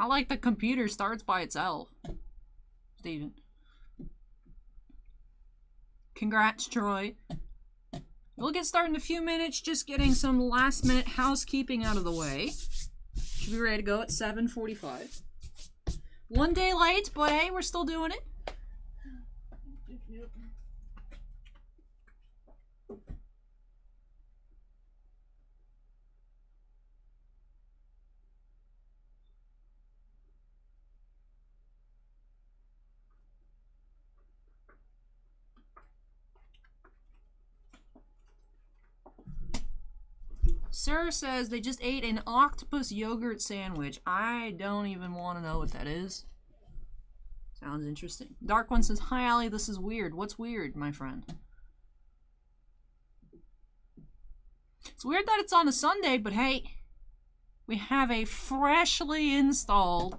Not like the computer starts by itself. Steven. Congrats, Troy. We'll get started in a few minutes, just getting some last minute housekeeping out of the way. Should be ready to go at 7:45. One day late, but hey, we're still doing it. Sir says they just ate an octopus yogurt sandwich. I don't even want to know what that is. Sounds interesting. Dark One says, hi, Allie, this is weird. What's weird, my friend? It's weird that it's on a Sunday, but hey, we have a freshly installed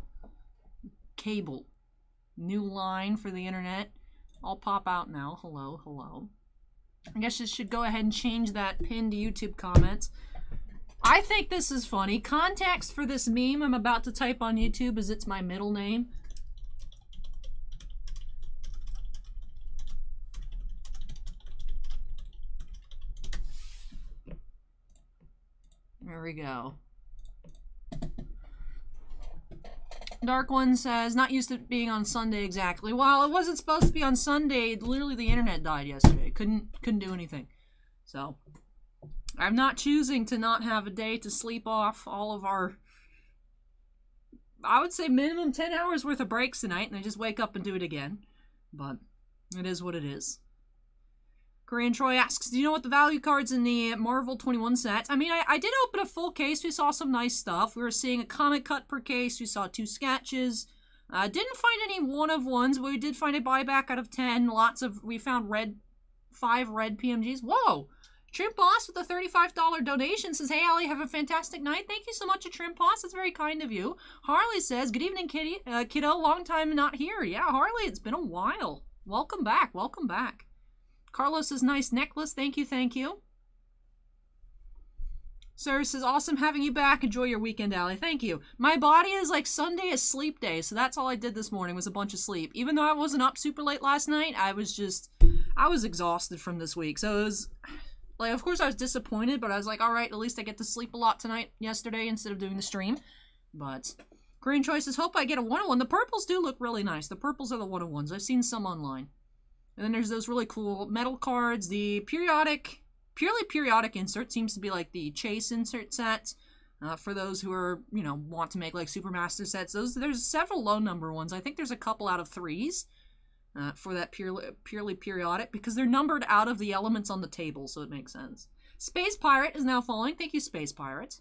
cable. New line for the internet. I'll pop out now. Hello, hello. I guess you should go ahead and change that pinned YouTube comments. I think this is funny. Context for this meme I'm about to type on YouTube is it's my middle name. There we go. Dark One says, not used to being on Sunday exactly. Well, it wasn't supposed to be on Sunday. Literally, the internet died yesterday. Couldn't do anything. So, I'm not choosing to not have a day to sleep off all of our, I would say minimum 10 hours worth of breaks tonight, and then just wake up and do it again. But, it is what it is. Korean Troy asks, do you know what the value cards in the Marvel 21 sets? I mean, I did open a full case. We saw some nice stuff. We were seeing a comic cut per case. We saw 2 sketches. Didn't find any one-of-ones, but we did find a buyback out of 10. We found 5 red PMGs. Whoa! Trim Boss with a $35 donation says, hey, Allie, have a fantastic night. Thank you so much, Trim Boss. That's very kind of you. Harley says, good evening, kiddo. Long time not here. Yeah, Harley, it's been a while. Welcome back. Welcome back. Carlos says, nice necklace. Thank you, thank you. Sarah says, awesome having you back. Enjoy your weekend, Allie. Thank you. My body is like Sunday is sleep day, so that's all I did this morning was a bunch of sleep. Even though I wasn't up super late last night, I was exhausted from this week. So it was, like, of course I was disappointed, but I was like, all right, at least I get to sleep a lot yesterday instead of doing the stream. But Green Choices, hope I get a 101. The purples do look really nice. The purples are the 101s. I've seen some online. And then there's those really cool metal cards. The purely periodic insert seems to be like the Chase insert set. For those who are, want to make like Supermaster sets. There's several low number ones. I think there's a couple out of 3s for that purely periodic because they're numbered out of the elements on the table, so it makes sense. Space Pirate is now following. Thank you, Space Pirate.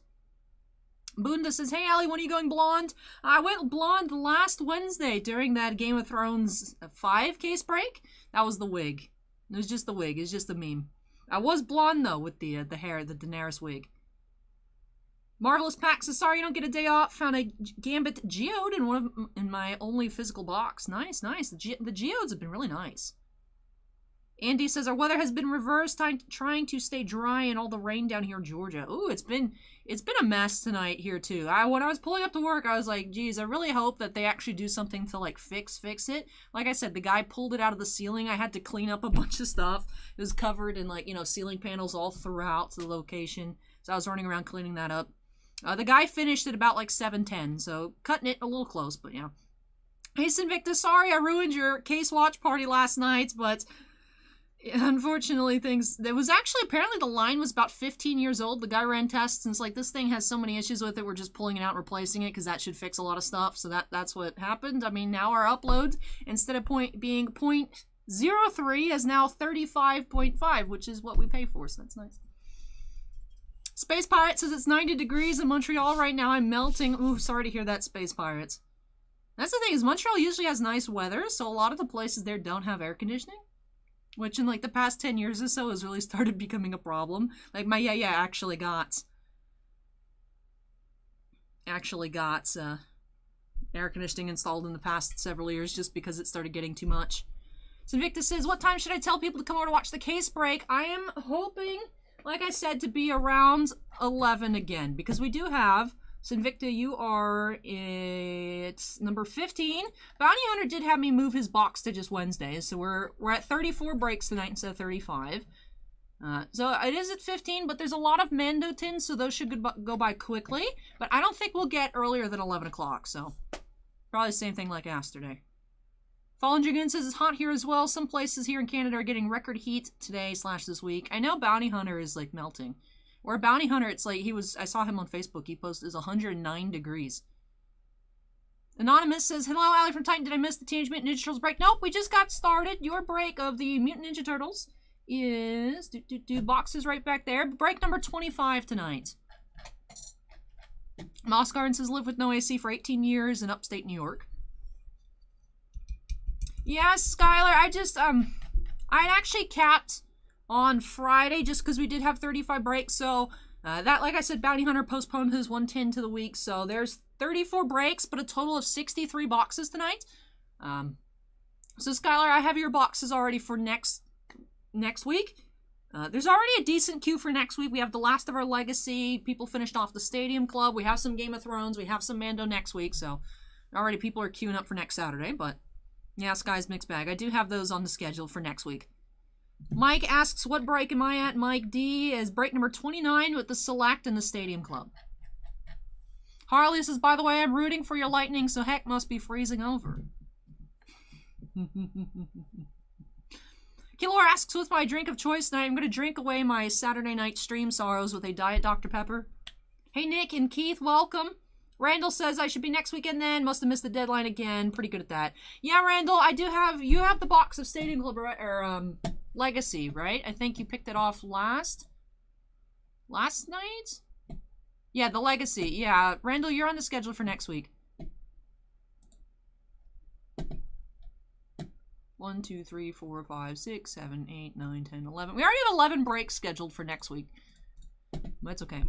Bunda says, hey, Allie, when are you going blonde? I went blonde last Wednesday during that Game of Thrones 5 case break. That was the wig. It was just the wig. It's just a meme. I was blonde, though, with the hair, the Daenerys wig. Marvelous Pack says, sorry you don't get a day off. Found a Gambit Geode in my only physical box. Nice, nice. The Geodes have been really nice. Andy says, our weather has been reversed, trying to stay dry and all the rain down here in Georgia. Ooh, it's been a mess tonight here, too. When I was pulling up to work, I was like, geez, I really hope that they actually do something to, like, fix it. Like I said, the guy pulled it out of the ceiling. I had to clean up a bunch of stuff. It was covered in, like, ceiling panels all throughout the location. So I was running around cleaning that up. The guy finished at about, like, 7:10, so cutting it a little close, but yeah. Hey, Sinvicta, sorry I ruined your case watch party last night, but unfortunately, it was actually, apparently the line was about 15 years old. The guy ran tests, and it's like, this thing has so many issues with it, we're just pulling it out and replacing it, because that should fix a lot of stuff, so that's what happened. I mean, now our upload, instead of being 0.03, is now 35.5, which is what we pay for, so that's nice. Space Pirate says it's 90 degrees in Montreal right now. I'm melting. Ooh, sorry to hear that, Space Pirates. That's the thing, is Montreal usually has nice weather, so a lot of the places there don't have air conditioning. Which in like the past 10 years or so has really started becoming a problem. Like my actually got air conditioning installed in the past several years just because it started getting too much. So Victor says, what time should I tell people to come over to watch the case break? I am hoping, like I said, to be around 11 again, because we do have Sinvicta, you are, it's number 15. Bounty Hunter did have me move his box to just Wednesdays, so we're at 34 breaks tonight instead of 35. So it is at 15, but there's a lot of Mando tins, so those should go by quickly. But I don't think we'll get earlier than 11 o'clock, so probably the same thing like yesterday. Fallen Dragoon says it's hot here as well. Some places here in Canada are getting record heat today / this week. I know Bounty Hunter is like melting. Or Bounty Hunter, it's like I saw him on Facebook. He posted is 109 degrees. Anonymous says, hello, Allie from Titan. Did I miss the Teenage Mutant Ninja Turtles break? Nope, we just got started. Your break of the Mutant Ninja Turtles is boxes right back there. Break number 25 tonight. Moss Garden says, live with no AC for 18 years in upstate New York. Yes, Skylar, I'd actually capped on Friday just because we did have 35 breaks, so that, like I said, Bounty Hunter postponed his 110 to the week, so there's 34 breaks, but a total of 63 boxes tonight. So Skylar, I have your boxes already for next week. There's already a decent queue for next week. We have The Last of Our Legacy, people finished off the Stadium Club, we have some Game of Thrones, we have some Mando next week, so already people are queuing up for next Saturday, but yeah, Sky's mixed bag. I do have those on the schedule for next week. Mike asks, what break am I at? Mike D is break number 29 with the Select and the Stadium Club. Harley says, by the way, I'm rooting for your Lightning, so heck must be freezing over. Killor asks, what's my drink of choice tonight? I'm going to drink away my Saturday night stream sorrows with a Diet Dr. Pepper. Hey, Nick and Keith, welcome. Randall says I should be next weekend then. Must have missed the deadline again. Pretty good at that. Yeah, Randall, you have the box of Stadium Club, or Legacy, right? I think you picked it off last night? Yeah, the Legacy. Yeah, Randall, you're on the schedule for next week. 1, 2, 3, 4, 5, 6, 7, 8, 9, 10, 11. We already have 11 breaks scheduled for next week. But it's okay.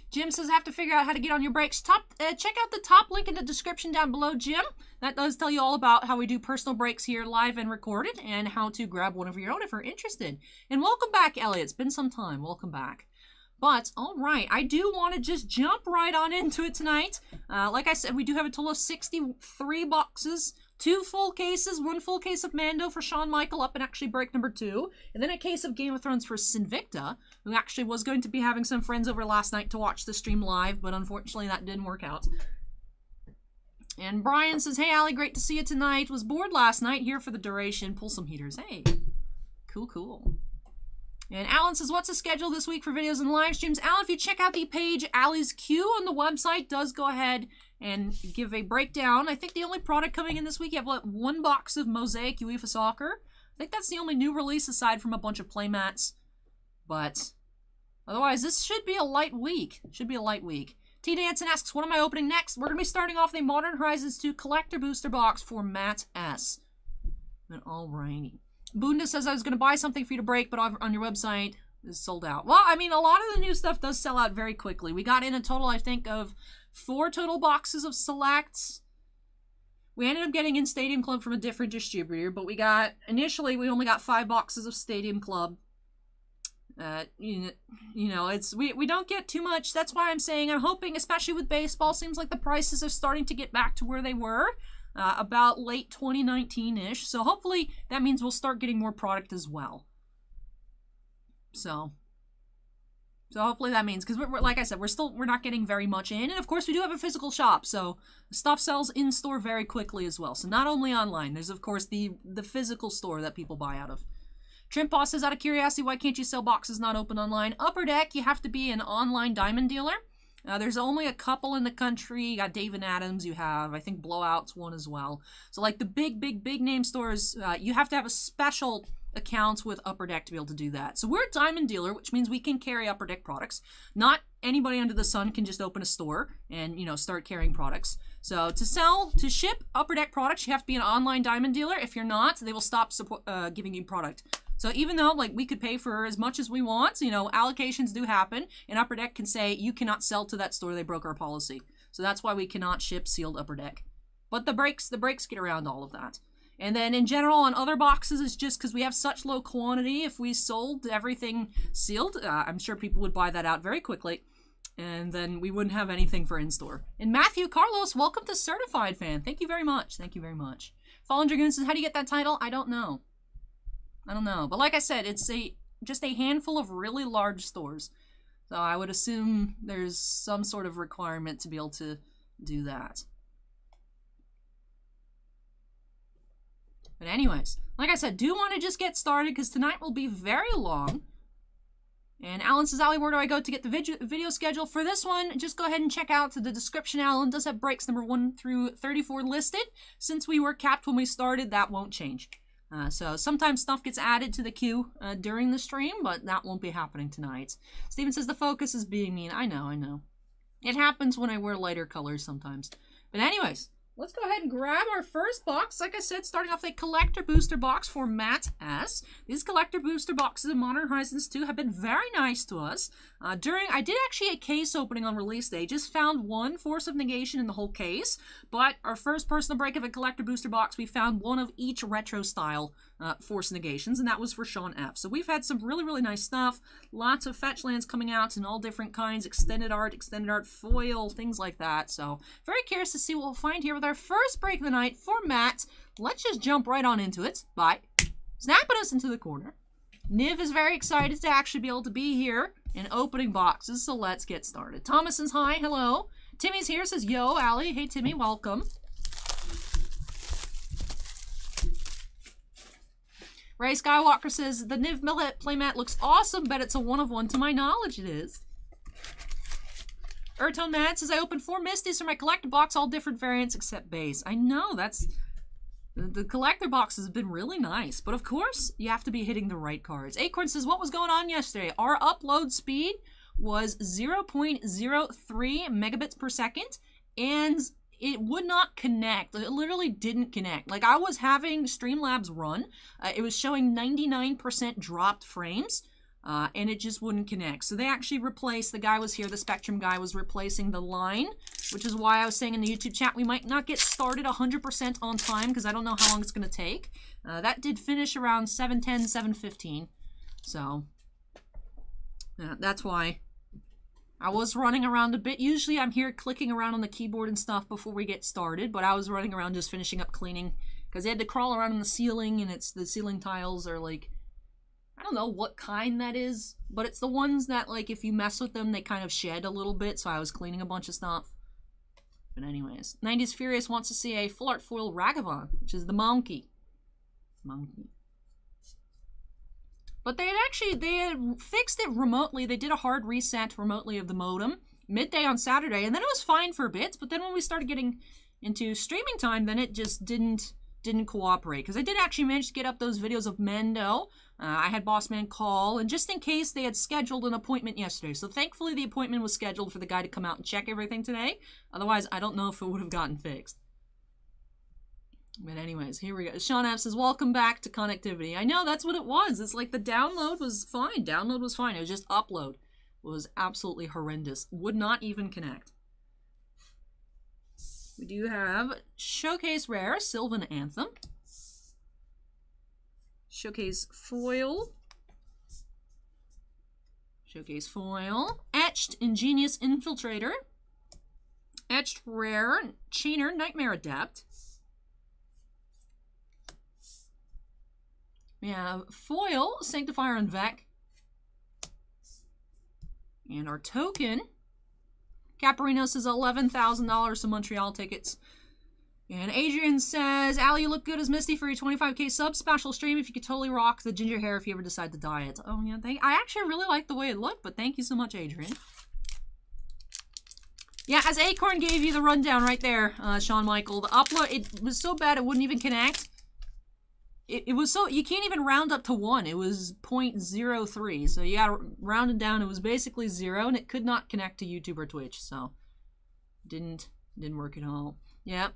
Jim says, I have to figure out how to get on your breaks. Check out the top link in the description down below, Jim. That does tell you all about how we do personal breaks here live and recorded and how to grab one of your own if you're interested. And welcome back, Elliot. It's been some time. Welcome back. But, all right, I do want to just jump right on into it tonight. Like I said, we do have a total of 63 boxes. 2 full cases, 1 full case of Mando for Shawn Michael up in actually break number 2, and then a case of Game of Thrones for Sinvicta, who actually was going to be having some friends over last night to watch the stream live, but unfortunately that didn't work out. And Brian says, hey, Allie, great to see you tonight. Was bored last night, here for the duration. Pull some heaters. Hey, cool. And Alan says, what's the schedule this week for videos and live streams? Alan, if you check out the page, Allie's Q on the website does go ahead and give a breakdown. I think the only product coming in this week, you have 1 box of Mosaic UEFA Soccer. I think that's the only new release aside from a bunch of playmats. But otherwise, this should be a light week. T. Danson asks, what am I opening next? We're going to be starting off the Modern Horizons 2 Collector Booster Box for Matt S. And alrighty. Bunda says I was going to buy something for you to break, but on your website is sold out. Well, I mean, a lot of the new stuff does sell out very quickly. We got in a total, I think, of 4 total boxes of Selects. We ended up getting in Stadium Club from a different distributor, but initially we only got 5 boxes of Stadium Club. You know, we don't get too much. That's why I'm saying I'm hoping, especially with baseball, seems like the prices are starting to get back to where they were. About late 2019-ish. So hopefully that means we'll start getting more product as well. So hopefully that means, because we're like I said, we're not getting very much in. And of course we do have a physical shop, so stuff sells in store very quickly as well. So not only online, there's of course the physical store that people buy out of. Trimpa says, out of curiosity, why can't you sell boxes not open online? Upper Deck, you have to be an online diamond dealer. There's only a couple in the country. You got Dave and Adams. You have, I think, Blowout's one as well. So, like the big name stores, you have to have a special account with Upper Deck to be able to do that. So we're a diamond dealer, which means we can carry Upper Deck products. Not anybody under the sun can just open a store and, start carrying products. So to ship Upper Deck products, you have to be an online diamond dealer. If you're not, they will stop giving you product. So even though, we could pay for as much as we want, allocations do happen, and Upper Deck can say, you cannot sell to that store, they broke our policy. So that's why we cannot ship sealed Upper Deck. But the breaks get around all of that. And then in general on other boxes, it's just because we have such low quantity. If we sold everything sealed, I'm sure people would buy that out very quickly. And then we wouldn't have anything for in-store. And Matthew Carlos, welcome to Certified Fan. Thank you very much. Thank you very much. Fallen Dragoon says, how do you get that title? I don't know. I don't know. But like I said, it's just a handful of really large stores. So I would assume there's some sort of requirement to be able to do that. But anyways, like I said, do want to just get started because tonight will be very long. And Alan says, Ali, where do I go to get the video schedule? For this one, just go ahead and check out the description. Alan does have breaks number 1 through 34 listed. Since we were capped when we started, that won't change. So sometimes stuff gets added to the queue during the stream, but that won't be happening tonight. Steven says, the focus is being mean. I know. It happens when I wear lighter colors sometimes. But anyways, let's go ahead and grab our first box. Like I said, starting off with a collector booster box for Matt S. These collector booster boxes in Modern Horizons 2 have been very nice to us. I did actually a case opening on release day. Just found one Force of Negation in the whole case. But our first personal break of a collector booster box, we found one of each retro style Force Negations, and that was for Sean F. So we've had some really, really nice stuff. Lots of fetch lands coming out in all different kinds, extended art foil, things like that. So very curious to see what we'll find here with our first break of the night for Matt. Let's just jump right on into it by snapping us into the corner. Niv is very excited to actually be able to be here and opening boxes, so let's get started. Thomas says hi, hello. Timmy's here, says yo, Ali. Hey Timmy, welcome. Ray Skywalker says, the Niv Millet playmat looks awesome, bet it's a 1-of-1. To my knowledge, it is. Ertone Mad says, I opened 4 Misties for my collector box, all different variants except base. I know, that's... The collector boxes have been really nice, but of course, you have to be hitting the right cards. Acorn says, what was going on yesterday? Our upload speed was 0.03 megabits per second, and it would not connect. It literally didn't connect. Like, I was having Streamlabs run. It was showing 99% dropped frames, and it just wouldn't connect. So they actually replaced, the guy was here, the Spectrum guy was replacing the line, which is why I was saying in the YouTube chat we might not get started 100% on time because I don't know how long it's going to take. That did finish around 7:10, 7:15. So that's why I was running around a bit. Usually I'm here clicking around on the keyboard and stuff before we get started, but I was running around just finishing up cleaning because they had to crawl around on the ceiling, and the ceiling tiles are like, I don't know what kind that is, but it's the ones that, like, if you mess with them, they kind of shed a little bit, so I was cleaning a bunch of stuff. But anyways, 90s Furious wants to see a full art foil Ragavan, which is the monkey. But they had fixed it remotely. They did a hard reset remotely of the modem midday on Saturday, and then it was fine for a bit, but then when we started getting into streaming time, then it just didn't cooperate. Because I did actually manage to get up those videos of Mendo. I had Bossman call, and just in case, they had scheduled an appointment yesterday. So thankfully the appointment was scheduled for the guy to come out and check everything today. Otherwise, I don't know if it would have gotten fixed. But anyways, here we go. Sean F says, welcome back to connectivity. I know, that's what it was. It's like the download was fine. Download was fine. It was just upload. It was absolutely horrendous. Would not even connect. We do have Showcase Rare, Sylvan Anthem. Showcase Foil. Showcase Foil. Etched Ingenious Infiltrator. Etched Rare, Chainer, Nightmare Adept. We have Foil, Sanctifier and Vec. And our token, Caparino says $11,000 to Montreal tickets. And Adrian says, Ali, you look good as Misty for your 25k sub special stream. If you could totally rock the ginger hair if you ever decide to dye it. Oh, yeah, I actually really like the way it looked, but thank you so much, Adrian. Yeah, as Acorn gave you the rundown right there, Sean Michael, the upload, it was so bad it wouldn't even connect. It was so, you can't even round up to 1. It was 0.03, so you gotta round it down. It was basically 0, and it could not connect to YouTube or Twitch, so didn't work at all. Yeah.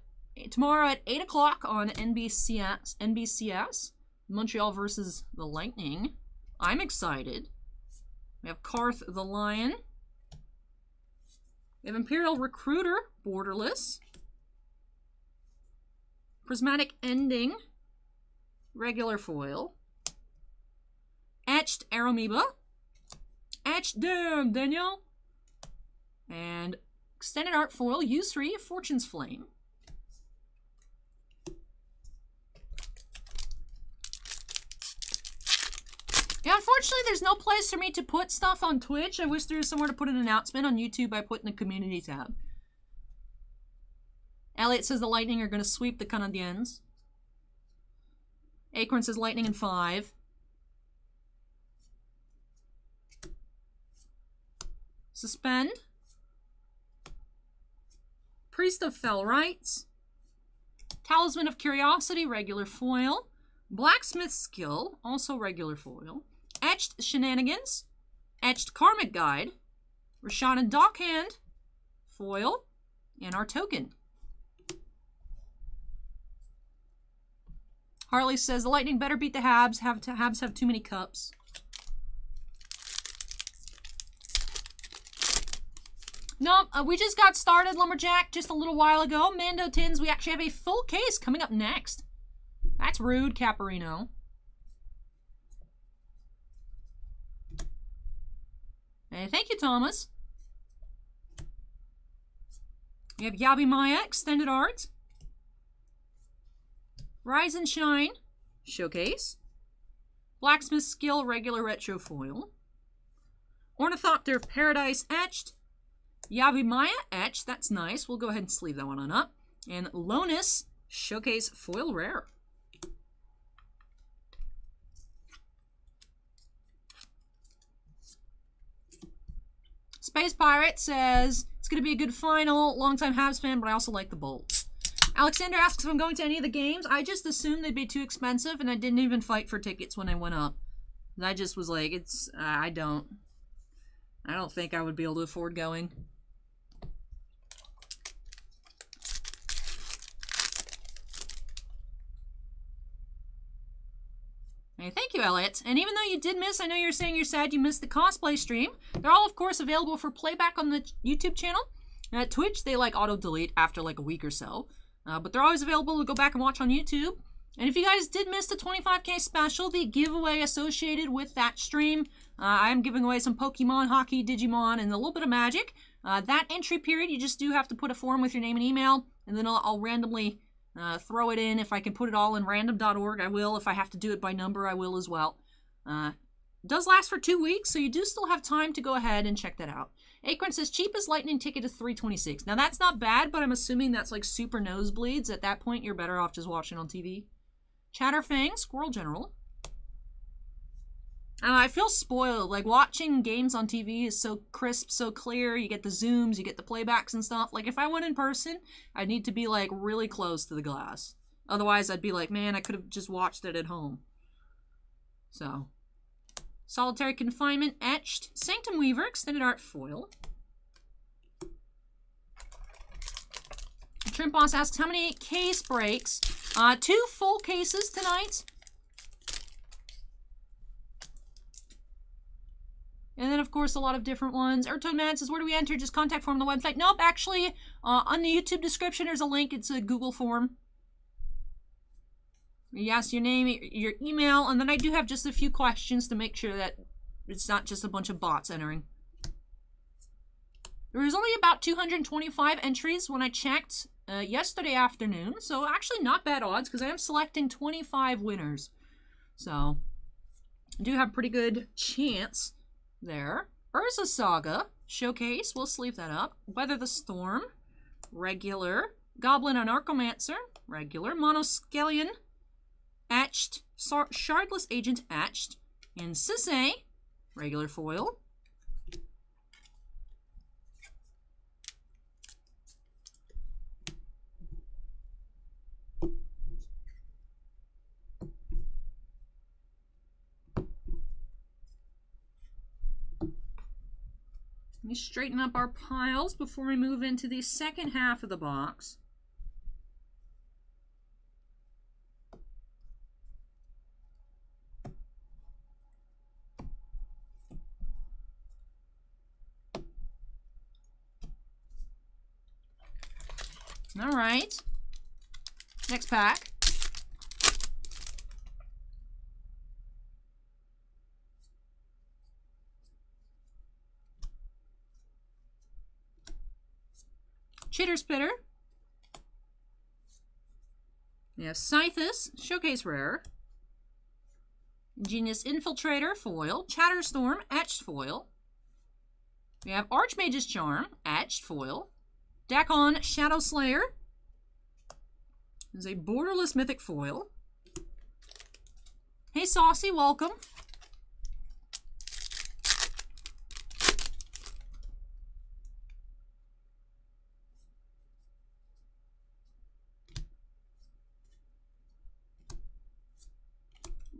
Tomorrow at 8 o'clock on NBCS, Montreal versus the Lightning. I'm excited. We have Karth the Lion. We have Imperial Recruiter, borderless. Prismatic Ending, regular foil, etched Aeromoeba, etched Daniel, and extended art foil U3 Fortune's Flame. Yeah, unfortunately, there's no place for me to put stuff on Twitch. I wish there was somewhere to put an announcement. On YouTube, I put in the community tab. Elliot says the Lightning are going to sweep the Canadiens. Acorn says Lightning in 5. Suspend. Priest of Fell Rites. Talisman of Curiosity, regular foil. Blacksmith's Skill, also regular foil. Etched Shenanigans. Etched Karmic Guide. Rashawn Dockhand, foil. And our token. Harley says the Lightning better beat the Habs. Habs have too many cups. Nope, we just got started, Lumberjack, just a little while ago. Mando Tins, we actually have a full case coming up next. That's rude, Caparino. Hey, thank you, Thomas. We have Yabi Maya, Extended Art. Rise and Shine, Showcase. Blacksmith Skill, regular retro foil. Ornithopter of Paradise, etched. Yabi Maya, etched. That's nice. We'll go ahead and sleeve that one on up. And Lonus, Showcase foil rare. Space Pirate says, it's going to be a good final. Longtime Habs fan, but I also like the Bolts. Alexander asks if I'm going to any of the games. I just assumed they'd be too expensive, and I didn't even fight for tickets when I went up. I just was like, I don't think I would be able to afford going. Hey, thank you, Elliot. And even though you did miss, I know you're saying you're sad you missed the cosplay stream. They're all, of course, available for playback on the YouTube channel. And at Twitch, they like auto-delete after like a week or so. But they're always available to go back and watch on YouTube. And if you guys did miss the 25K special, the giveaway associated with that stream, I'm giving away some Pokemon, Hockey, Digimon, and a little bit of Magic. That entry period, you just do have to put a form with your name and email, and then I'll randomly throw it in. If I can put it all in random.org, I will. If I have to do it by number, I will as well. It does last for 2 weeks, so you do still have time to go ahead and check that out. Acorn says, cheapest Lightning ticket is $326. Now, that's not bad, but I'm assuming that's like super nosebleeds. At that point, you're better off just watching on TV. Chatterfang, Squirrel General. I feel spoiled. Like, watching games on TV is so crisp, so clear. You get the zooms, you get the playbacks and stuff. Like, if I went in person, I'd need to be, like, really close to the glass. Otherwise, I'd be like, man, I could have just watched it at home. So, Solitary Confinement, etched. Sanctum Weaver, Extended Art Foil. Shrimp Boss asks, how many case breaks? 2 full cases tonight. And then, of course, a lot of different ones. Ertone Man says, where do we enter? Just contact form on the website. Nope, actually, on the YouTube description, there's a link. It's a Google form. You ask your name, your email, and then I do have just a few questions to make sure that it's not just a bunch of bots entering. There was only about 225 entries when I checked yesterday afternoon, so actually not bad odds, because I am selecting 25 winners. So, I do have a pretty good chance there. Urza Saga, Showcase, we'll sleeve that up. Weather the Storm, regular. Goblin and Archomancer, regular. Monoscallion, etched. Shardless Agent, etched. And Sisay, regular foil. Let me straighten up our piles before we move into the second half of the box. All right. Next pack. Chitter Spitter. We have Scythus, Showcase Rare. Ingenious Infiltrator, foil. Chatterstorm, etched foil. We have Archmage's Charm, etched foil. Dakon, Shadow Slayer. There's a borderless mythic foil. Hey Saucy, welcome.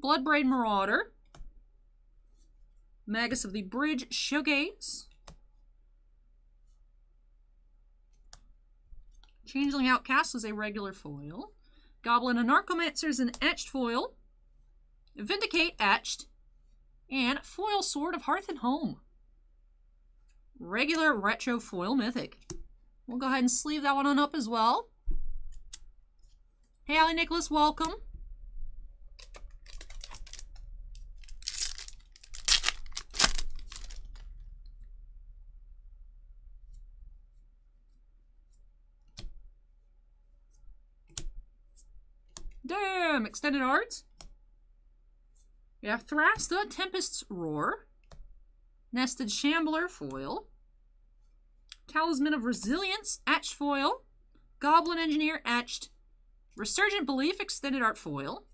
Bloodbraid Marauder. Magus of the Bridge Showcase. Changeling Outcast is a regular foil. Goblin and Narcomancer is an etched foil. Vindicate etched. And foil Sword of Hearth and Home. Regular retro foil mythic. We'll go ahead and sleeve that one on up as well. Hey Ali Nicholas, welcome. Damn! Extended art. We have Thrasta, Tempest's Roar. Nested Shambler, foil. Talisman of Resilience, etched foil. Goblin Engineer, etched. Resurgent Belief, extended art foil.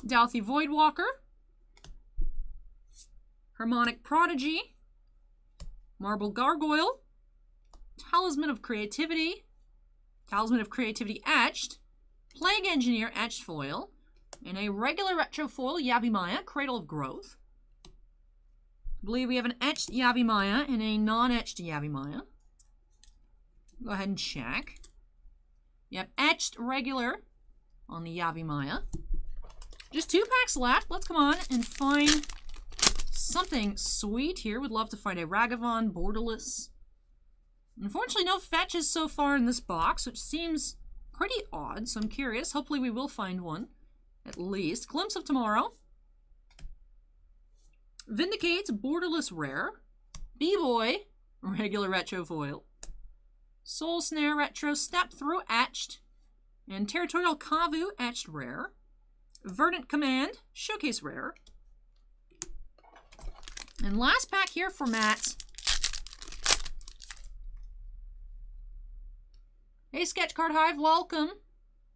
Dalthy Voidwalker. Harmonic Prodigy. Marble Gargoyle. Talisman of Creativity. Talisman of Creativity etched. Plague Engineer etched foil. And a regular retro foil, Yavimaya, Cradle of Growth. I believe we have an etched Yavimaya and a non-etched Yavimaya. Go ahead and check. Yep, etched regular on the Yavimaya. Just 2 packs left. Let's come on and find something sweet here. Would love to find a Ragavan Borderless. Unfortunately, no fetches so far in this box, which seems pretty odd, so I'm curious. Hopefully we will find one, at least. Glimpse of Tomorrow. Vindicate, Borderless Rare. B-Boy, regular retro foil. Soul Snare Retro Step Through etched. And Territorial Kavu etched rare. Verdant Command, Showcase Rare. And last pack here for Matt. Hey, Sketch Card Hive, welcome.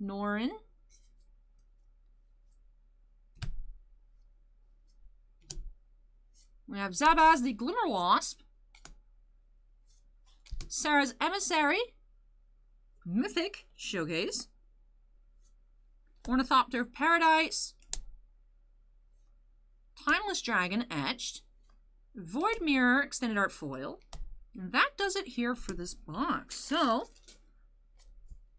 Norin. We have Zabaz the Glimmer Wasp. Sarah's Emissary. Mythic, Showcase. Ornithopter of Paradise. Timeless Dragon, etched. Void Mirror, extended art foil. And that does it here for this box. So,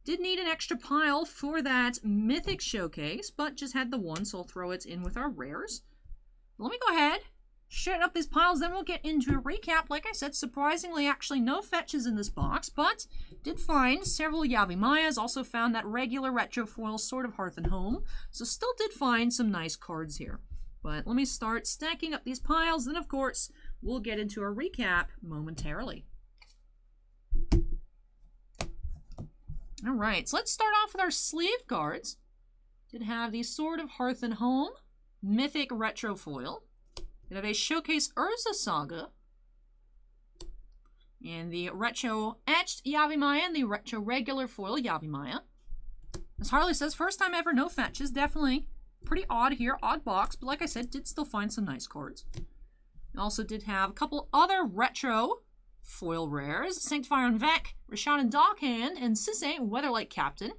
did need an extra pile for that Mythic Showcase, but just had the one, so I'll throw it in with our rares. Let me go ahead, shut up these piles, then we'll get into a recap. Like I said, surprisingly, actually no fetches in this box, but did find several Yavimayas, also found that regular retro foil Sword of Hearth and Home, so still did find some nice cards here. But let me start stacking up these piles, then of course, we'll get into a recap momentarily. Alright, so let's start off with our sleeve cards. Did have the Sword of Hearth and Home, Mythic Retro Foil. We have a Showcase Urza Saga. And the Retro Etched Yavimaya and the Retro Regular Foil Yavimaya. As Harley says, first time ever, no fetches. Definitely pretty odd here, odd box. But like I said, did still find some nice cards. Also did have a couple other Retro Foil rares. Sanctifier and Vec, Rashawn Dockhand, and Sisse Weatherlight Captain.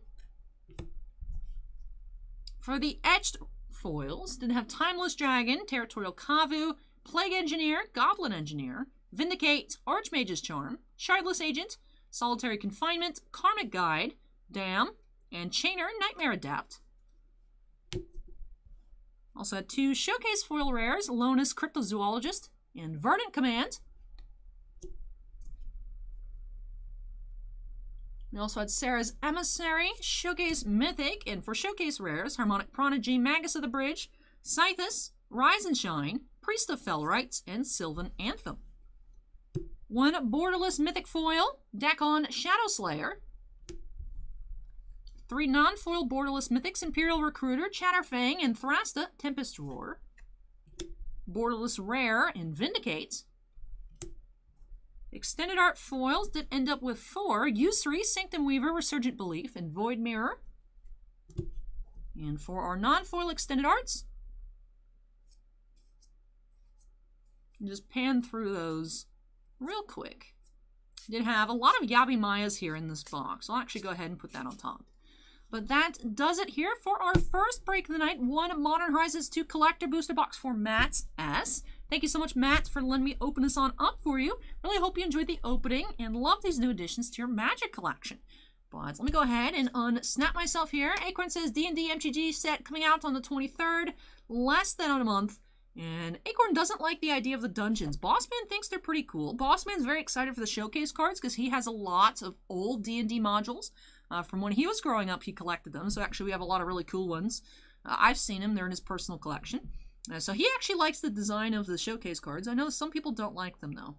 For the Etched foils, did have Timeless Dragon, Territorial Kavu, Plague Engineer, Goblin Engineer, Vindicate, Archmage's Charm, Shardless Agent, Solitary Confinement, Karmic Guide, Dam, and Chainer, Nightmare Adept. Also had 2 Showcase foil rares, Lonus Cryptozoologist and Verdant Command. We also had Sarah's Emissary, Showcase Mythic, and for Showcase Rares, Harmonic Prodigy, Magus of the Bridge, Scythus, Rise and Shine, Priest of Fellrites, and Sylvan Anthem. One Borderless Mythic Foil, Dakon Shadow Slayer. 3 non-foil Borderless Mythics, Imperial Recruiter, Chatterfang, and Thrasta, Tempest Roar. Borderless Rare, and Vindicate. Extended Art Foils did end up with 4. Usury, Sanctum Weaver, Resurgent Belief, and Void Mirror. And for our non-foil Extended Arts, just pan through those real quick. Did have a lot of Yabi Mayas here in this box. I'll actually go ahead and put that on top. But that does it here for our first break of the night. 1 Modern Horizons 2 Collector Booster Box for Matt S. Thank you so much, Matt, for letting me open this on up for you. Really hope you enjoyed the opening and love these new additions to your Magic collection. But let me go ahead and unsnap myself here. Acorn says D&D MTG set coming out on the 23rd, less than a month. And Acorn doesn't like the idea of the dungeons. Bossman thinks they're pretty cool. Bossman's very excited for the showcase cards because he has a lot of old D&D modules. From when he was growing up, he collected them. So actually we have a lot of really cool ones. I've seen them. They're in his personal collection. So he actually likes the design of the showcase cards. I know some people don't like them, though.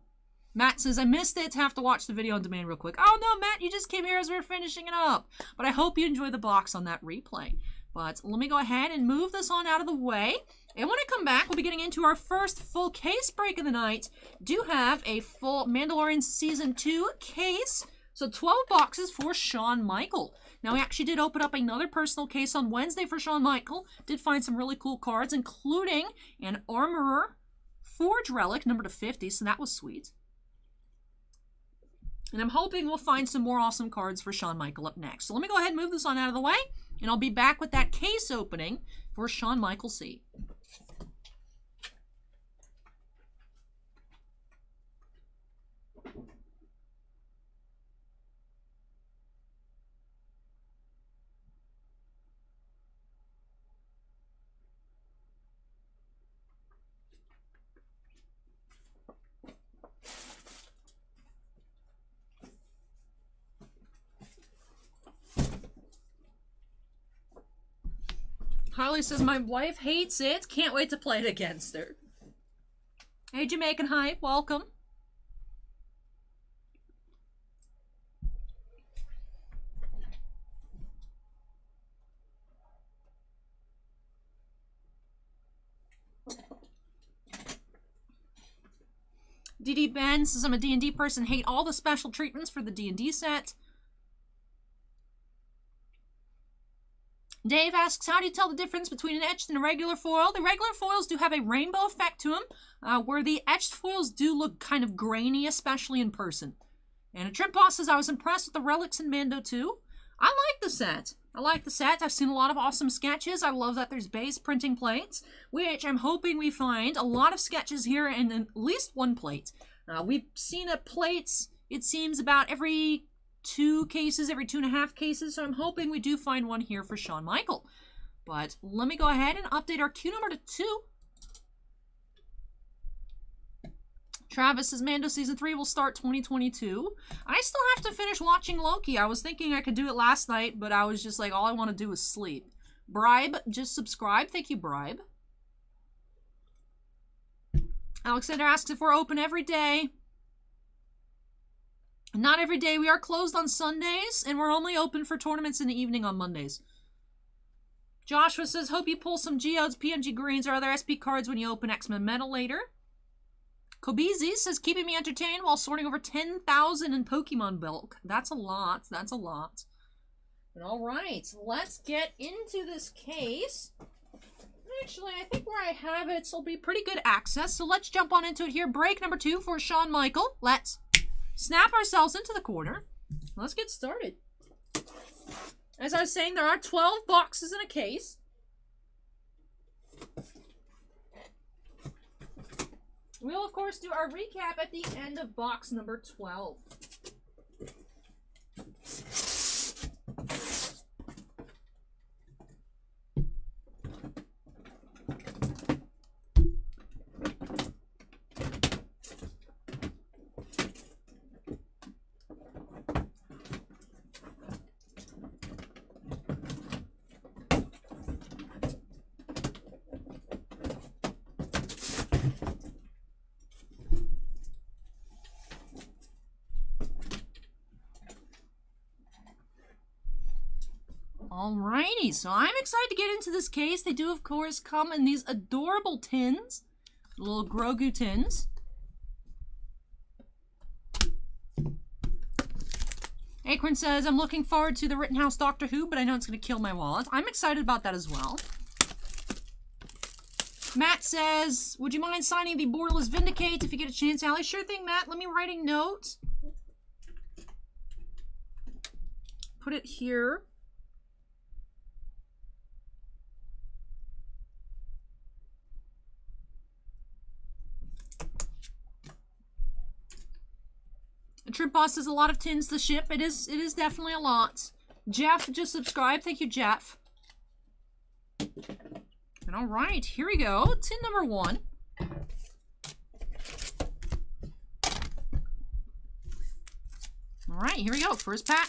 Matt says, I missed it. Have to watch the video on demand real quick. Oh, no, Matt, you just came here as we were finishing it up. But I hope you enjoy the box on that replay. But let me go ahead and move this on out of the way. And when I come back, we'll be getting into our first full case break of the night. Do have a full Mandalorian Season 2 case. So 12 boxes for Shawn Michael. Now, we actually did open up another personal case on Wednesday for Shawn Michael. Did find some really cool cards, including an Armorer Forge Relic, number to 50, so that was sweet. And I'm hoping we'll find some more awesome cards for Shawn Michael up next. So let me go ahead and move this on out of the way, and I'll be back with that case opening for Shawn Michael C. Harley says, my wife hates it. Can't wait to play it against her. Hey, Jamaican Hype, welcome. DD Ben says, I'm a D&D person. Hate all the special treatments for the D&D set. Dave asks, how do you tell the difference between an etched and a regular foil? The regular foils do have a rainbow effect to them, where the etched foils do look kind of grainy, especially in person. And a Trip Boss says, I was impressed with the relics in Mando 2. I like the set. I like the set. I've seen a lot of awesome sketches. I love that there's base printing plates, which I'm hoping we find a lot of sketches here and at least one plate. We've seen plates, it seems, about every 2 cases, every 2.5 cases, so I'm hoping we do find one here for Shawn Michael. But let me go ahead and update our queue number to 2. Travis says Mando Season 3 will start 2022. I still have to finish watching Loki. I was thinking I could do it last night, but I was just like, all I want to do is sleep. Bribe, just subscribe. Thank you, Bribe. Alexander asks if we're open every day. Not every day. We are closed on Sundays, and we're only open for tournaments in the evening on Mondays. Joshua says, hope you pull some Geodes, PMG Greens, or other SP cards when you open X-Men Metal later. Kobizi says, keeping me entertained while sorting over 10,000 in Pokemon bulk. That's a lot. That's a lot. But all right, let's get into this case. Actually, I think where I have it will be pretty good access, so let's jump on into it here. Break number 2 for Shawn Michael. Let's snap ourselves into the corner. Let's get started. As I was saying, there are 12 boxes in a case. We'll, of course, do our recap at the end of box number 12. Alrighty, so I'm excited to get into this case. They do, of course, come in these adorable tins. Little Grogu tins. Acorn says, I'm looking forward to the Rittenhouse Doctor Who, but I know it's going to kill my wallet. I'm excited about that as well. Matt says, would you mind signing the Borderless Vindicate if you get a chance, Allie? Sure thing, Matt. Let me write a note. Put it here. Trip Boss says a lot of tins to ship. It is definitely a lot. Jeff just subscribed. Thank you, Jeff. And all right, here we go. Tin number 1. All right, here we go. First pack.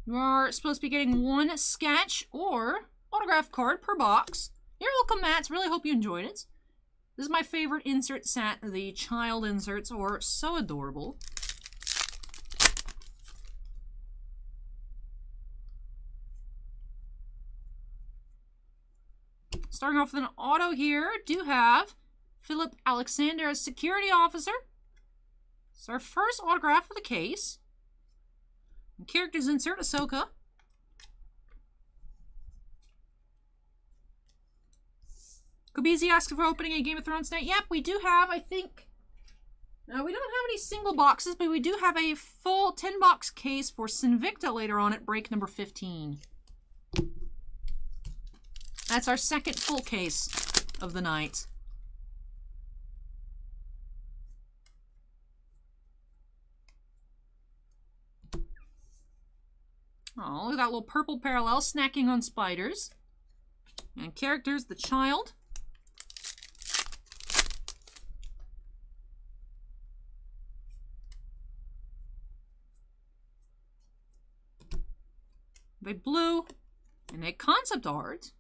You are supposed to be getting 1 sketch or autograph card per box. You're welcome, Matt. Really hope you enjoyed it. This is my favorite insert set. The child inserts are so adorable. Starting off with an auto here, do have Philip Alexander as security officer. It's our first autograph of the case. And characters insert Ahsoka. Kobeezy asks if we're opening a Game of Thrones tonight. Yep, we do have, I think... Now, we don't have any single boxes, but we do have a full 10-box case for Sinvicta later on at break number 15. That's our second full case of the night. Oh, look at that little purple parallel snacking on spiders. And characters, the child. A blue and a concept art.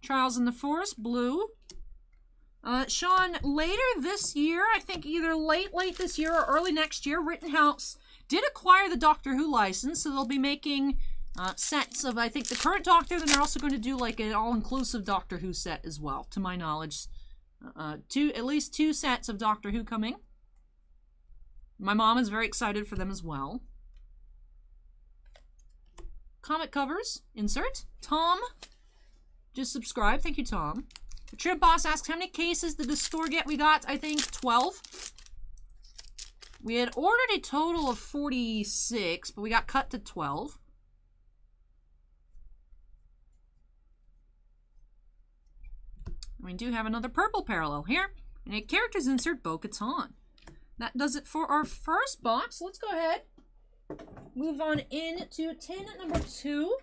Trials in the Forest, blue. Sean, later this year, I think either late this year or early next year, Rittenhouse did acquire the Doctor Who license, so they'll be making sets of, I think, the current Doctor, then they're also going to do like an all-inclusive Doctor Who set as well, to my knowledge. At least 2 sets of Doctor Who coming. My mom is very excited for them as well. Comic covers, insert. Tom, just subscribe. Thank you, Tom. The Trip Boss asks, how many cases did the store get? We got, I think, 12. We had ordered a total of 46, but we got cut to 12. We do have another purple parallel here. And a characters insert Bo-Katan. That does it for our first box. Let's go ahead. Move on into tin number 2.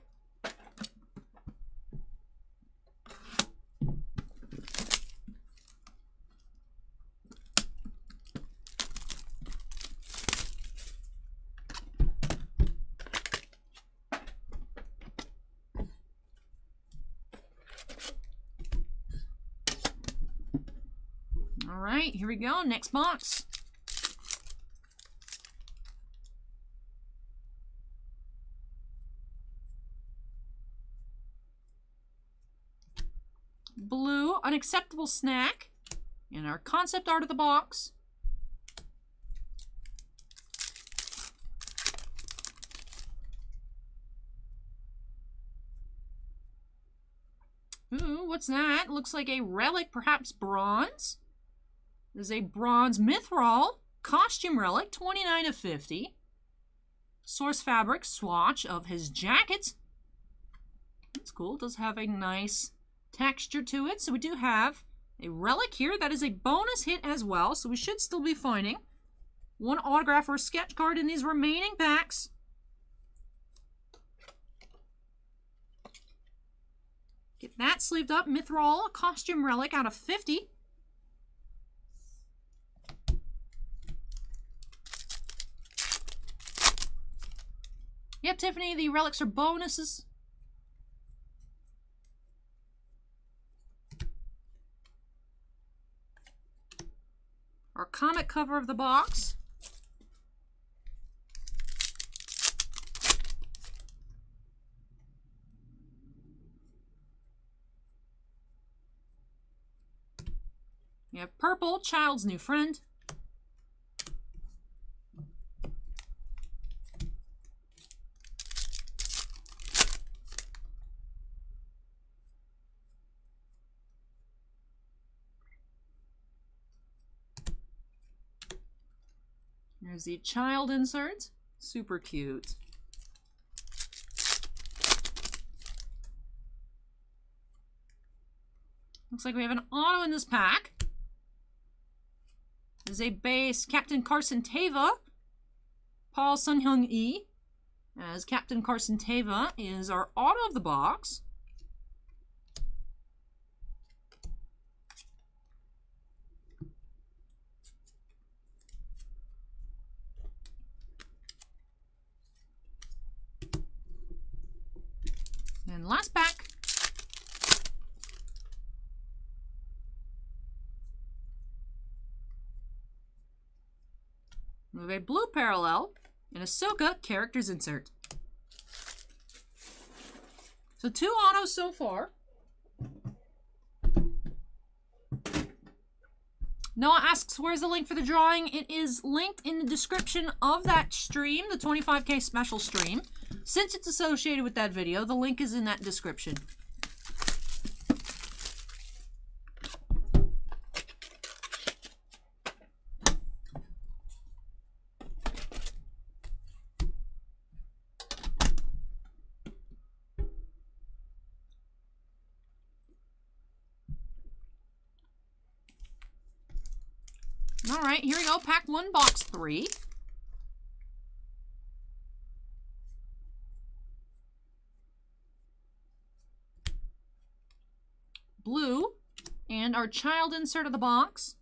All right, here we go. Next box. Blue, unacceptable snack. And our concept art of the box. Ooh, what's that? Looks like a relic, perhaps bronze. This is a bronze Mithril costume relic, 29 of 50. Source fabric swatch of his jacket. That's cool. It does have a nice texture to it. So we do have a relic here. That is a bonus hit as well. So we should still be finding 1 autograph or sketch card in these remaining packs. Get that sleeved up. Mithril costume relic out of 50. Yep, Tiffany, the relics are bonuses. Our comic cover of the box. You have Purple, Child's New Friend. There's the child insert. Super cute. Looks like we have an auto in this pack. There's a base Captain Carson Teva. Paul Sun-Hyung E. As Captain Carson Teva is our auto of the box. And last pack. We have a blue parallel and a Ahsoka characters insert. So 2 autos so far. Noah asks, where's the link for the drawing? It is linked in the description of that stream, the 25K special stream. Since it's associated with that video, the link is in that description. All right, here we go. Pack 1, box 3. Blue, and our child insert of the box.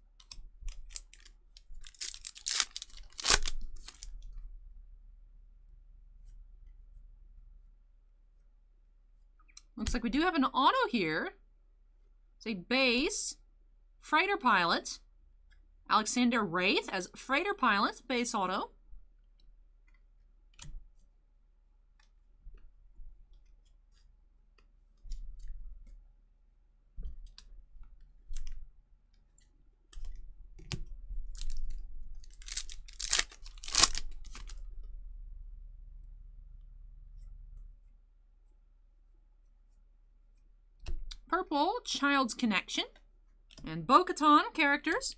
Looks like we do have an auto here. It's a base freighter pilot. Alexander Wraith as freighter pilot, base auto. Purple, Child's Connection. And Bo-Katan characters.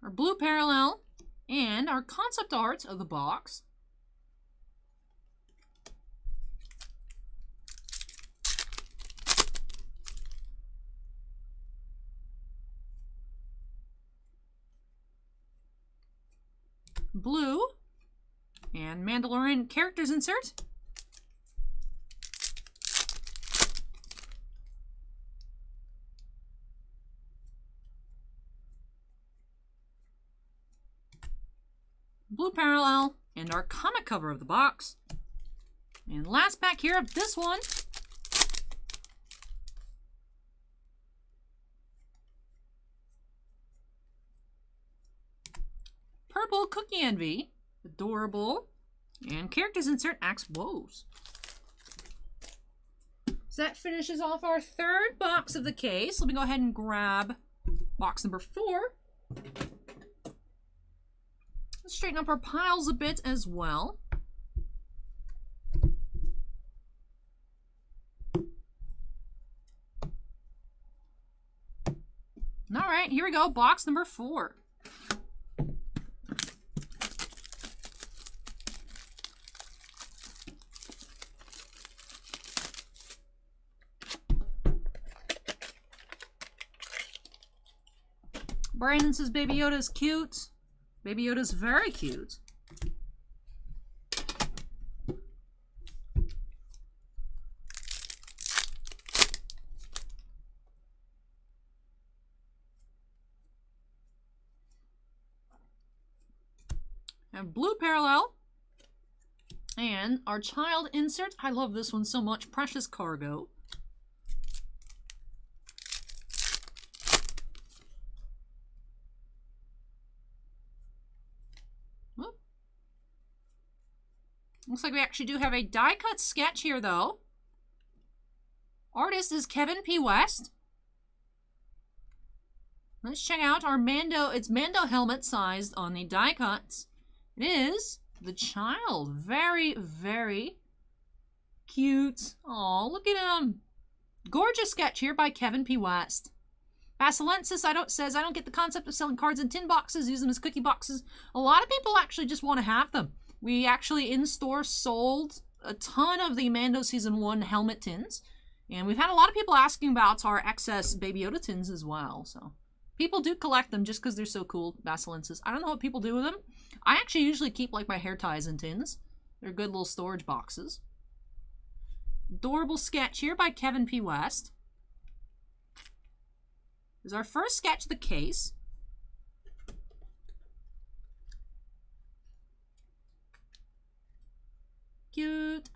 Our blue parallel, and our concept art of the box. Blue, and Mandalorian characters insert. Blue parallel, and our comic cover of the box. And last pack here of this one. Purple Cookie Envy, adorable, and characters insert Axe Woes. So that finishes off our 3rd box of the case. Let me go ahead and grab box number 4. Let's straighten up our piles a bit as well. All right, here we go. Box number 4. Brandon says Baby Yoda is cute. Baby Yoda's very cute. Have blue parallel. And our child insert. I love this one so much. Precious Cargo. Whoop. Looks like we actually do have a die cut sketch here, though. Artist is Kevin P. West. Let's check out our Mando. It's Mando helmet sized on the die cuts. It is the child. Very, very cute. Oh, look at him. Gorgeous sketch here by Kevin P. West. Basilensis says, I don't get the concept of selling cards in tin boxes, use them as cookie boxes. A lot of people actually just want to have them. We actually in-store sold a ton of the Mando Season 1 helmet tins. And we've had a lot of people asking about our excess Baby Yoda tins as well. So people do collect them just because they're so cool, Basilensis. I don't know what people do with them. I actually usually keep like my hair ties in tins. They're good little storage boxes. Adorable sketch here by Kevin P. West. This is our first sketch of the case. Cute.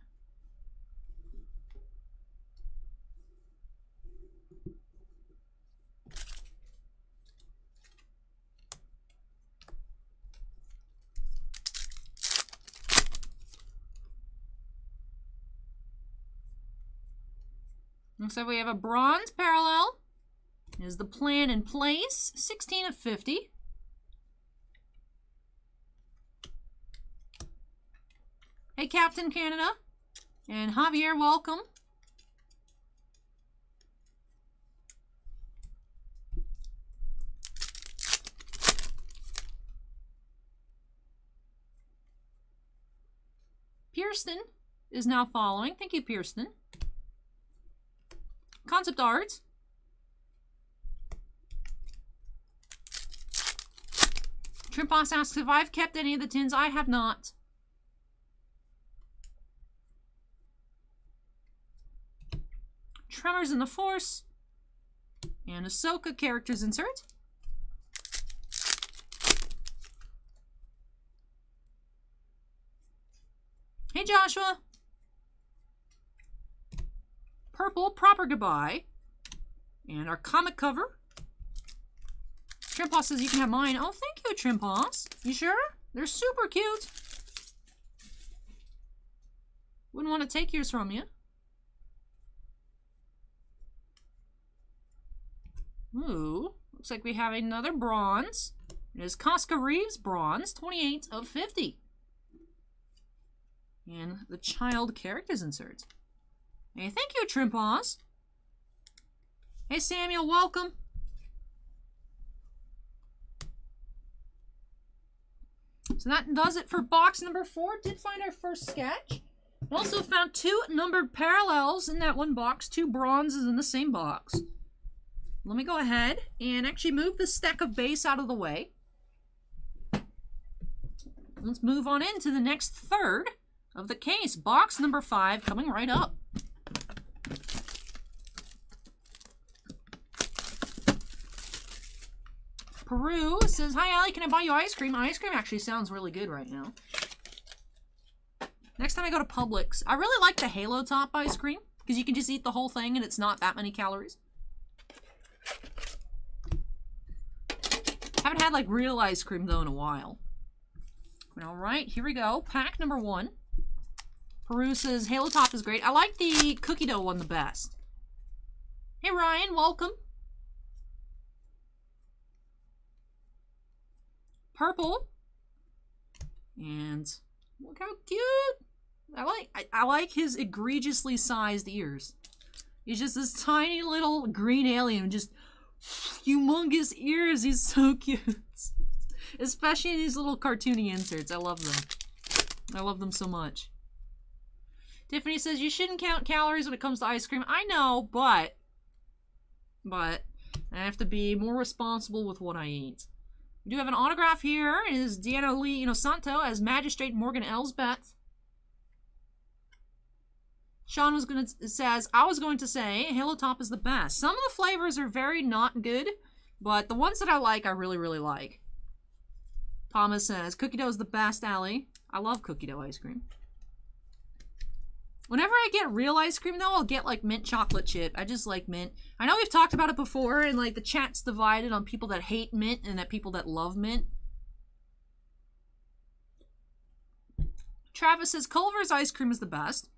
Looks like we have a bronze parallel. Is the plan in place? 16 of 50. Hey, Captain Canada. And Javier, welcome. Pierston is now following. Thank you, Pierston. Concept art. Trimposs asks if I've kept any of the tins. I have not. Tremors in the Force. And Ahsoka characters insert. Hey, Joshua. Purple, Proper Goodbye. And our comic cover. Trimposs says you can have mine. Oh, thank you, Trimposs. You sure? They're super cute. Wouldn't want to take yours from you. Ooh, looks like we have another bronze. It is Casca Reeves bronze, 28 of 50. And the child characters insert. Hey, thank you, Trimposs. Hey, Samuel, welcome. So that does it for box number 4. Did find our first sketch. Also found 2 numbered parallels in that one box. 2 bronzes in the same box. Let me go ahead and actually move the stack of base out of the way. Let's move on into the next third of the case. Box number 5 coming right up. Peru says, hi, Allie, can I buy you ice cream? Ice cream actually sounds really good right now. Next time I go to Publix, I really like the Halo Top ice cream because you can just eat the whole thing and it's not that many calories. Haven't had like real ice cream though in a while. All right, here we go. Pack number 1. Peru says, Halo Top is great. I like the cookie dough one the best. Hey, Ryan, welcome. Purple. And look how cute. I like his egregiously sized ears. He's just this tiny little green alien with just humongous ears. He's so cute. Especially in these little cartoony inserts. I love them. I love them so much. Tiffany says, you shouldn't count calories when it comes to ice cream. I know, but I have to be more responsible with what I eat. We do have an autograph here. It is Deanna Lee Inosanto as Magistrate Morgan Elsbeth. Sean says, I was going to say Halo Top is the best. Some of the flavors are very not good, but the ones that I like, I really, really like. Thomas says, cookie dough is the best, Allie. I love cookie dough ice cream. Whenever I get real ice cream, though, I'll get, like, mint chocolate chip. I just like mint. I know we've talked about it before, and, like, the chat's divided on people that hate mint and that people that love mint. Travis says, Culver's ice cream is the best.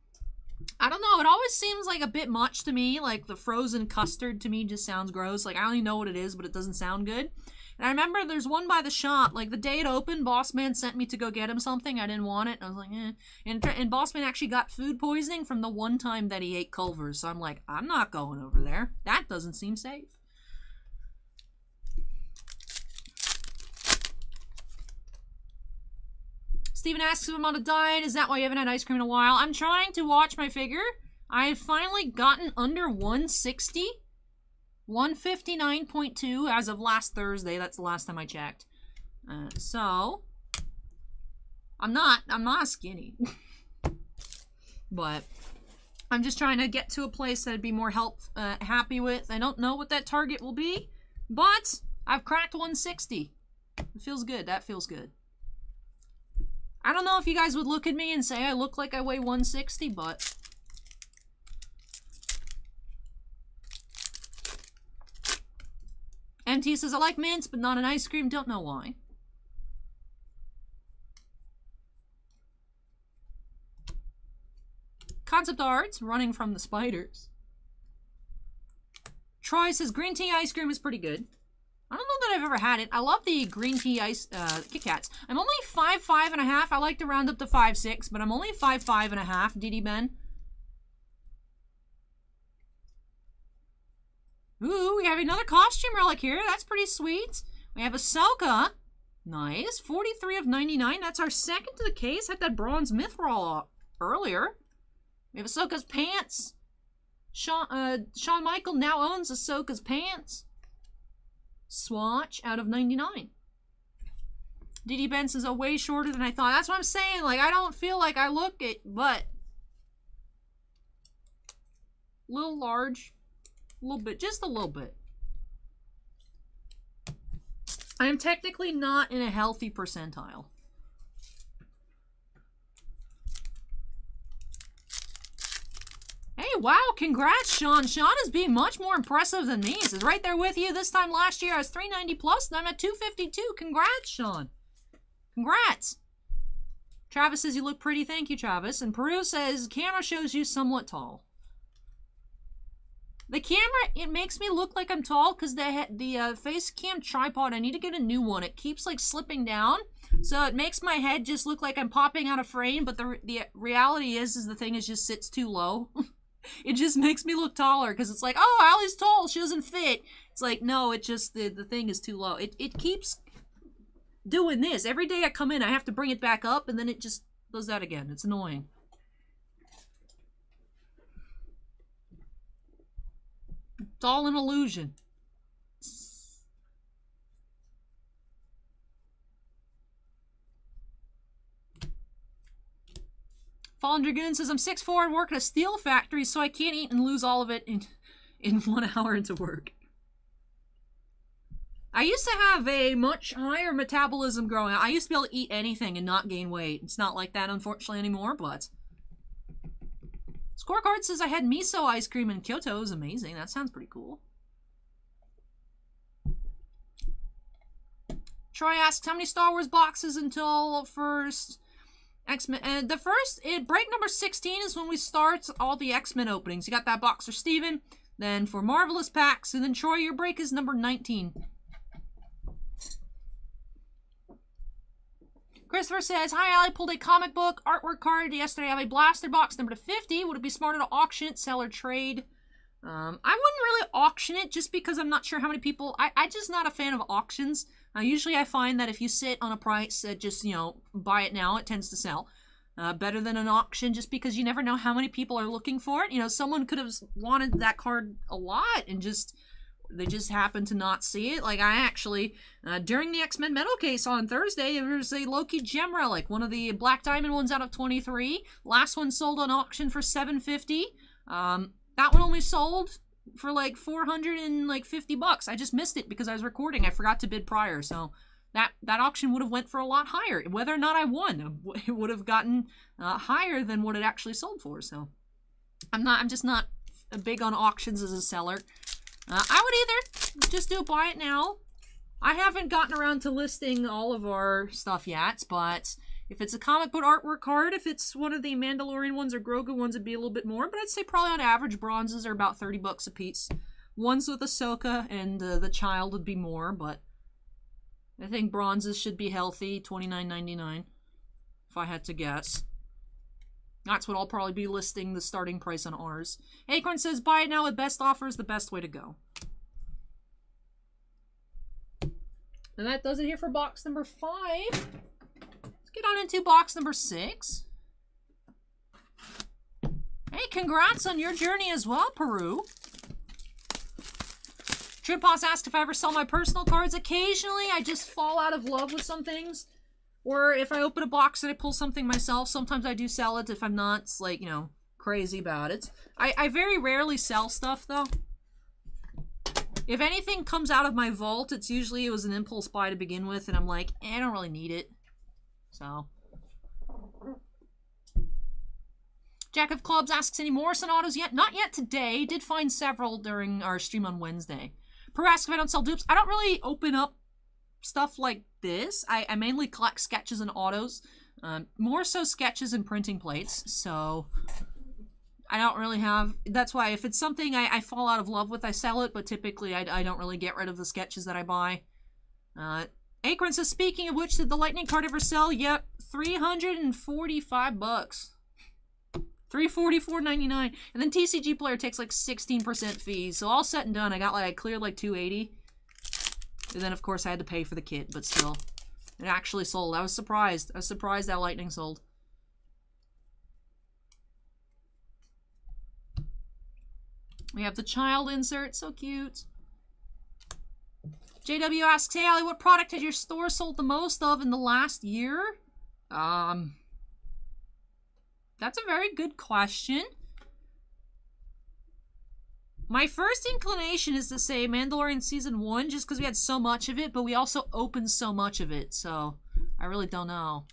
I don't know. It always seems like a bit much to me. Like, the frozen custard to me just sounds gross. Like, I don't even know what it is, but it doesn't sound good. And I remember there's one by the shop. Like, the day it opened, Boss Man sent me to go get him something. I didn't want it. I was like, eh. And Boss Man actually got food poisoning from the one time that he ate Culver's. So I'm like, I'm not going over there. That doesn't seem safe. Steven asks if I'm on a diet. Is that why you haven't had ice cream in a while? I'm trying to watch my figure. I've finally gotten under 160. 159.2 as of last Thursday. That's the last time I checked. So I'm not skinny. But I'm just trying to get to a place that I'd be more happy with. I don't know what that target will be, but I've cracked 160. It feels good. That feels good. I don't know if you guys would look at me and say I look like I weigh 160, but MT says, I like mints, but not an ice cream. Don't know why. Concept Arts, running from the spiders. Troy says, green tea ice cream is pretty good. I don't know that I've ever had it. I love the green tea ice Kit Kats. I'm only 5'5" and a half. I like to round up to 5'6", but I'm only 5'5" and a half, DD Ben. Ooh, we have another costume relic here. That's pretty sweet. We have Ahsoka. Nice. 43 of 99. That's our second to the case. Had that bronze Mithril earlier. We have Ahsoka's pants. Shawn Michael now owns Ahsoka's pants. Swatch out of 99. DD Ben says, oh, way shorter than I thought. That's what I'm saying. Like, I don't feel like I look it, but a little large. A little bit, just a little bit. I am technically not in a healthy percentile. Hey, wow, congrats, Sean. Sean is being much more impressive than me. He says, right there with you. This time last year I was 390 plus, and I'm at 252. Congrats, Sean. Congrats. Travis says, you look pretty. Thank you, Travis. And Peru says, camera shows you somewhat tall. The camera, it makes me look like I'm tall because the face cam tripod, I need to get a new one. It keeps like slipping down. So it makes my head just look like I'm popping out of frame. But the reality is the thing just sits too low. It just makes me look taller because it's like, oh, Allie's tall. She doesn't fit. It's like, no, it just, the thing is too low. It keeps doing this. Every day I come in, I have to bring it back up and then it just does that again. It's annoying. It's all an illusion. Fallen Dragoon says, I'm 6'4" and work at a steel factory, so I can't eat and lose all of it in 1 hour into work. I used to have a much higher metabolism growing up. I used to be able to eat anything and not gain weight. It's not like that, unfortunately, anymore, but Scorecard says I had miso ice cream in Kyoto. It was amazing. That sounds pretty cool. Troy asks, how many Star Wars boxes until first X-Men? The first, break number 16 is when we start all the X-Men openings. You got that box for Steven, then for Marvelous packs, and then Troy, your break is number 19. Christopher says, hi, Allie, pulled a comic book artwork card yesterday. I have a blaster box number 50. Would it be smarter to auction it, sell, or trade? I wouldn't really auction it just because I'm not sure how many people... I'm just not a fan of auctions. Usually I find that if you sit on a price that just, you know, buy it now, it tends to sell. Better than an auction just because you never know how many people are looking for it. You know, someone could have wanted that card a lot and just... they just happen to not see it. Like, I actually, during the X-Men Metal case on Thursday, there was a Loki gem relic, one of the Black Diamond ones out of 23. Last one sold on auction for $750. That one only sold for like $450. I just missed it because I was recording. I forgot to bid prior, so that auction would have went for a lot higher. Whether or not I won, it would have gotten higher than what it actually sold for. So I'm just not big on auctions as a seller. I would either just do a buy it now. I haven't gotten around to listing all of our stuff yet, but if it's a comic book artwork card, if it's one of the Mandalorian ones or Grogu ones, it'd be a little bit more. But I'd say probably on average, bronzes are about $30 a piece. Ones with Ahsoka and the child would be more, but I think bronzes should be healthy, $29.99, if I had to guess. That's what I'll probably be listing the starting price on ours. Acorn says, buy it now with best offer is the best way to go. And that does it here for box number 5. Let's get on into box number 6. Hey, congrats on your journey as well, Peru. Tripos asked if I ever sell my personal cards. Occasionally, I just fall out of love with some things. Or if I open a box and I pull something myself, sometimes I do sell it if I'm not, like, you know, crazy about it. I very rarely sell stuff, though. If anything comes out of my vault, it was an impulse buy to begin with, and I'm like, I don't really need it. So. Jack of Clubs asks, any Morrison autos yet? Not yet today. Did find several during our stream on Wednesday. Per asks if I don't sell dupes. I don't really open up stuff like this. I mainly collect sketches and autos. More so sketches and printing plates. So I don't really have... That's why if it's something I fall out of love with, I sell it. But typically I don't really get rid of the sketches that I buy. Acorn says, speaking of which, did the lightning card ever sell? Yep, $345. $344.99, and then TCG Player takes like 16% fees. So all set and done, I cleared like $280, and then of course I had to pay for the kit. But still, it actually sold. I was surprised. I was surprised that Lightning sold. We have the child insert, so cute. JW asks, hey Allie, what product has your store sold the most of in the last year? That's a very good question. My first inclination is to say Mandalorian Season 1, just because we had so much of it, but we also opened so much of it, so I really don't know.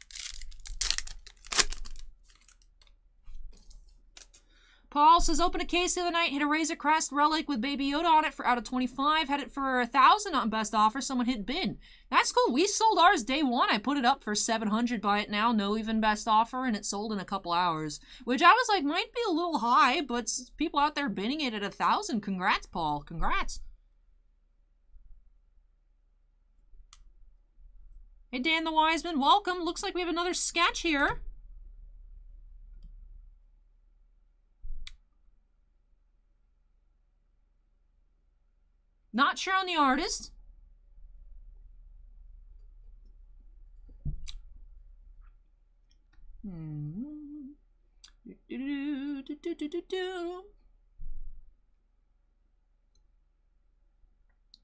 Paul says, open a case the other night, hit a Razor Crest relic with Baby Yoda on it for out of 25, had it for 1,000 on best offer, someone hit bin. That's cool. We sold ours day one. I put it up for 700, buy it now, no even best offer, and it sold in a couple hours. Which I was like, might be a little high, but people out there bidding it at 1,000. Congrats, Paul. Congrats. Hey, Dan the Wiseman, welcome. Looks like we have another sketch here. Not sure on the artist.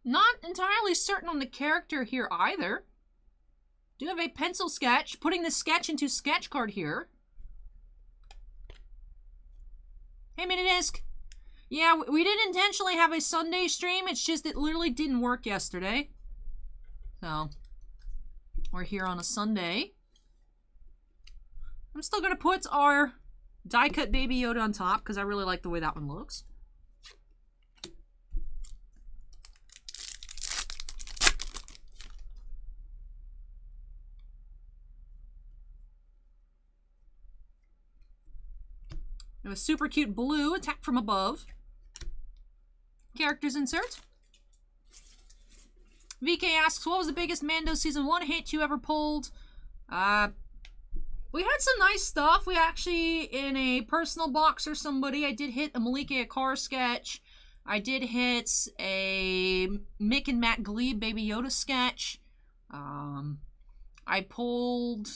Not entirely certain on the character here either. Do have a pencil sketch. Putting the sketch into sketch card here. Hey, Minidisc. Yeah, we didn't intentionally have a Sunday stream. It's just it literally didn't work yesterday. So, we're here on a Sunday. I'm still going to put our die-cut Baby Yoda on top because I really like the way that one looks. We have a super cute blue attack from above. Characters insert. VK asks, what was the biggest Mando Season 1 hit you ever pulled? We had some nice stuff. We actually, in a personal box or somebody, I did hit a Malika Akar sketch. I did hit a Mick and Matt Glebe Baby Yoda sketch. I pulled...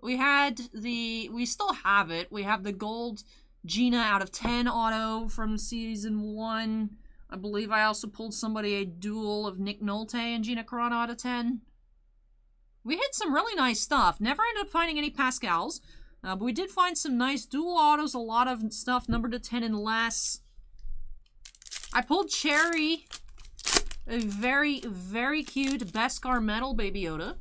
We still have it. We have the gold Gina out of 10 auto from Season 1. I believe I also pulled somebody a duel of Nick Nolte and Gina Carano out of 10. We hit some really nice stuff. Never ended up finding any Pascals. But we did find some nice dual autos. A lot of stuff numbered to 10 and less. I pulled Cherry A very, very cute Beskar Metal Baby Yoda.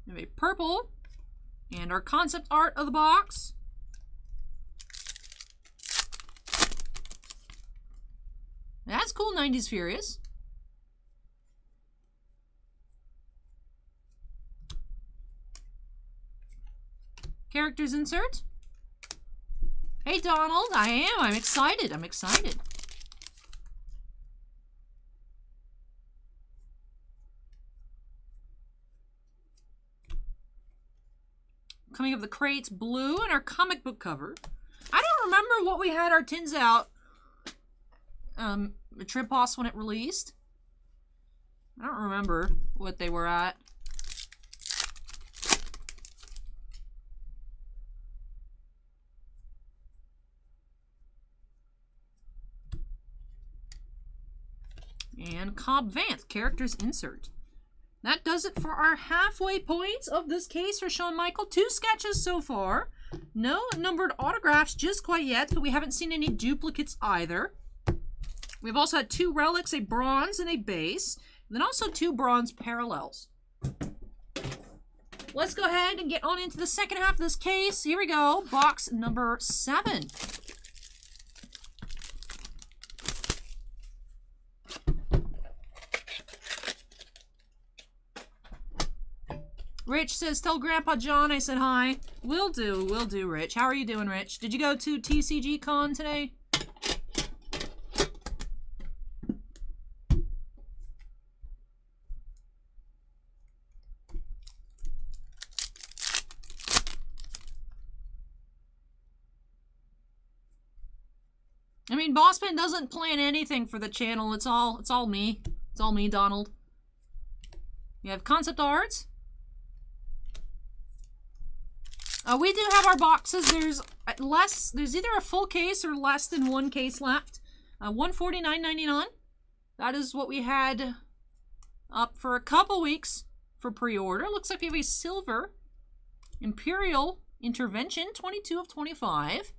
We have a purple. And our concept art of the box. That's cool, 90s Furious. Characters insert. Hey Donald, I am. I'm excited. I'm excited. Coming of the crates, blue, and our comic book cover. I don't remember what we had our tins out. Trimposs when it released. I don't remember what they were at. And Cobb Vanth, characters insert. That does it for our halfway points of this case for Shawn Michael. 2 sketches so far. No numbered autographs just quite yet, but we haven't seen any duplicates either. We've also had 2 relics, a bronze and a base, and then also 2 bronze parallels. Let's go ahead and get on into the second half of this case. Here we go, box number 7. Rich says, tell Grandpa John I said hi. Will do, Rich. How are you doing, Rich? Did you go to TCG Con today? I mean, Bossman doesn't plan anything for the channel. It's all me. It's all me, Donald. We have concept arts. We do have our boxes. There's either a full case or less than 1 case left. $149.99. That is what we had up for a couple weeks for pre-order. Looks like we have a silver Imperial Intervention, 22 of 25.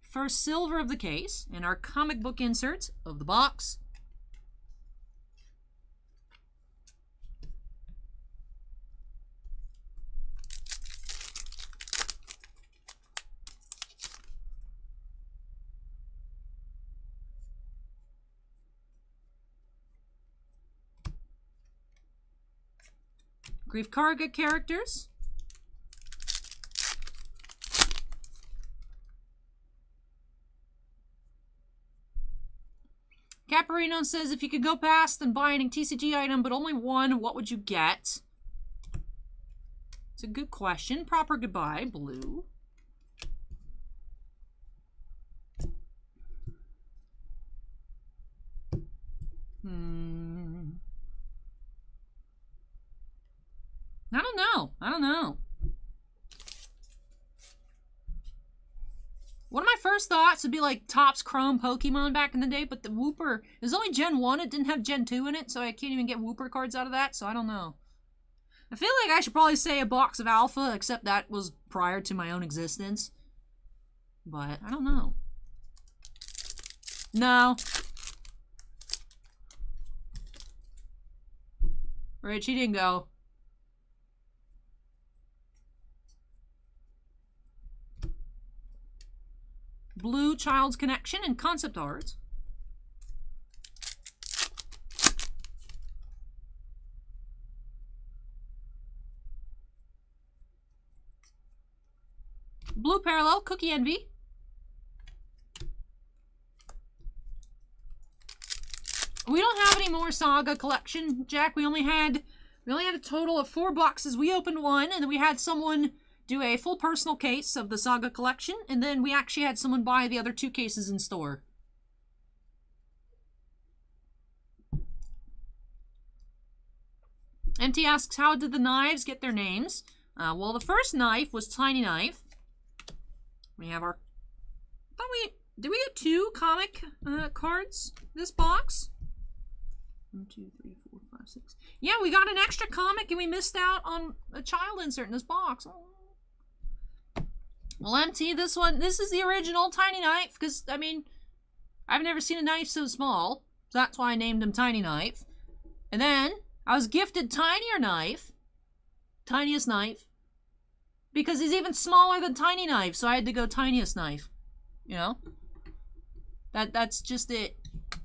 First silver of the case, and our comic book inserts of the box. Grief Karga characters. Caparino says, if you could go past and buy any TCG item, but only one, what would you get? It's a good question. Proper goodbye, blue. I don't know. One of my first thoughts would be like Topps Chrome Pokemon back in the day, but the Wooper, it was only Gen 1, it didn't have Gen 2 in it, so I can't even get Wooper cards out of that, so I don't know. I feel like I should probably say a box of Alpha, except that was prior to my own existence. But, I don't know. No. Rich, he didn't go. Blue Child's Connection and concept art. Blue Parallel, Cookie Envy. We don't have any more Saga collection, Jack. We only had a total of 4 boxes. We opened 1, and then we had someone do a full personal case of the Saga collection, and then we actually had someone buy the other 2 cases in store. MT asks, how did the knives get their names? Well, the first knife was Tiny Knife. We have our... Did we get 2 comic cards this box? 1, 2, 3, 4, 5, 6. Yeah, we got an extra comic and we missed out on a child insert in this box. Oh. Well, MT, this is the original tiny knife, because, I mean, I've never seen a knife so small, so that's why I named him Tiny Knife. And then, I was gifted Tinier Knife, Tiniest Knife, because he's even smaller than Tiny Knife, so I had to go Tiniest Knife, you know? That's just it.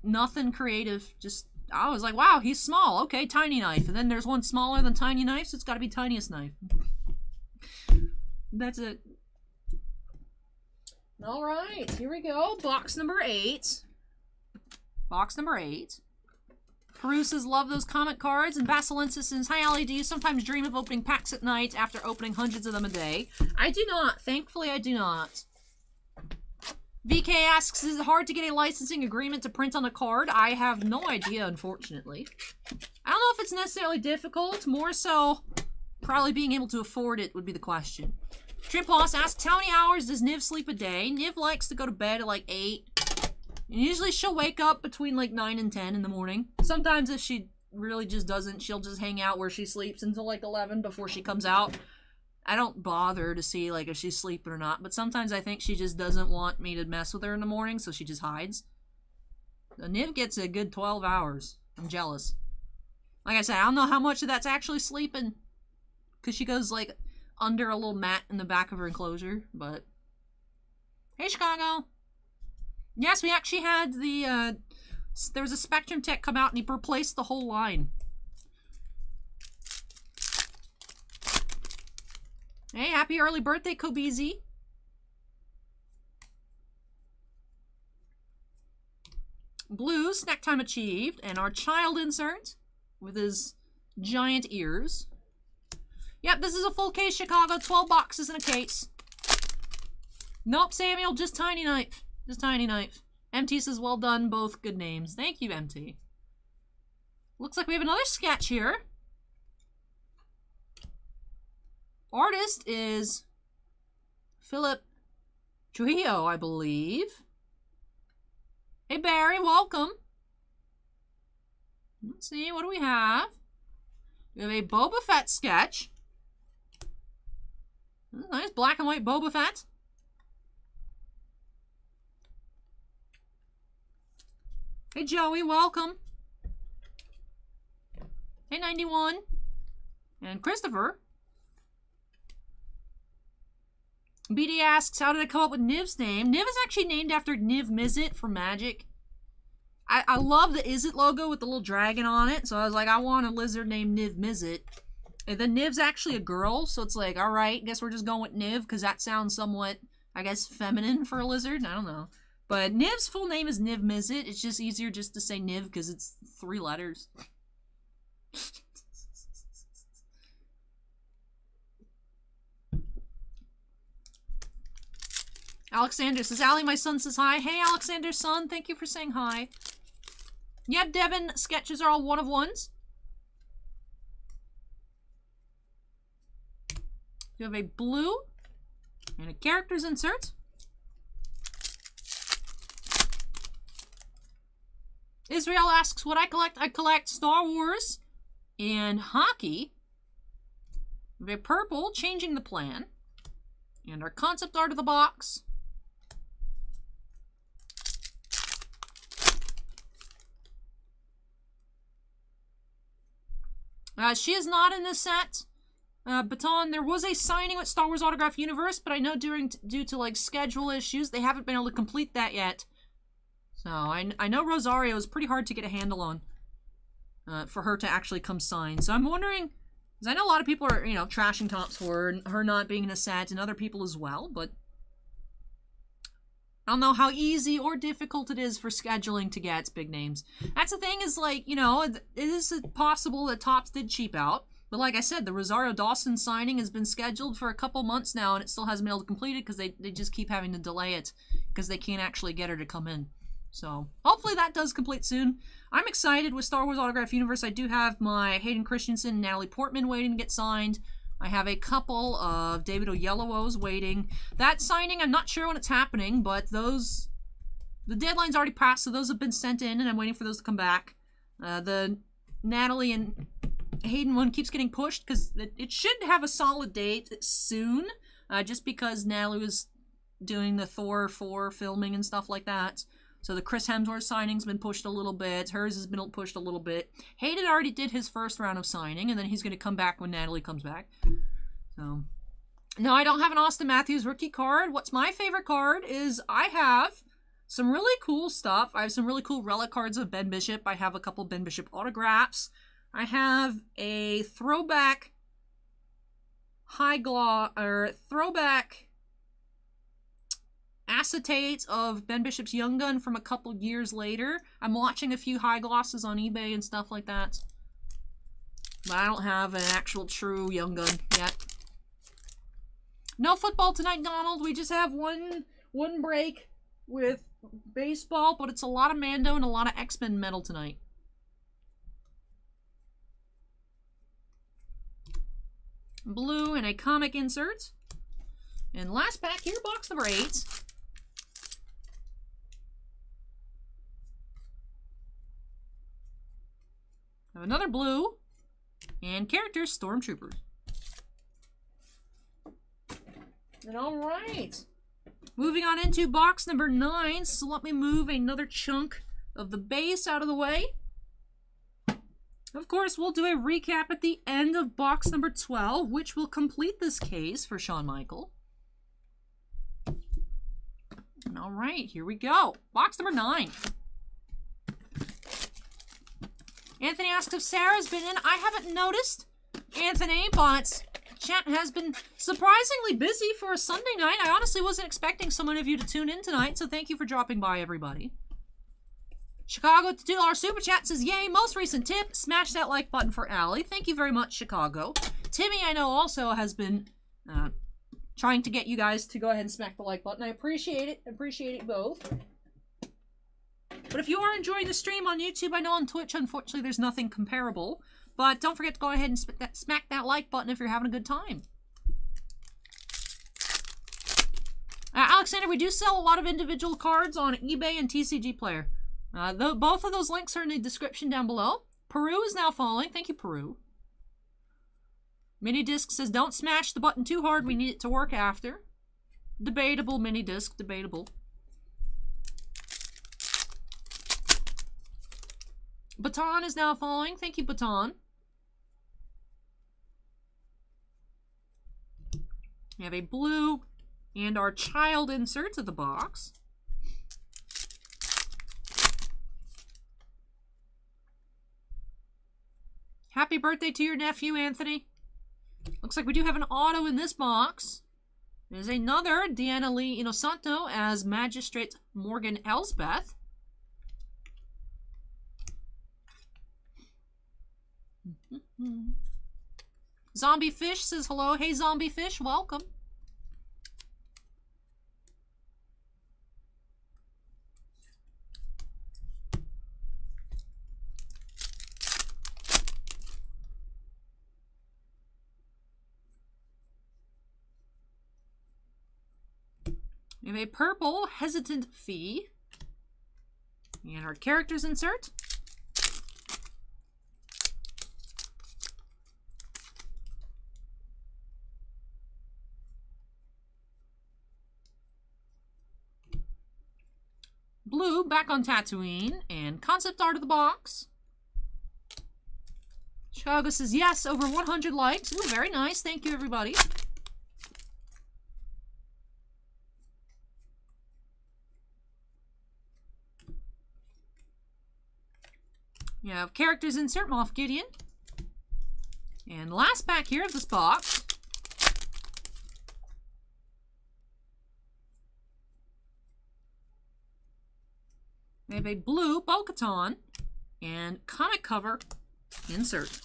Nothing creative, just, I was like, wow, he's small, okay, Tiny Knife. And then there's one smaller than Tiny Knife, so it's gotta be Tiniest Knife. That's it. Alright, here we go. Box number 8. Box number 8. Peru says, love those comment cards. And Basilensis says, hi, Allie, do you sometimes dream of opening packs at night after opening hundreds of them a day? I do not. Thankfully, I do not. VK asks, is it hard to get a licensing agreement to print on a card? I have no idea, unfortunately. I don't know if it's necessarily difficult. More so, probably being able to afford it would be the question. Triploss asks, how many hours does Niv sleep a day? Niv likes to go to bed at like 8. And usually she'll wake up between like 9 and 10 in the morning. Sometimes if she really just doesn't, she'll just hang out where she sleeps until like 11 before she comes out. I don't bother to see like if she's sleeping or not. But sometimes I think she just doesn't want me to mess with her in the morning, so she just hides. So Niv gets a good 12 hours. I'm jealous. Like I said, I don't know how much of that's actually sleeping. Because she goes like under a little mat in the back of her enclosure, but... Hey, Chicago! Yes, we actually had the, there was a Spectrum Tech come out and he replaced the whole line. Hey, happy early birthday, Kobeezy. Blue, snack time achieved, and our child insert with his giant ears. Yep, this is a full case, Chicago. 12 boxes in a case. Nope, Samuel, just Tiny Knife. Just Tiny Knife. MT says, well done, both good names. Thank you, MT. Looks like we have another sketch here. Artist is Philip Trujillo, I believe. Hey, Barry, welcome. Let's see, what do we have? We have a Boba Fett sketch. Nice black and white Boba Fett. Hey, Joey, welcome. Hey, 91. And Christopher. BD asks, how did I come up with Niv's name? Niv is actually named after Niv Mizzet from Magic. I love the Izzet logo with the little dragon on it, so I was like, I want a lizard named Niv Mizzet. And then Niv's actually a girl, so it's like, alright, guess we're just going with Niv, because that sounds somewhat, I guess, feminine for a lizard. I don't know. But Niv's full name is Niv Mizzet. It's just easier just to say Niv, because it's 3 letters. Alexander says, Allie, my son says hi. Hey, Alexander's son, thank you for saying hi. Yep, Devin, sketches are all 1-of-1s. You have a blue and a characters insert. Israel asks what I collect. I collect Star Wars and hockey. We have a purple, changing the plan. And our concept art of the box. She is not in this set. Baton, there was a signing with Star Wars Autograph Universe, but I know due to like schedule issues, they haven't been able to complete that yet. So I know Rosario is pretty hard to get a handle on for her to actually come sign. So I'm wondering, because I know a lot of people are, you know, trashing Tops for her not being in a set, and other people as well, but I don't know how easy or difficult it is for scheduling to get big names. That's the thing, is like, you know, it is possible that Tops did cheap out. But like I said, the Rosario Dawson signing has been scheduled for a couple months now, and it still hasn't been able to complete it because they just keep having to delay it because they can't actually get her to come in. So hopefully that does complete soon. I'm excited with Star Wars Autograph Universe. I do have my Hayden Christensen and Natalie Portman waiting to get signed. I have a couple of David Oyelowo's waiting. That signing, I'm not sure when it's happening, but the deadline's already passed, so those have been sent in, and I'm waiting for those to come back. The Natalie and Hayden one keeps getting pushed because it should have a solid date soon. just because Natalie was doing the Thor 4 filming and stuff like that. So the Chris Hemsworth signing's been pushed a little bit. Hers has been pushed a little bit. Hayden already did his first round of signing, and then he's going to come back when Natalie comes back. So, no, I don't have an Austin Matthews rookie card. What's my favorite card is I have some really cool stuff. I have some really cool relic cards of Ben Bishop. I have a couple Ben Bishop autographs. I have a throwback throwback acetate of Ben Bishop's Young Gun from a couple years later. I'm watching a few high glosses on eBay and stuff like that. But I don't have an actual true Young Gun yet. No football tonight, Donald. We just have one break with baseball, but it's a lot of Mando and a lot of X-Men metal tonight. Blue and a comic insert. And last pack here, box number 8. Have another blue and characters Stormtroopers. And all right, moving on into box number 9. So let me move another chunk of the base out of the way. Of course, we'll do a recap at the end of box number 12, which will complete this case for Shawn Michael. And all right, here we go. Box number 9. Anthony asks if Sarah's been in. I haven't noticed, Anthony, but chat has been surprisingly busy for a Sunday night. I honestly wasn't expecting so many of you to tune in tonight, so thank you for dropping by, everybody. Chicago $2 Super Chat says, yay, most recent tip, smash that like button for Allie. Thank you very much, Chicago. Timmy, I know, also has been trying to get you guys to go ahead and smack the like button. I appreciate it. Appreciate it both. But if you are enjoying the stream on YouTube, I know on Twitch, unfortunately, there's nothing comparable. But don't forget to go ahead and smack that like button if you're having a good time. Alexander, we do sell a lot of individual cards on eBay and TCG Player. Both of those links are in the description down below. Peru is now following. Thank you, Peru. Minidisc says, don't smash the button too hard. We need it to work after. Debatable, Minidisc. Debatable. Baton is now following. Thank you, Baton. We have a blue and our child insert to the box. Happy birthday to your nephew, Anthony. Looks like we do have an auto in this box. There's another Deanna Lee Inosanto as Magistrate Morgan Elsbeth. Zombie Fish says hello. Hey, Zombie Fish, welcome. We have a purple Hesitant Fee. And our characters insert. Blue back on Tatooine. And concept art of the box. Chicago says yes, over 100 likes. Ooh, very nice. Thank you, everybody. You have characters insert, Moff Gideon. And last pack here of this box. We have a blue Bo-Katan and comic cover insert.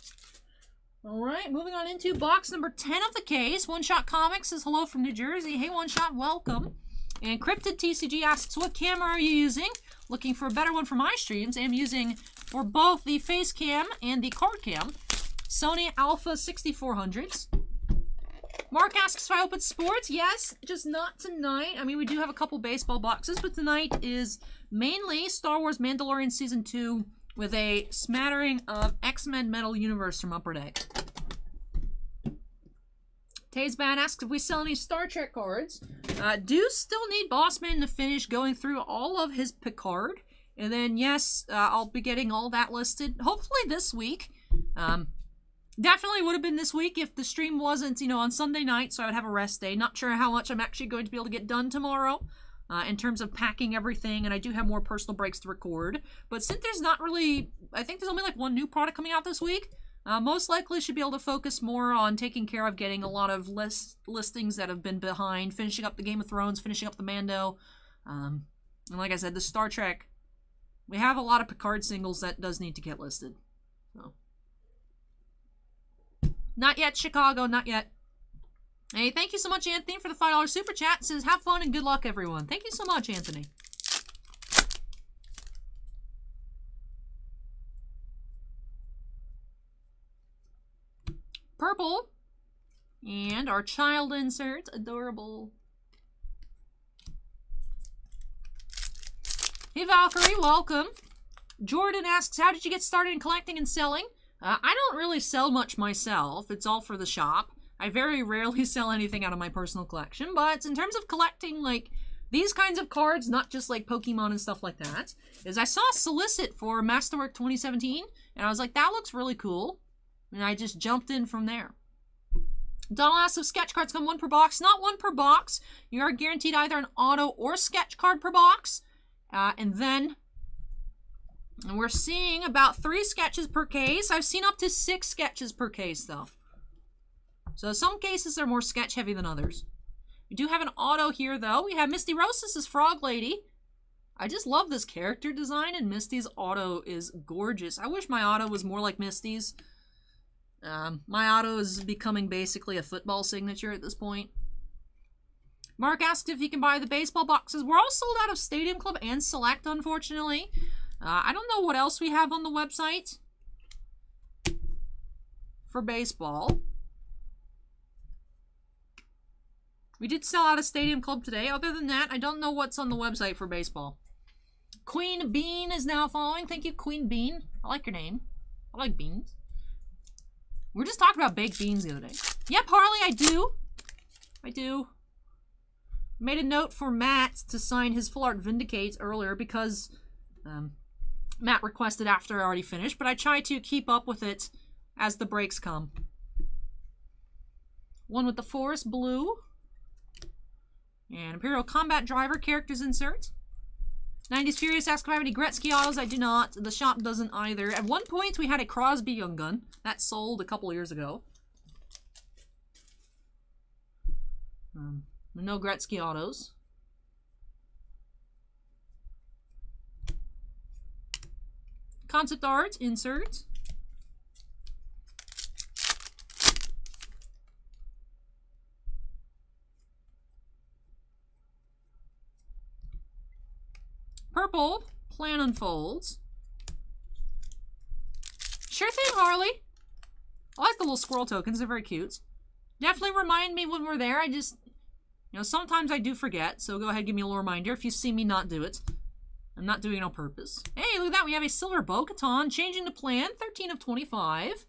All right, moving on into box number 10 of the case. One Shot Comics says hello from New Jersey. Hey, One Shot, welcome. And Cryptid TCG asks, what camera are you using? Looking for a better one for my streams. I'm using, for both the face cam and the card cam, Sony Alpha 6400s. Mark asks if I open sports. Yes, just not tonight. I mean, we do have a couple baseball boxes, but tonight is mainly Star Wars Mandalorian Season 2 with a smattering of X-Men Metal Universe from Upper Deck. Tazeban asks if we sell any Star Trek cards. Do still need Bossman to finish going through all of his Picard. And then, yes, I'll be getting all that listed, hopefully this week. Definitely would have been this week if the stream wasn't, on Sunday night, so I would have a rest day. Not sure how much I'm actually going to be able to get done tomorrow in terms of packing everything, and I do have more personal breaks to record. But since there's not really, I think there's only like one new product coming out this week, most likely should be able to focus more on taking care of getting a lot of listings that have been behind, finishing up the Game of Thrones, finishing up the Mando, and like I said, the Star Trek. We have a lot of Picard singles that does need to get listed. So. Not yet, Chicago, not yet. Hey, thank you so much, Anthony, for the $5 super chat. It says, have fun and good luck, everyone. Thank you so much, Anthony. Purple. And our child insert. Adorable. Hey, Valkyrie, welcome. Jordan asks, how did you get started in collecting and selling? I don't really sell much myself. It's all for the shop. I very rarely sell anything out of my personal collection, but in terms of collecting, like, these kinds of cards, not just, like, Pokemon and stuff like that, is I saw a solicit for Masterwork 2017, and I was like, that looks really cool, and I just jumped in from there. Donald asks if sketch cards come one per box. Not one per box. You are guaranteed either an auto or sketch card per box. And then we're seeing about 3 sketches per case. I've seen up to 6 sketches per case, though. So some cases are more sketch heavy than others. We do have an auto here, though. We have Misty Rosas' Frog Lady. I just love this character design, and Misty's auto is gorgeous. I wish my auto was more like Misty's. My auto is becoming basically a football signature at this point. Mark asked if he can buy the baseball boxes. We're all sold out of Stadium Club and Select, unfortunately. I don't know what else we have on the website for baseball. We did sell out of Stadium Club today. Other than that, I don't know what's on the website for baseball. Queen Bean is now following. Thank you, Queen Bean. I like your name. I like beans. We were just talking about baked beans the other day. Yep, Harley, I do. I do. Made a note for Matt to sign his Full Art Vindicate earlier because Matt requested after I already finished, but I try to keep up with it as the breaks come. One with the Forest Blue. And Imperial Combat Driver characters insert. 90s Furious asks if I have any Gretzky autos. I do not. The shop doesn't either. At one point, we had a Crosby Young Gun. That sold a couple years ago. No Gretzky autos. Concept art, insert. Purple, plan unfolds. Sure thing, Harley. I like the little squirrel tokens, they're very cute. Definitely remind me when we're there. I just, sometimes I do forget, so go ahead and give me a little reminder if you see me not do it. I'm not doing it on purpose. Hey, look at that. We have a Silver Bo-Katan changing the plan. 13 of 25.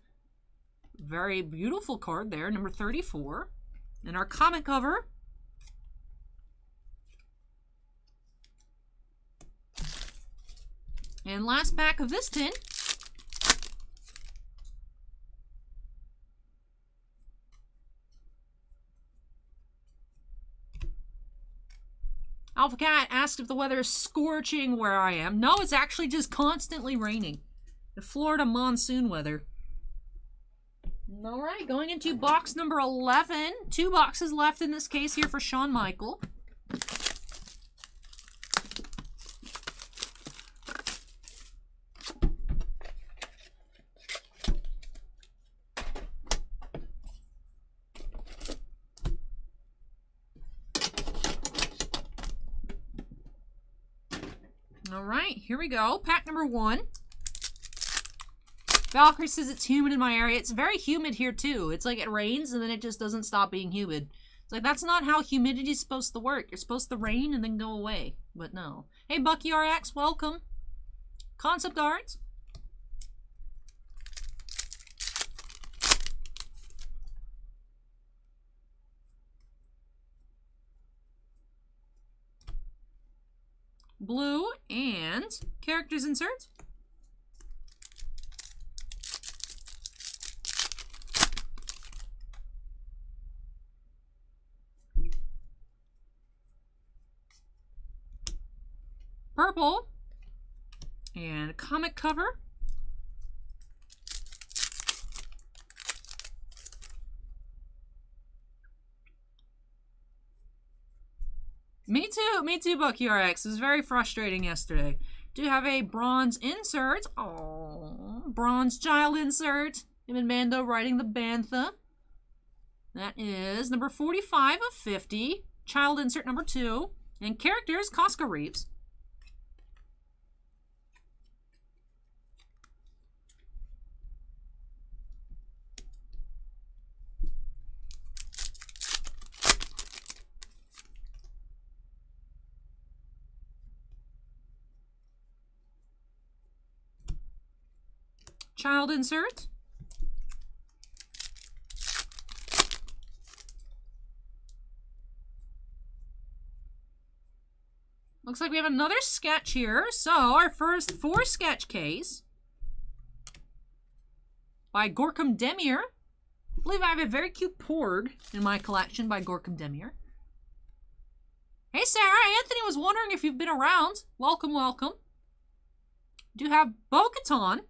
Very beautiful card there. Number 34. And our comic cover. And last pack of this tin. Alpha Cat asked if the weather is scorching where I am. No, it's actually just constantly raining. The Florida monsoon weather. Alright, going into box number 11. 2 boxes left in this case here for Shawn Michael. Alright, here we go. Pack number 1. Valkyrie says it's humid in my area. It's very humid here too. It's like it rains and then it just doesn't stop being humid. It's like that's not how humidity is supposed to work. You're supposed to rain and then go away. But no. Hey Bucky RX, welcome. Concept art. blue, and characters insert. Purple, and comic cover. Me too, Bucky RX. It was very frustrating yesterday. Do have a bronze insert. Oh, bronze child insert. Him and Mando riding the Bantha. That is number 45 of 50. Child insert number 2. And characters, Costco Reeves. Child insert. Looks like we have another sketch here. So our first 4 sketch case by Gorkum Demir. I believe I have a very cute Porg in my collection by Gorkum Demir. Hey Sarah, Anthony was wondering if you've been around. Welcome, welcome. Do have Bo-Katan.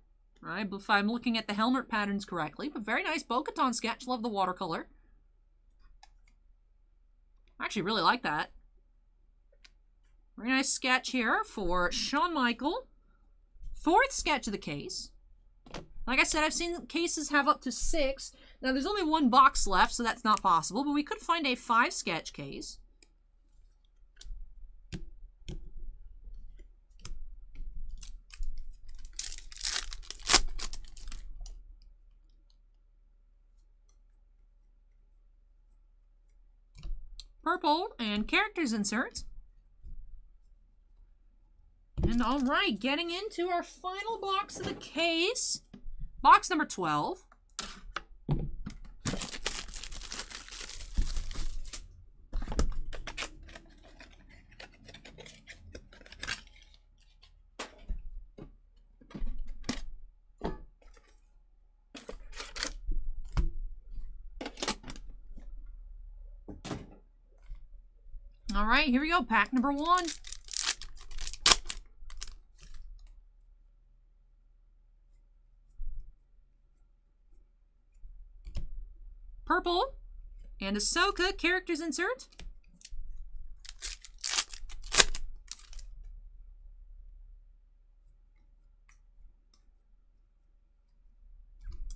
Right, if I'm looking at the helmet patterns correctly, but very nice Bo-Katan sketch. Love the watercolor. I actually really like that. Very nice sketch here for Shawn Michael. 4th sketch of the case. Like I said, I've seen cases have up to 6. Now, there's only 1 box left, so that's not possible, but we could find a 5 sketch case. Purple, and characters insert. And all right, getting into our final box of the case. Box number 12. All right, here we go. Pack number 1. Purple, and Ahsoka characters insert.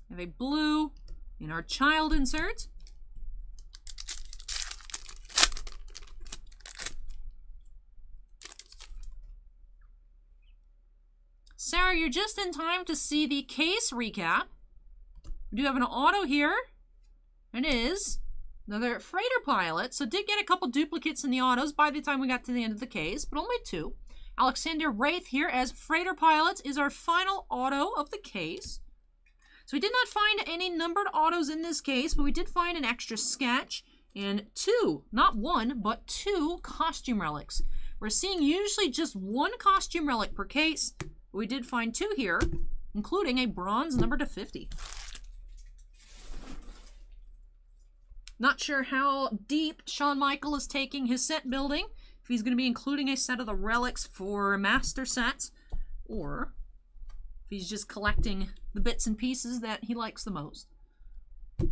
We have a blue in our child insert. Sarah, you're just in time to see the case recap. We do have an auto here. It is another freighter pilot. So did get a couple duplicates in the autos by the time we got to the end of the case, but only 2. Alexander Wraith here as freighter pilot is our final auto of the case. So we did not find any numbered autos in this case, but we did find an extra sketch and 2, not 1, but 2 costume relics. We're seeing usually just 1 costume relic per case. We did find 2 here, including a bronze number to 50. Not sure how deep Shawn Michael is taking his set building. If he's going to be including a set of the relics for master sets, or if he's just collecting the bits and pieces that he likes the most.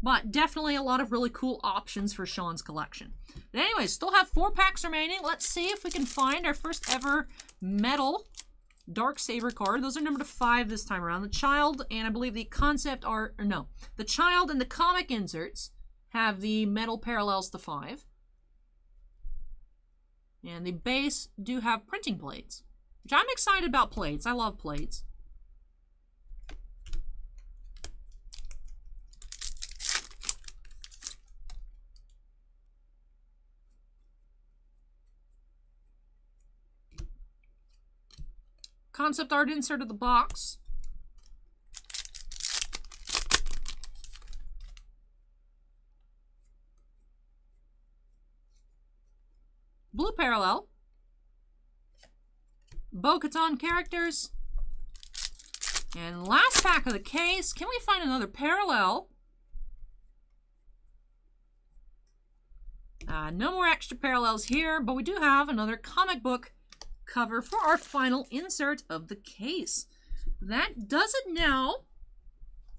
But definitely a lot of really cool options for Shawn's collection. But anyways, still have 4 packs remaining. Let's see if we can find our first ever metal Darksaber card. Those are numbered to 5 this time around. The child and I believe the concept art, or no, the child and the comic inserts have the metal parallels to 5. And the base do have printing plates, which I'm excited about plates. I love plates. Concept art insert of the box. Blue parallel. Bo-Katan characters. And last pack of the case. Can we find another parallel? No more extra parallels here, but we do have another comic book cover for our final insert of the case. That does it now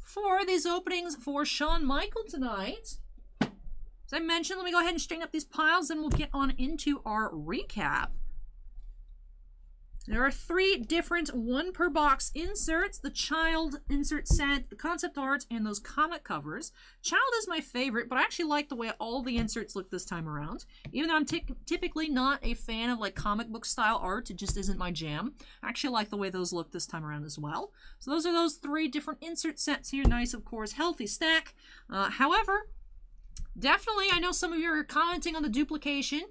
for these openings for Shawn Michael tonight. As I mentioned, let me go ahead and straighten up these piles, and we'll get on into our recap. There are 3 different 1 per box inserts: the child insert set, the concept art, and those comic covers. Child is my favorite, but I actually like the way all the inserts look this time around. Even though I'm typically not a fan of like comic book style art, it just isn't my jam. I actually like the way those look this time around as well. So those are those 3 different insert sets here. Nice, of course, healthy stack. However, definitely, I know some of you are commenting on the duplication.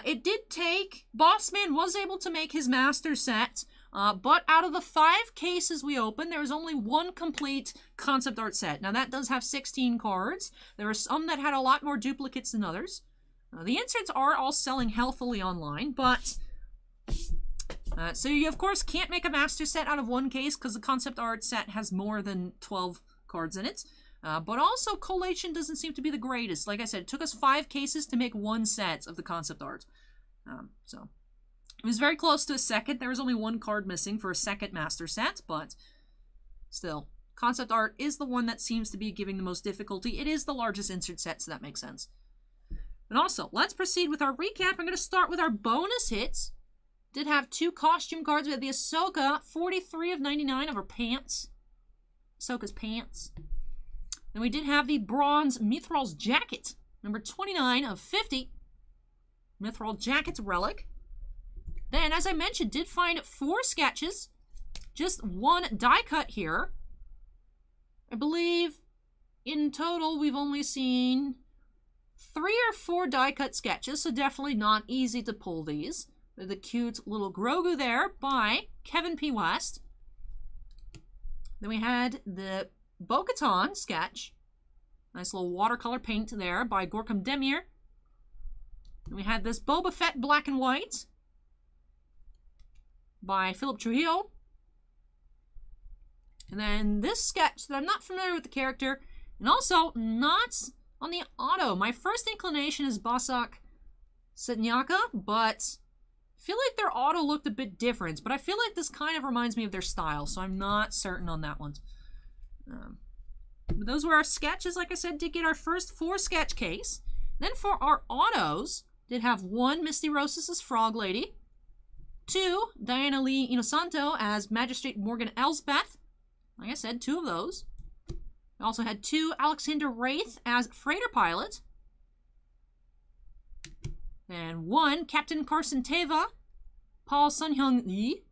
It did take, Bossman was able to make his master set, but out of the 5 cases we opened, there was only 1 complete concept art set. Now that does have 16 cards. There were some that had a lot more duplicates than others. The inserts are all selling healthily online, but so you of course can't make a master set out of 1 case because the concept art set has more than 12 cards in it. But also, collation doesn't seem to be the greatest. Like I said, it took us 5 cases to make 1 set of the concept art. So, it was very close to a second. There was only 1 card missing for a second master set, but still, concept art is the one that seems to be giving the most difficulty. It is the largest insert set, so that makes sense. And also, let's proceed with our recap. I'm going to start with our bonus hits. Did have 2 costume cards. We had the Ahsoka, 43 of 99 of her pants. Ahsoka's pants. Then we did have the bronze Mithral's jacket, number 29 of 50. Mithril jacket's relic. Then, as I mentioned, did find 4 sketches. Just 1 die cut here. I believe in total we've only seen 3 or 4 die cut sketches, so definitely not easy to pull these. There's the cute little Grogu there by Kevin P. West. Then we had the Bo-Katan sketch. Nice little watercolor paint there by Gorkum Demir. And we had this Boba Fett black and white by Philip Trujillo. And then this sketch that I'm not familiar with the character, and also not on the auto. My first inclination is Basak Setnyaka, but I feel like their auto looked a bit different. But I feel like this kind of reminds me of their style, so I'm not certain on that one. But those were our sketches. Like I said, did get our first 4 sketch case. Then for our autos, did have 1 Misty Rosas' Frog Lady, 2 Diana Lee Inosanto as Magistrate Morgan Elsbeth. Like I said, 2 of those. We also had 2 Alexander Wraith as Freighter Pilot. And 1 Captain Carson Teva, Paul Sun-hyung Lee.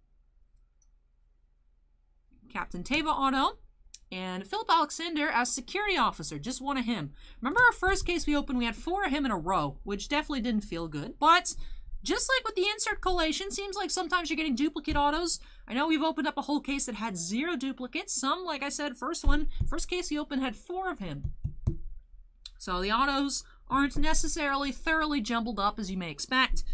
Captain Teva auto. And Philip Alexander as security officer, just 1 of him. Remember our first case we opened, we had 4 of him in a row, which definitely didn't feel good. But just like with the insert collation, seems like sometimes you're getting duplicate autos. I know we've opened up a whole case that had 0 duplicates. Some, like I said, first case we opened had 4 of him. So the autos aren't necessarily thoroughly jumbled up as you may expect.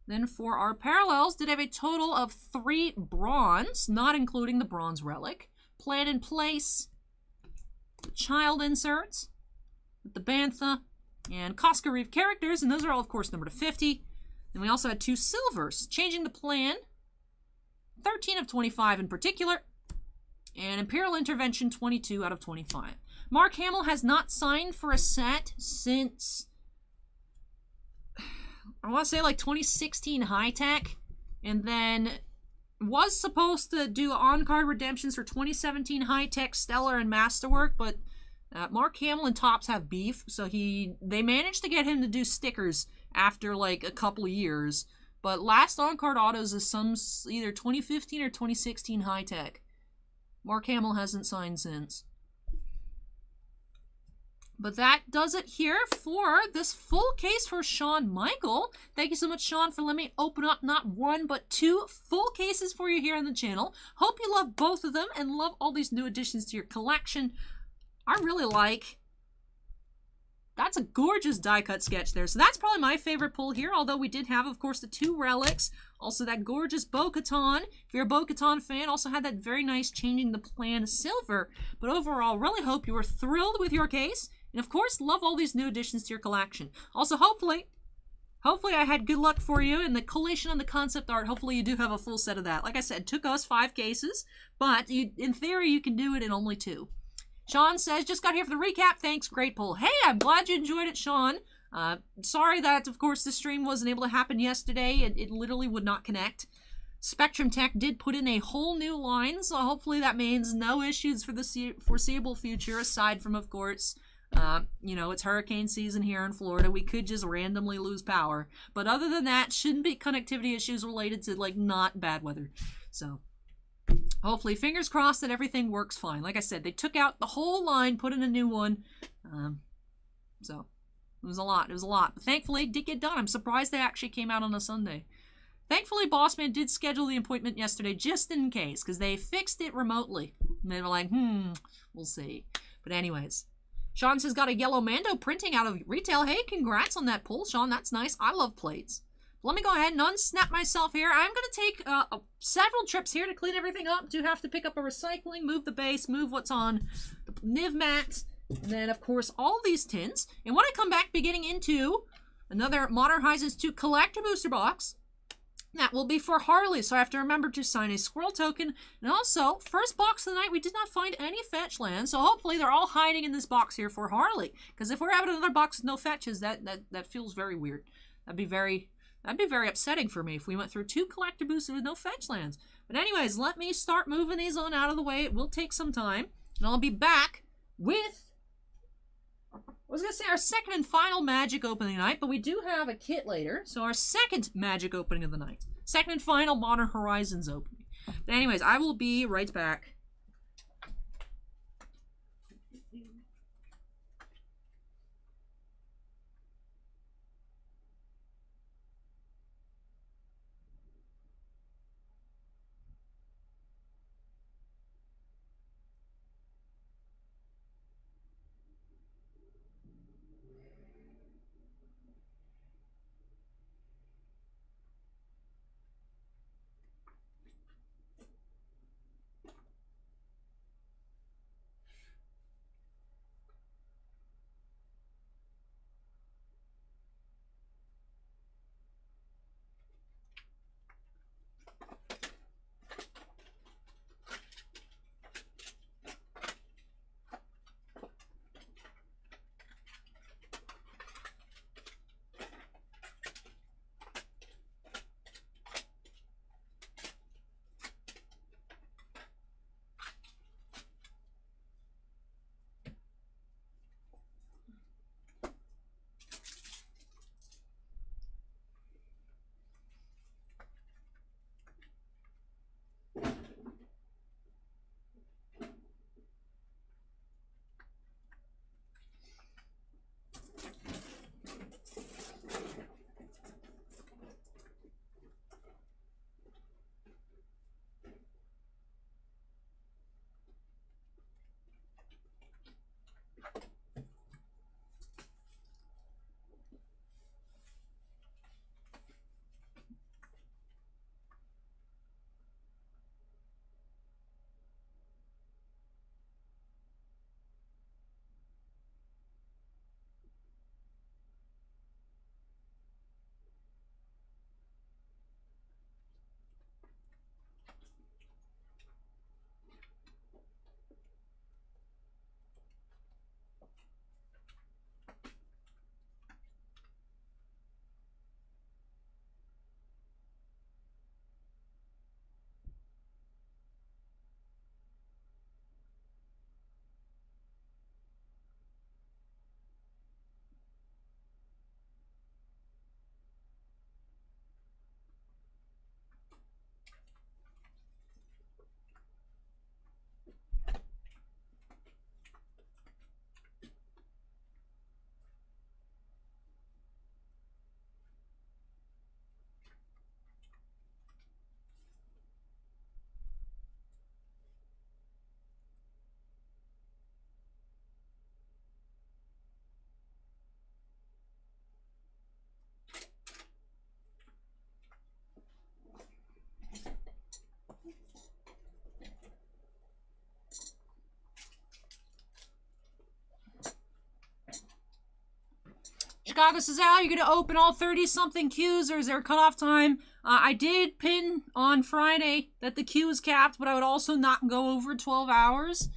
Then for our parallels, did have a total of 3 bronze, not including the bronze relic. Plan in place, the child inserts, the Bantha, and Koska Reeve characters, and those are all, of course, numbered to 50. Then we also had 2 silvers, changing the plan, 13 of 25 in particular, and Imperial Intervention, 22 out of 25. Mark Hamill has not signed for a set since, I want to say like 2016 High Tech, and then was supposed to do on-card redemptions for 2017 High Tech, Stellar, and Masterwork, but Mark Hamill and Topps have beef, so they managed to get him to do stickers after like a couple of years. But last on-card autos is either 2015 or 2016 High Tech. Mark Hamill hasn't signed since. But that does it here for this full case for Shawn Michael. Thank you so much, Shawn, for letting me open up not 1 but 2 full cases for you here on the channel. Hope you love both of them and love all these new additions to your collection. I really like That's a gorgeous die-cut sketch there. So that's probably my favorite pull here, although we did have, of course, the 2 relics. Also that gorgeous Bo-Katan. If you're a Bo-Katan fan, also had that very nice Changing the Plan silver. But overall, really hope you were thrilled with your case. And of course, love all these new additions to your collection. Also, hopefully I had good luck for you in the collation on the concept art. Hopefully you do have a full set of that. Like I said, it took us 5 cases, but in theory, you can do it in only 2. Sean says, just got here for the recap. Thanks, great pull. Hey, I'm glad you enjoyed it, Sean. Sorry that, of course, the stream wasn't able to happen yesterday. It literally would not connect. Spectrum Tech did put in a whole new line, so hopefully that means no issues for the foreseeable future, aside from, of course, you know, it's hurricane season here in Florida. We could just randomly lose power. But other than that, shouldn't be connectivity issues related to, like, not bad weather. So hopefully, fingers crossed that everything works fine. Like I said, they took out the whole line, put in a new one. So it was a lot. It was a lot. But thankfully, it did get done. I'm surprised they actually came out on a Sunday. Thankfully, Bossman did schedule the appointment yesterday just in case, because they fixed it remotely. And they were like, we'll see. But anyways, Sean says got a yellow Mando printing out of retail. Hey, congrats on that pull, Sean. That's nice. I love plates. Let me go ahead and unsnap myself here. I'm going to take several trips here to clean everything up. Do have to pick up a recycling, move the base, move what's on the Niv mats, and then, of course, all these tins. And when I come back, be getting into another Modern Horizons 2 collector booster box. That will be for Harley, so I have to remember to sign a squirrel token. And also, first box of the night, we did not find any fetch lands, so hopefully they're all hiding in this box here for Harley. Because if we're having another box with no fetches, that feels very weird. That'd be very upsetting for me if we went through 2 collector boosters with no fetch lands. But anyways, let me start moving these on out of the way. It will take some time. And I'll be back with, I was going to say our second and final Magic opening night, but we do have a kit later. So our second Magic opening of the night. Second and final Modern Horizons opening. But anyways, I will be right back. Chicago says, Al, you're going to open all 30-something queues, or is there a cutoff time? I did pin on Friday that the queue is capped, but I would also not go over 12 hours.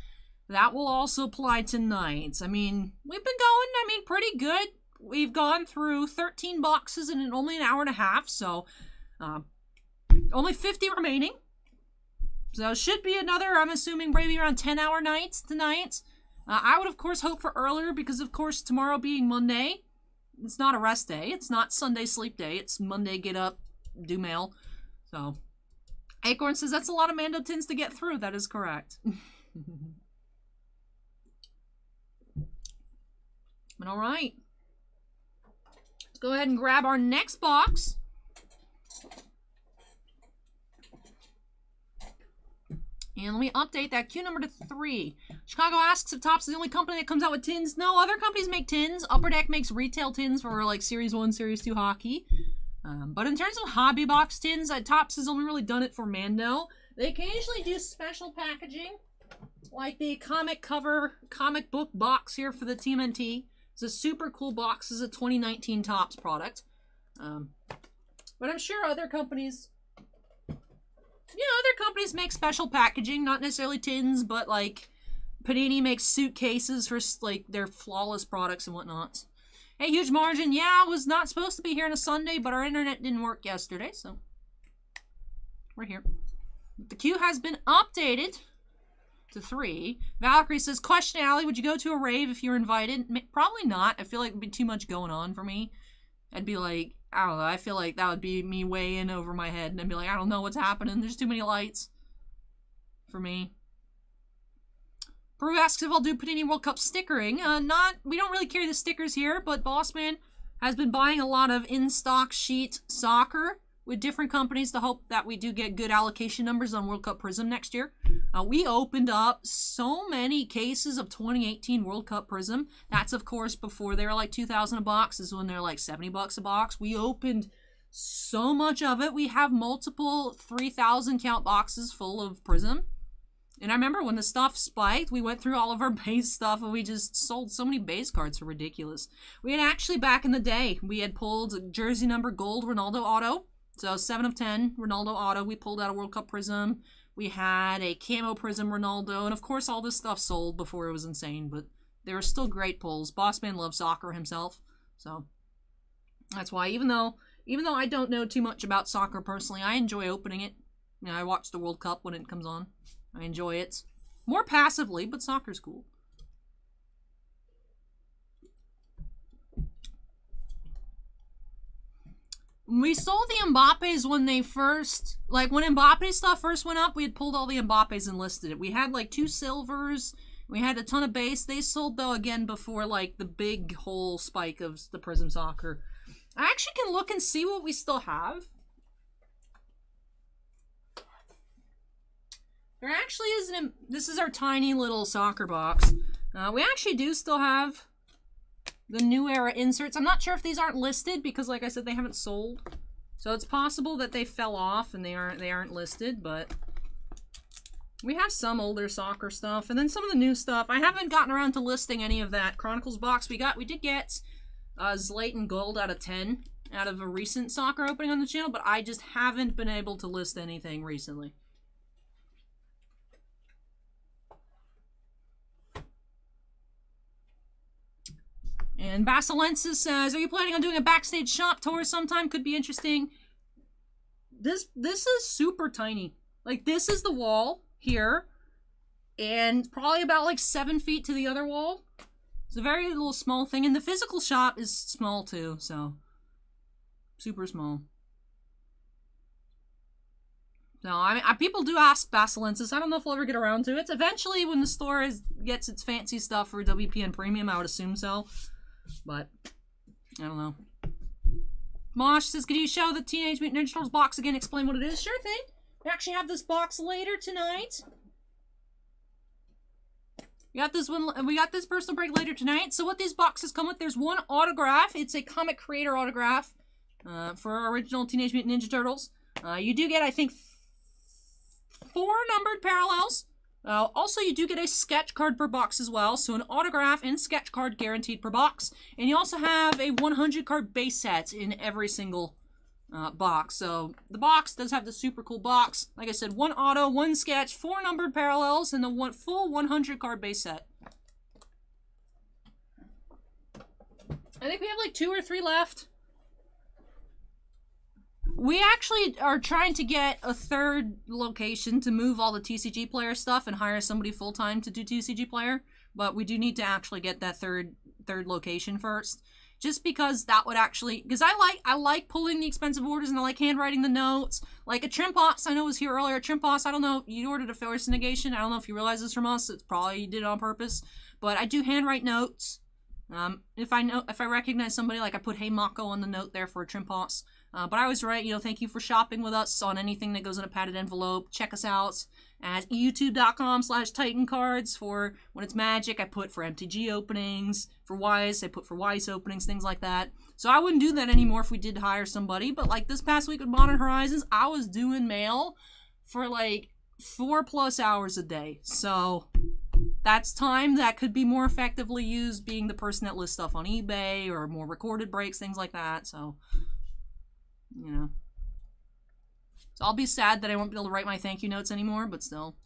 That will also apply tonight. I mean, we've been going, pretty good. We've gone through 13 boxes in only an hour and a half, so only 50 remaining. So it should be another, I'm assuming, maybe around 10-hour nights tonight. I would, of course, hope for earlier because, of course, tomorrow being Monday, it's not a rest day. It's not Sunday sleep day. It's Monday get up, do mail. So, Acorn says that's a lot of Mando tins to get through. That is correct. But all right. Let's go ahead and grab our next box. And let me update that. Queue number to 3. Chicago asks if Topps is the only company that comes out with tins. No, other companies make tins. Upper Deck makes retail tins for like Series 1, Series 2 hockey. But in terms of hobby box tins, Topps has only really done it for Mando. They occasionally do special packaging, like the comic book box here for the TMNT. It's a super cool box. This is a 2019 Topps product. But I'm sure other companies... other companies make special packaging, not necessarily tins, but like Panini makes suitcases for like their flawless products and whatnot. Hey, Huge Margin, yeah, I was not supposed to be here on a Sunday, but our internet didn't work yesterday, so we're here. The queue has been updated to 3. Valkyrie says, question, Allie, would you go to a rave if you were invited? Probably not. I feel like it'd be too much going on for me. I'd be like, I don't know, I feel like that would be me way in over my head, and I'd be like, I don't know what's happening, there's too many lights for me. Peru asks if I'll do Panini World Cup stickering. We don't really carry the stickers here, but Bossman has been buying a lot of in-stock sheet soccer with different companies to hope that we do get good allocation numbers on World Cup Prism next year. We opened up so many cases of 2018 World Cup Prism. That's, of course, before they were like $2,000 a box. This is when they're like $70 a box. We opened so much of it. We have multiple 3,000 count boxes full of Prism. And I remember when the stuff spiked, we went through all of our base stuff and we just sold so many base cards for ridiculous. We had actually, back in the day, we had pulled jersey number gold Ronaldo auto. So 7 of 10 Ronaldo auto. We pulled out a World Cup Prism. We had a camo Prism Ronaldo. And of course, all this stuff sold before it was insane. But they were still great pulls. Bossman loves soccer himself. So that's why, even though I don't know too much about soccer personally, I enjoy opening it. I watch the World Cup when it comes on. I enjoy it. More passively, but soccer's cool. We sold the Mbappes when they first... Like, when Mbappe stuff first went up, we had pulled all the Mbappes and listed it. We had, like, 2 silvers. We had a ton of base. They sold, though, again, before, like, the big whole spike of the Prism Soccer. I actually can look and see what we still have. There actually isn't... This is our tiny little soccer box. We actually do still have the New Era inserts. I'm not sure if these aren't listed because, like I said, they haven't sold. So it's possible that they fell off and they aren't listed, but we have some older soccer stuff and then some of the new stuff. I haven't gotten around to listing any of that Chronicles box we did get Zlatan Gold out of 10 out of a recent soccer opening on the channel, but I just haven't been able to list anything recently. And Basilensis says, are you planning on doing a backstage shop tour sometime? Could be interesting. This is super tiny. Like, this is the wall here. And probably about like 7 feet to the other wall. It's a very little small thing. And the physical shop is small too, so. Super small. So, I mean, people do ask Basilensis. I don't know if we'll ever get around to it. Eventually, when the store gets its fancy stuff for WPN Premium, I would assume so. But, I don't know. Mosh says, could you show the Teenage Mutant Ninja Turtles box again? Explain what it is. Sure thing. We actually have this box later tonight. We got this personal break later tonight. So what these boxes come with, there's one autograph. It's a comic creator autograph for our original Teenage Mutant Ninja Turtles. You do get, I think, 4 numbered parallels Also, you do get a sketch card per box as well, so an autograph and sketch card guaranteed per box. And you also have a 100 card base set in every single box. So the box does have the super cool box. Like I said, 1 auto, 1 sketch, 4 numbered parallels, and the full 100 card base set. I think we have like 2 or 3 left. We actually are trying to get a 3rd location to move all the TCG player stuff and hire somebody full-time to do TCG player, but we do need to actually get that third location first. Just because that would actually, because I like pulling the expensive orders and I like handwriting the notes. Like a Trimposs, I know was here earlier. Trimposs, I don't know, you ordered a force negation. I don't know if you realize this from us. It's probably you did it on purpose. But I do handwrite notes. If I recognize somebody, like I put "Hey Mako" on the note there for a Trimposs. But I always write, thank you for shopping with us on anything that goes in a padded envelope. Check us out at youtube.com/TitanCards for when it's Magic. I put for MTG openings. For Wise, I put for Wise openings, things like that. So I wouldn't do that anymore if we did hire somebody. But like this past week with Modern Horizons, I was doing mail for like 4+ hours a day. So that's time that could be more effectively used being the person that lists stuff on eBay or more recorded breaks, things like that. So, So I'll be sad that I won't be able to write my thank you notes anymore, but still.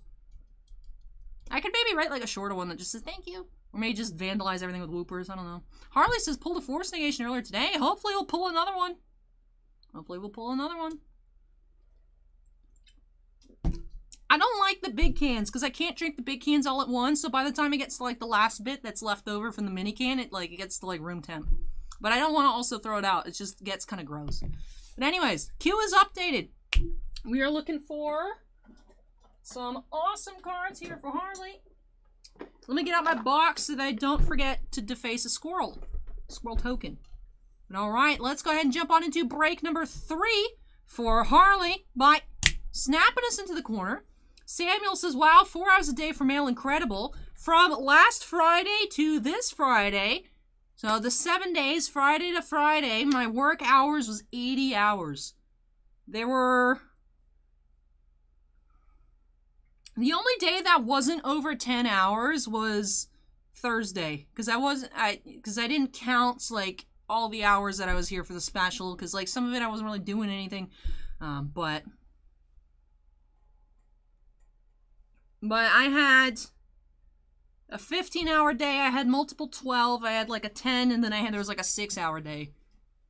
I could maybe write like a shorter one that just says thank you. Or maybe just vandalize everything with whoopers. I don't know. Harley says pulled a force negation earlier today. Hopefully we'll pull another one. I don't like the big cans because I can't drink the big cans all at once. So by the time it gets to like the last bit that's left over from the mini can, it gets to like room temp. But I don't want to also throw it out. It just gets kind of gross. But anyways, Q is updated. We are looking for some awesome cards here for Harley. Let me get out my box so that I don't forget to deface a squirrel token. But all right, let's go ahead and jump on into break number 3 for Harley by snapping us into the corner. Samuel says, wow, 4 hours a day for mail, incredible. From last Friday to this Friday, so the 7 days, Friday to Friday, my work hours was 80 hours. There were... The only day that wasn't over 10 hours was Thursday, because I didn't count like all the hours that I was here for the special, because like some of it I wasn't really doing anything, but I had a 15-hour day, I had multiple 12, I had like a 10, and then there was like a 6-hour day.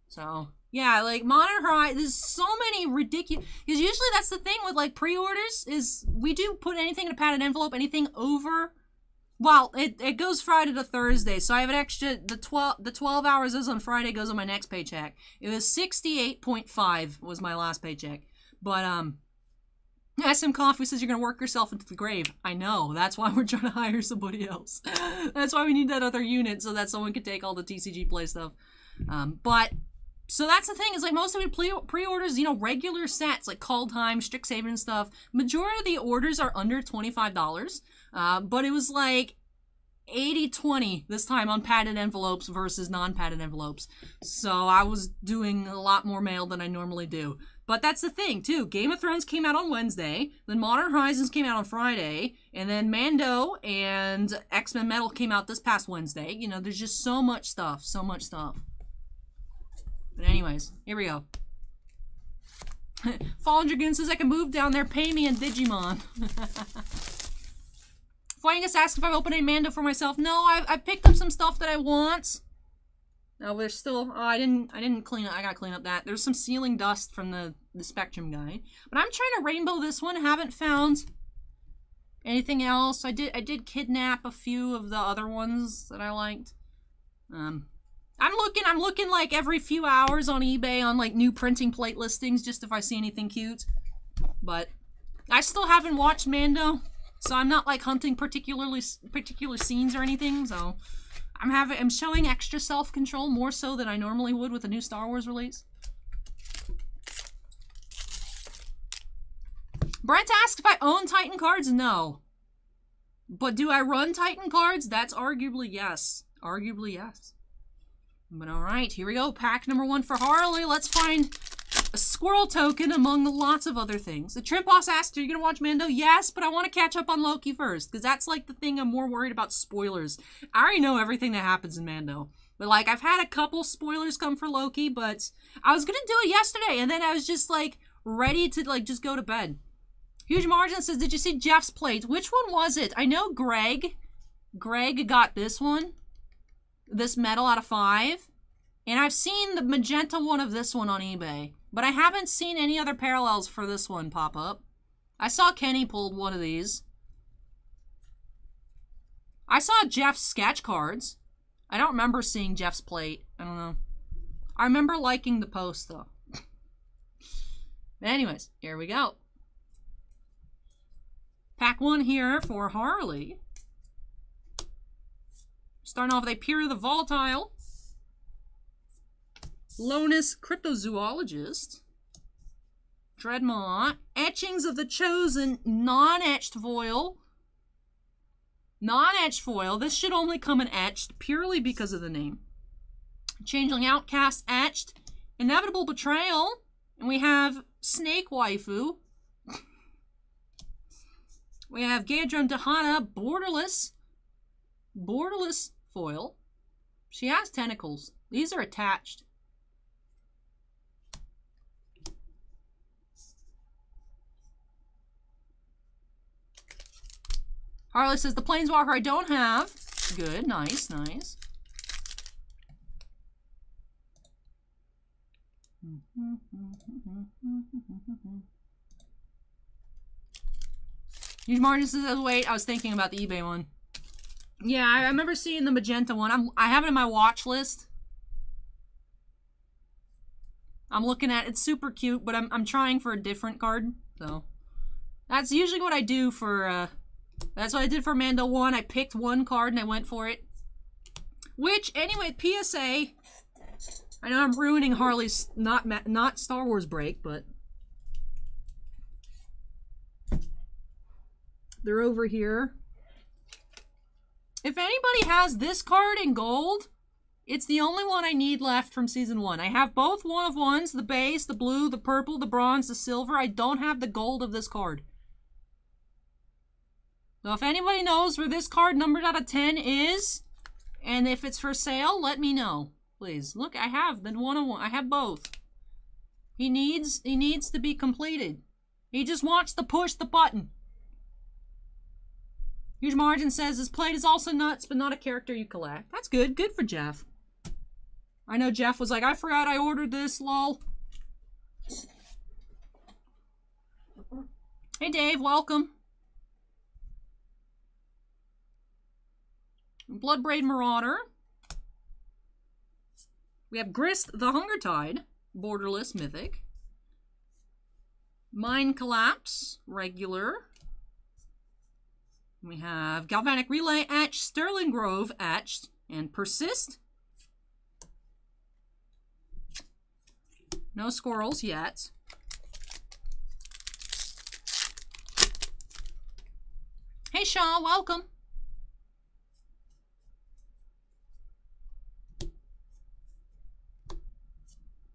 So yeah, like Modern Horizons, there's so many ridiculous, because usually that's the thing with like pre-orders, is we do put anything in a padded envelope, anything over, well, it goes Friday to Thursday, so I have an extra, the 12 hours is on Friday, goes on my next paycheck. It was 68.5 was my last paycheck. But SM Coffee says you're going to work yourself into the grave. I know, that's why we're trying to hire somebody else. That's why we need that other unit, so that someone could take all the TCG play stuff. But so that's the thing, is like most of the pre-orders, regular sets like Call Time, Strixhaven and stuff, majority of the orders are under $25. But it was like 80-20 this time on padded envelopes versus non-padded envelopes. So I was doing a lot more mail than I normally do. But that's the thing, too. Game of Thrones came out on Wednesday, then Modern Horizons came out on Friday, and then Mando and X-Men Metal came out this past Wednesday. There's just so much stuff. But anyways, here we go. Fallen Dragoon says I can move down there, pay me in Digimon. Flangus asks if I've opened a Mando for myself. No, I picked up some stuff that I want. No, there's still, I didn't clean up, I gotta clean up that. There's some ceiling dust from the Spectrum guy. But I'm trying to rainbow this one, haven't found anything else. I did kidnap a few of the other ones that I liked. I'm looking like every few hours on eBay on like new printing plate listings just if I see anything cute. But I still haven't watched Mando, so I'm not like hunting particular scenes or anything. So I'm showing extra self-control, more so than I normally would with a new Star Wars release. Brent asks if I own Titan cards. No. But do I run Titan cards? That's arguably yes. Arguably yes. But alright, here we go. Pack number 1 for Harley. Let's find a squirrel token among lots of other things. The Trip Boss asked, are you gonna watch Mando? Yes, but I want to catch up on Loki first, because that's like the thing I'm more worried about spoilers. I already know everything that happens in Mando. But like, I've had a couple spoilers come for Loki, but I was gonna do it yesterday, and then I was just like, ready to like just go to bed. Huge Margin says, did you see Jeff's plate? Which one was it? I know Greg got this one. This medal out of 5. And I've seen the magenta one of this one on eBay. But I haven't seen any other parallels for this one pop up. I saw Kenny pulled one of these. I saw Jeff's sketch cards. I don't remember seeing Jeff's plate. I don't know. I remember liking the post, though. But anyways, here we go. Pack 1 here for Harley. Starting off with a Pure the Volatile. Lonus Cryptozoologist. Dreadmaw. Etchings of the Chosen non-etched foil. Non-etched foil. This should only come in etched purely because of the name. Changeling Outcast etched. Inevitable Betrayal. And we have Snake Waifu. We have Gadron Dahana Borderless. Borderless foil. She has tentacles. These are attached. Harley says, the Planeswalker I don't have. Good, nice, nice. Huge Margin says, wait, I was thinking about the eBay one. Yeah, I remember seeing the magenta one. I have it in my watch list. I'm looking at it. It's super cute, but I'm trying for a different card. So that's usually what I do for that's what I did for Mando 1. I picked one card and I went for it. Which, anyway, PSA. I know I'm ruining Harley's not Star Wars break, but they're over here. If anybody has this card in gold, it's the only one I need left from Season 1. I have both one-of-ones, the base, the blue, the purple, the bronze, the silver. I don't have the gold of this card. So if anybody knows where this card numbered out of 10 is, and if it's for sale, let me know. Please. Look, I have the one-of-one. I have both. He needs to be completed. He just wants to push the button. Huge Margin says, his plate is also nuts, but not a character you collect. That's good. Good for Jeff. I know Jeff was like, I forgot I ordered this, lol. Hey, Dave. Welcome. Bloodbraid Marauder. We have Grist the Hungertide, Borderless Mythic. Mind Collapse, regular. We have Galvanic Relay etched, Sterling Grove etched, and Persist. No squirrels yet. Hey Shaw, welcome.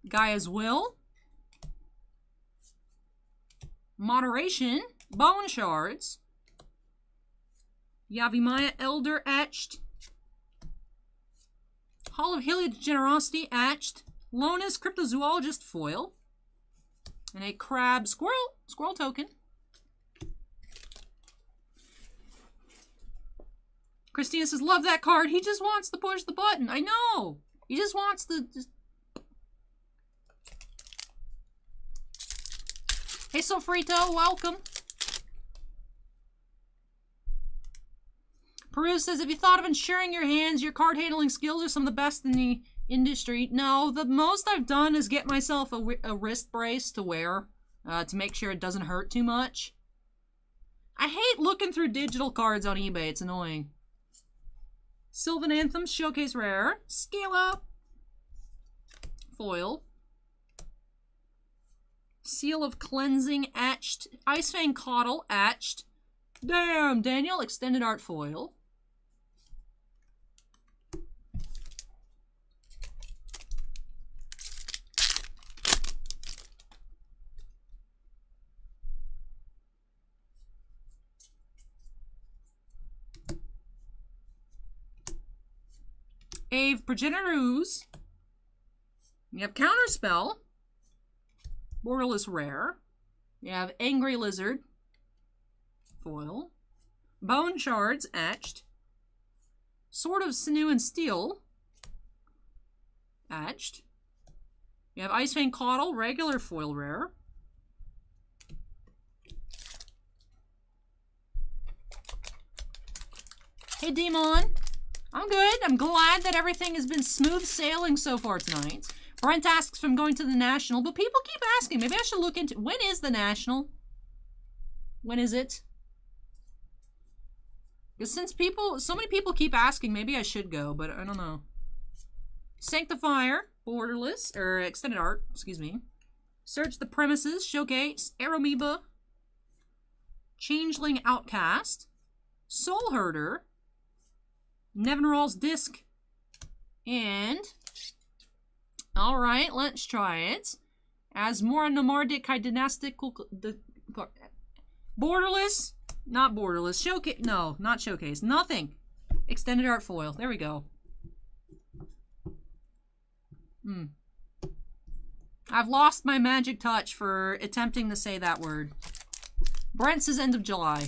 Gaia's Will. Moderation. Bone Shards. Yavimaya Elder etched. Hall of Heliod Generosity etched. Lonus Cryptozoologist foil. And a crab squirrel token. Christina says, love that card. He just wants to push the button. I know. He just wants to Hey, Sofrito, welcome. Peru says, have you thought of ensuring your hands, your card handling skills are some of the best in the industry? No, the most I've done is get myself a wrist brace to wear to make sure it doesn't hurt too much. I hate looking through digital cards on eBay. It's annoying. Sylvan Anthem, Showcase Rare. Scale Up. Foil. Seal of Cleansing etched. Icefang Caudal etched. Damn, Daniel, Extended Art foil. Ave Progenitor Ooze. You have Counterspell. Borderless Rare. You have Angry Lizard. Foil. Bone Shards etched. Sword of Sinew and Steel etched. You have Icefang Caudal, regular foil rare. Hey Demon, I'm good. I'm glad that everything has been smooth sailing so far tonight. Brent asks if I'm going to the National, but people keep asking. Maybe I should look into, when is the National? When is it? Because since so many people keep asking, maybe I should go, but I don't know. Sanctifier, Borderless, or Extended Art, excuse me. Search the Premises, Showcase, Aeromoeba, Changeling Outcast, Soul Herder, Nevinyrral's Disc, and, alright, let's try it. Asmora Nomardic Dynastical, Borderless, not Borderless, Showcase, no, not Showcase, nothing. Extended Art Foil, there we go. I've lost my magic touch for attempting to say that word. Brent says end of July.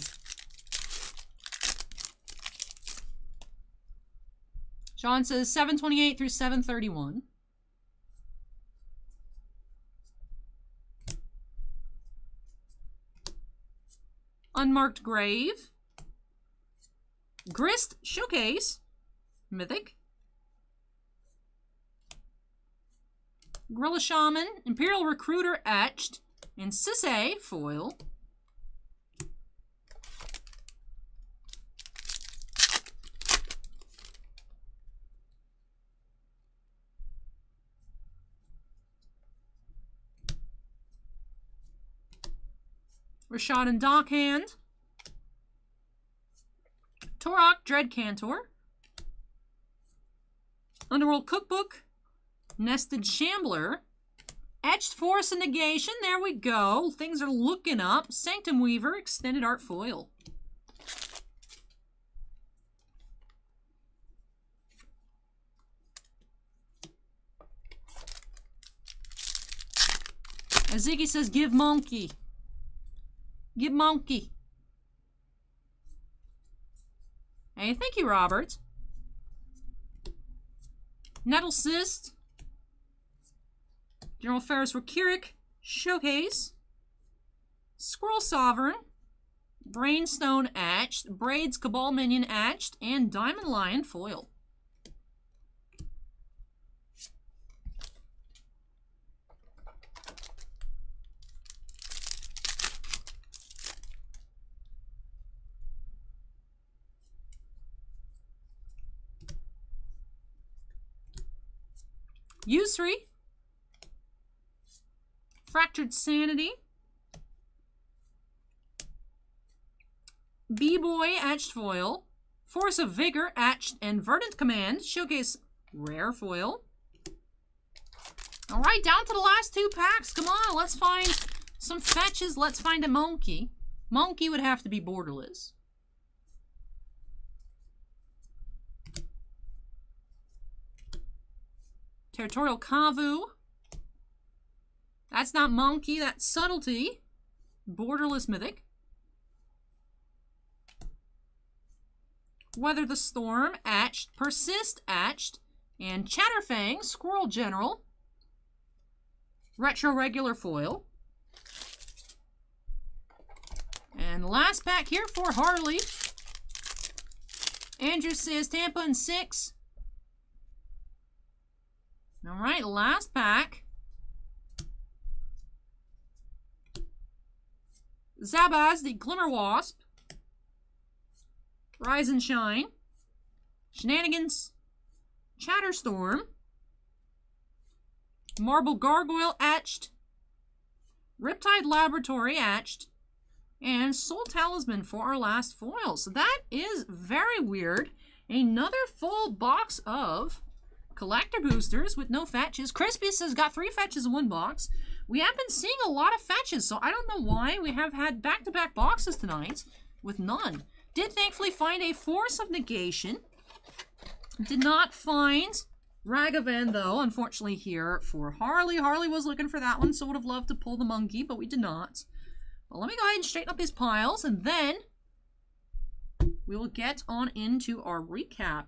Sean says 7/28 through 7/31. Unmarked Grave. Grist Showcase. Mythic. Gorilla Shaman, Imperial Recruiter etched, and Sisay foil. Rashad and Dockhand. Torok Dread Cantor. Underworld Cookbook. Nested Shambler. Etched Force and Negation. There we go. Things are looking up. Sanctum Weaver. Extended Art Foil. As Ziggy says, give monkey. Give monkey. Hey, thank you, Robert. Nettle Cyst. General Ferris Rakiric, Showcase, Squirrel Sovereign, Brainstone etched, Braids Cabal Minion etched, and Diamond Lion foil. Usuri. Fractured Sanity. B-Boy etched foil. Force of Vigor etched and Verdant Command. Showcase rare foil. Alright, down to the last two packs. Come on, let's find some fetches. Let's find a monkey. Monkey would have to be borderless. Territorial Kavu. That's not monkey, that's subtlety. Borderless Mythic. Weather the Storm, etched. Persist, etched. And Chatterfang, Squirrel General. Retro regular foil. And last pack here for Harley. Andrew says Tampa in 6. Alright, last pack. Zabaz, the Glimmer Wasp. Rise and Shine. Shenanigans. Chatterstorm. Marble Gargoyle etched. Riptide Laboratory etched. And Soul Talisman for our last foil. So that is very weird. Another full box of collector boosters with no fetches. Crispy says got 3 fetches in 1 box. We have been seeing a lot of fetches, so I don't know why we have had back-to-back boxes tonight with none. Did thankfully find a Force of Negation. Did not find Ragavan, though, unfortunately, here for Harley. Harley was looking for that one, so would have loved to pull the monkey, but we did not. But let me go ahead and straighten up these piles, and then we will get on into our recap.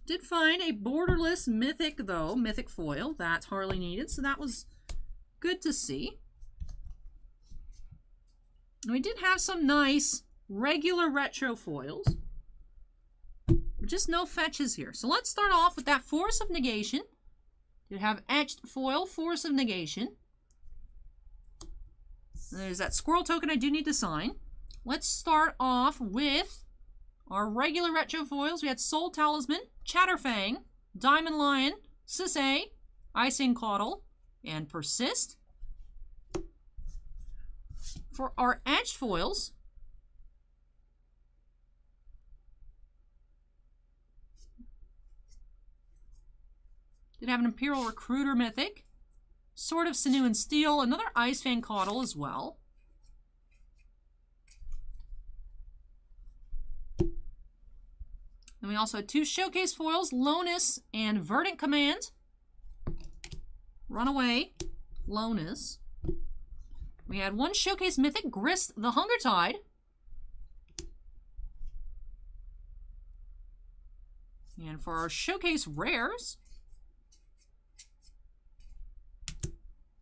Did find a borderless mythic, though, mythic foil that Harley needed, so that was good to see. And we did have some nice regular retro foils. Just no fetches here. So let's start off with that Force of Negation. Did have etched foil, Force of Negation. And there's that squirrel token I do need to sign. Let's start off with our regular retro foils. We had Soul Talisman, Chatterfang, Diamond Lion, Sisay, Icing Caudal, and Persist. For our etched foils, did have an Imperial Recruiter Mythic, Sword of Sinew and Steel, another Icefang Caudal as well. And we also had 2 showcase foils, Lonus and Verdant Command. Runaway, Lonus. We had 1 showcase mythic, Grist the Hunger Tide. And for our showcase rares,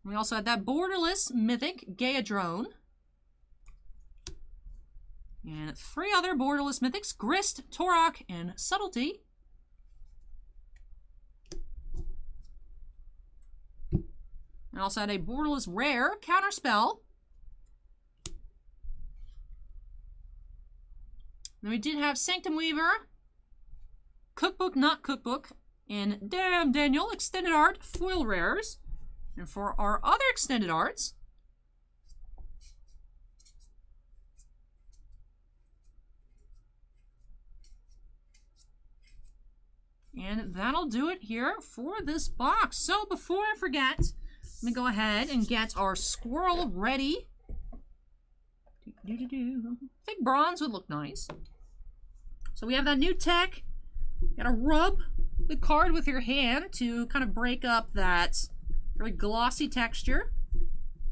we also had that borderless mythic, Gaia-Drone. And 3 other borderless mythics, Grist, Torok, and Subtlety. I also had a borderless rare, Counterspell. Then we did have Sanctum Weaver, Cookbook Not Cookbook, and Damn Daniel Extended Art foil rares. And for our other extended arts, and that'll do it here for this box. So before I forget, let me go ahead and get our squirrel ready. I think bronze would look nice. So we have that new tech. You gotta rub the card with your hand to kind of break up that very glossy texture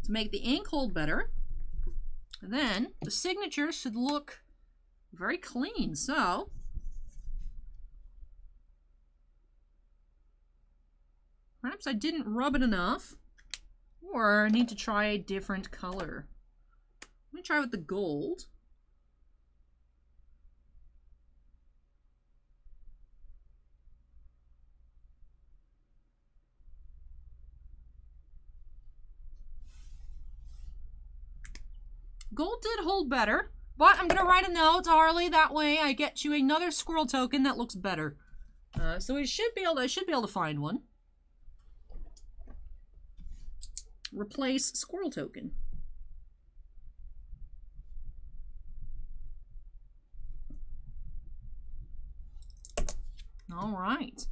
to make the ink hold better. And then the signature should look very clean. So perhaps I didn't rub it enough, or I need to try a different color. Let me try with the gold. Gold did hold better, but I'm going to write a note to Harley. That way I get you another squirrel token that looks better. So I should be able to find one. Replace squirrel token. All right.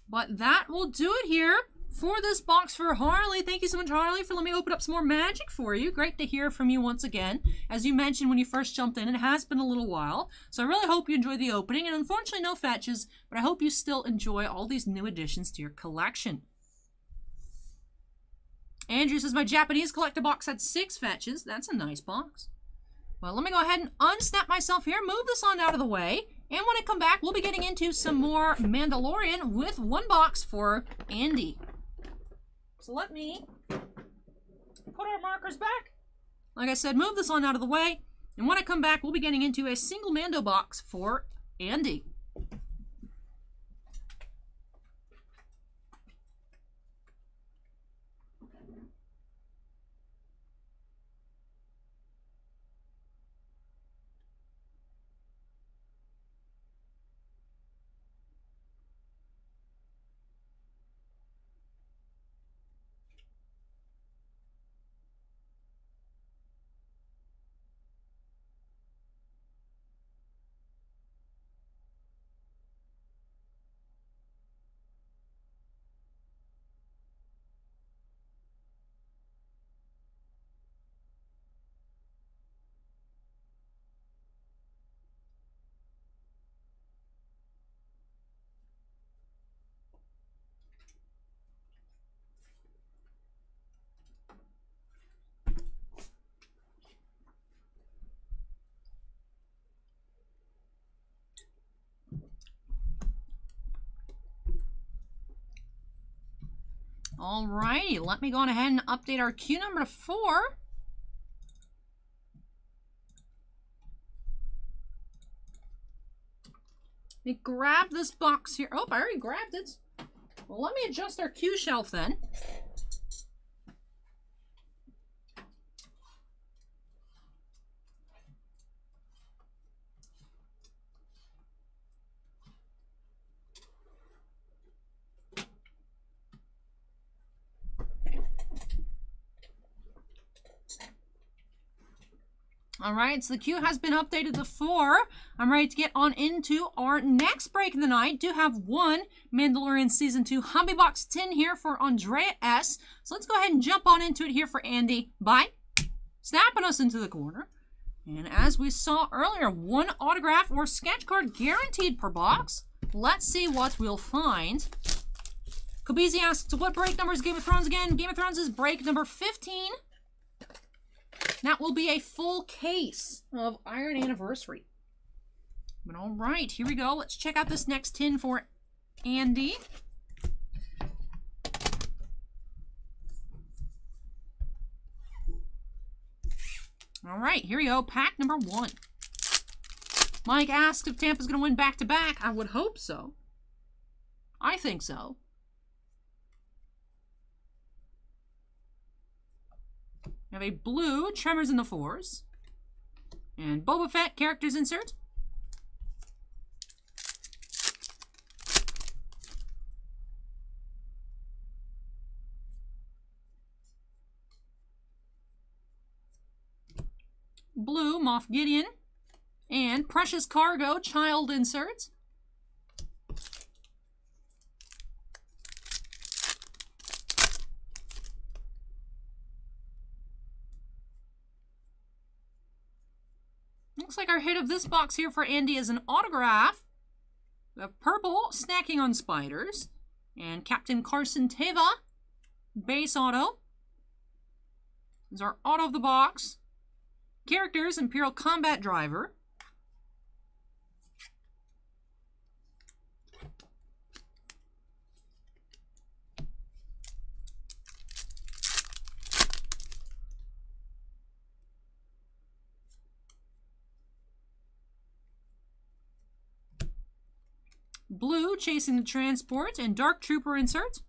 But that will do it here for this box for Harley. Thank you so much, Harley, for letting me open up some more magic for you. Great to hear from you once again. As you mentioned when you first jumped in, it has been a little while. So I really hope you enjoyed the opening. And unfortunately, no fetches, but I hope you still enjoy all these new additions to your collection. Andrea says, my Japanese collector box had 6 fetches. That's a nice box. Well, let me go ahead and unsnap myself here, move this on out of the way, and when I come back, we'll be getting into some more Mandalorian with 1 box for Andy. So let me put our markers back. Like I said, move this on out of the way, and when I come back, we'll be getting into a single Mando box for Andy. Alrighty, let me go on ahead and update our queue number to 4. Let me grab this box here. Oh, I already grabbed it. Well, let me adjust our queue shelf then. Alright, so the queue has been updated to 4. I'm ready to get on into our next break of the night. Do have one Mandalorian Season 2 Hobby Box tin here for Andrea S. So let's go ahead and jump on into it here for Andy by snapping us into the corner. And as we saw earlier, one autograph or sketch card guaranteed per box. Let's see what we'll find. Kobeezy asks, what break number is Game of Thrones again? Game of Thrones is break number 15. That will be a full case of Iron Anniversary. But all right, here we go. Let's check out this next tin for Andy. All right, here we go. Pack number 1. Mike asked if Tampa's going to win back-to-back. I would hope so. I think so. We have a blue Tremors in the 4s. And Boba Fett characters insert. Blue Moff Gideon. And Precious Cargo child insert. Looks like our hit of this box here for Andy is an autograph. We have purple Snacking on Spiders. And Captain Carson Teva base auto. This is our auto of the box. Characters Imperial Combat Driver. Blue Chasing the Transport and Dark Trooper insert.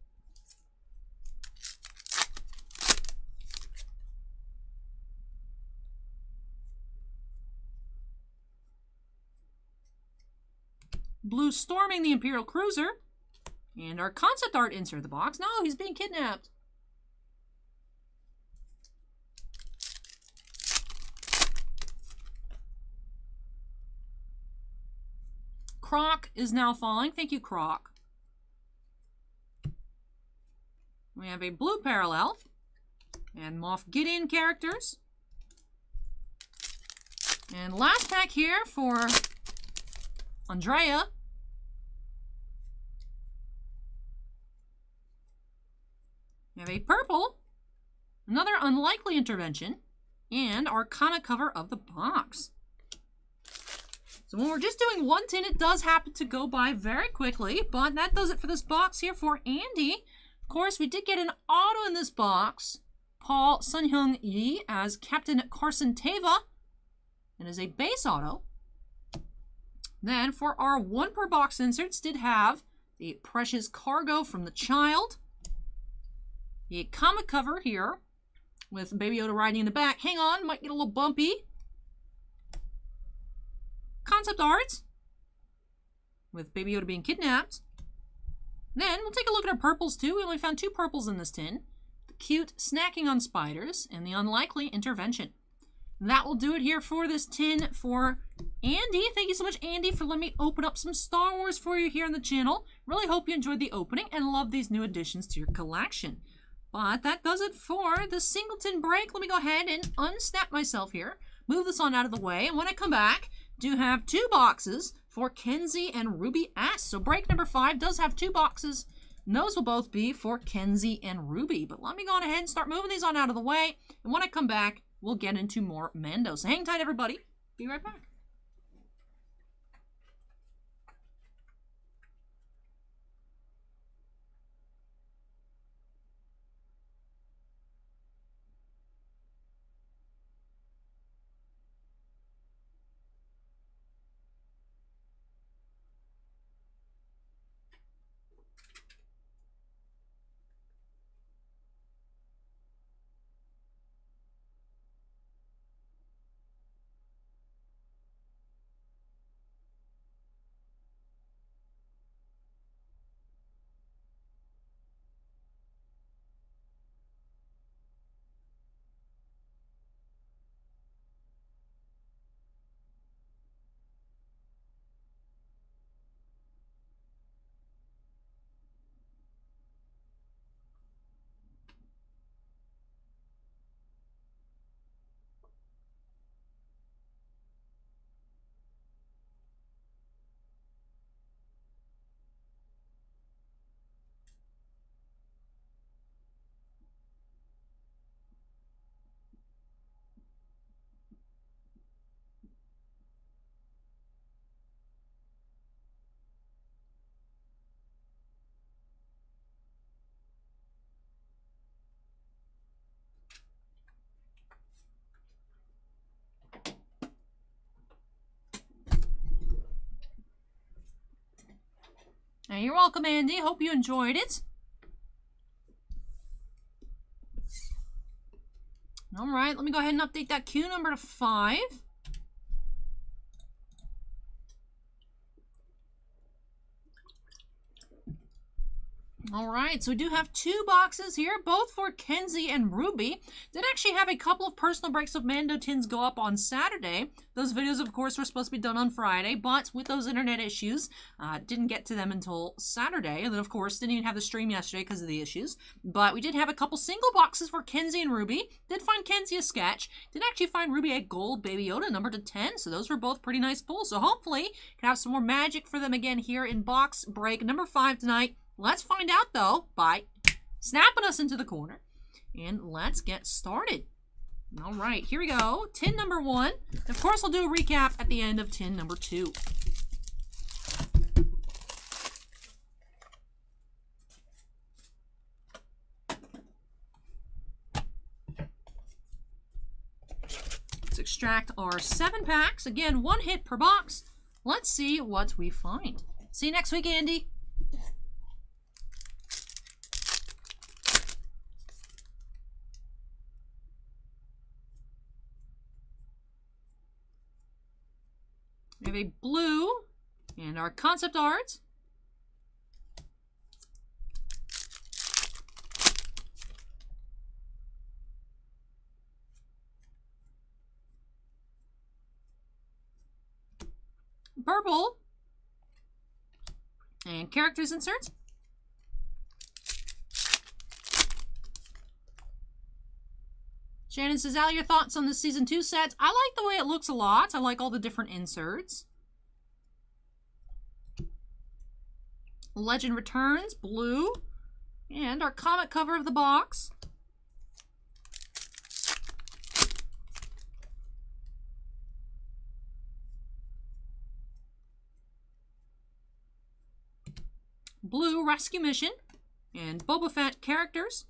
Blue Storming the Imperial Cruiser. And our concept art insert the box. No, he's being kidnapped. Croc is now falling. Thank you, Croc. We have a blue parallel. And Moff Gideon characters. And last pack here for Andrea. We have a purple, another unlikely intervention, and our comic cover of the box. So when we're just doing one tin, it does happen to go by very quickly, but that does it for this box here for Andy. Of course, we did get an auto in this box. Paul Sun-Hyung Yi as Captain Carson Teva. It is a base auto. Then for our one per box inserts, did have the Precious Cargo from the Child. The comic cover here with Baby Yoda riding in the back. Hang on, might get a little bumpy. Concept art with Baby Yoda being kidnapped. Then we'll take a look at our purples too. We only found 2 purples in this tin. The cute Snacking on Spiders and the unlikely intervention. And that will do it here for this tin for Andy. Thank you so much, Andy, for letting me open up some Star Wars for you here on the channel. Really hope you enjoyed the opening and love these new additions to your collection. But that does it for the singleton break. Let me go ahead and unsnap myself here. Move this on out of the way. And when I come back, do have 2 boxes for Kenzie and Rubie S. So break number 5 does have 2 boxes. And those will both be for Kenzie and Rubie. But let me go on ahead and start moving these on out of the way. And when I come back, we'll get into more Mando. So hang tight, everybody. Be right back. Hey, you're welcome, Andy. Hope you enjoyed it. All right, let me go ahead and update that queue number to 5. All right, so we do have 2 boxes here, both for Kenzie and Rubie. Did actually have a couple of personal breaks of Mando tins go up on Saturday. Those videos, of course, were supposed to be done on Friday, but with those internet issues, didn't get to them until Saturday. And then, of course, didn't even have the stream yesterday because of the issues. But we did have a couple single boxes for Kenzie and Rubie. Did find Kenzie a sketch. Did actually find Rubie a gold Baby Yoda number to 10. So those were both pretty nice pulls. So hopefully, can have some more magic for them again here in box break number 5 tonight. Let's find out, though, by snapping us into the corner. And let's get started. All right, here we go. Tin number 1. Of course, I'll do a recap at the end of tin number 2. Let's extract our 7 packs. Again, 1 hit per box. Let's see what we find. See you next week, Andy. We have a blue and our concept art. Purple and characters insert. Shannon says, Al, your thoughts on the Season 2 sets? I like the way it looks a lot. I like all the different inserts. Legend Returns, blue. And our comic cover of the box. Blue, Rescue Mission. And Boba Fett characters.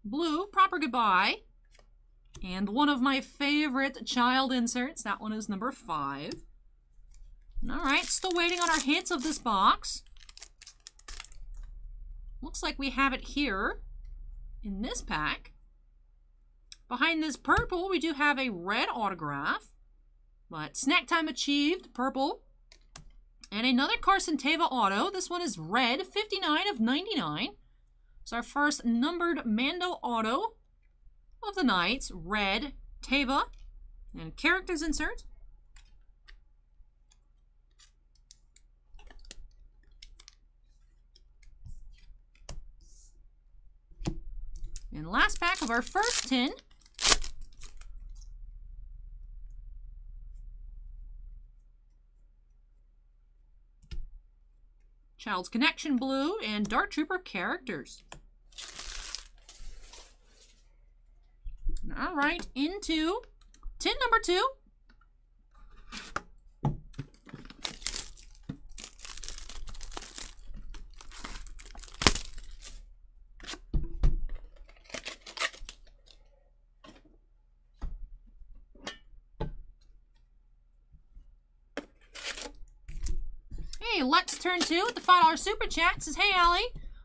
Blue, Proper Goodbye, and one of my favorite child inserts. That one is number 5. All right, still waiting on our hits of this box. Looks like we have it here in this pack. Behind this purple, we do have a red autograph, but Snack Time achieved, purple. And another Carson Teva auto. This one is red, 59 of 99. It's our first numbered Mando auto of the night. Red, Teva, and characters insert. And last pack of our first tin. Child's Connection blue and Dark Trooper characters. All right, into tin number 2. Hey, Lex Turn 2 with the $5 super chat says, hey, Allie.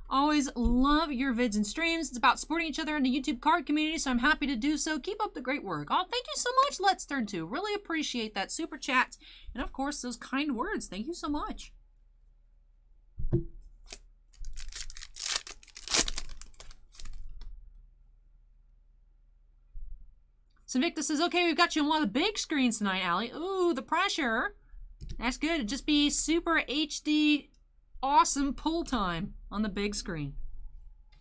Always love your vids and streams. It's about supporting each other in the YouTube card community, so I'm happy to do so. Keep up the great work. Oh, thank you so much, Let's Turn 2. Really appreciate that super chat. And, of course, those kind words. Thank you so much. So Victor says, okay, we've got you on one of the big screens tonight, Allie. Ooh, the pressure. That's good. It'd just be super HD awesome pull time on the big screen.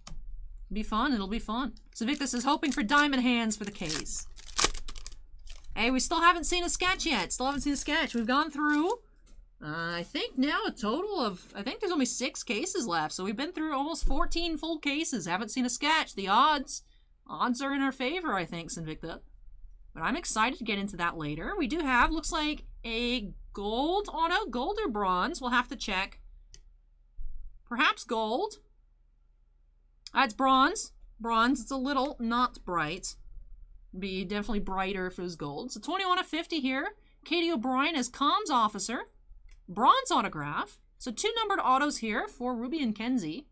It'll be fun. It'll be fun. So Victus is hoping for diamond hands for the case. Hey, we still haven't seen a sketch yet. Still haven't seen a sketch. We've gone through, I think now a total of, I think there's only 6 cases left. So we've been through almost 14 full cases. Haven't seen a sketch. The odds are in our favor, I think, Sinvicta. But I'm excited to get into that later. We do have, looks like a gold auto, gold or bronze. We'll have to check. Perhaps gold. That's bronze. Bronze, it's a little not bright. Be definitely brighter if it was gold. So 21 of 50 here. Katie O'Brien as comms officer. Bronze autograph. So 2 numbered autos here for Rubie and Kenzie.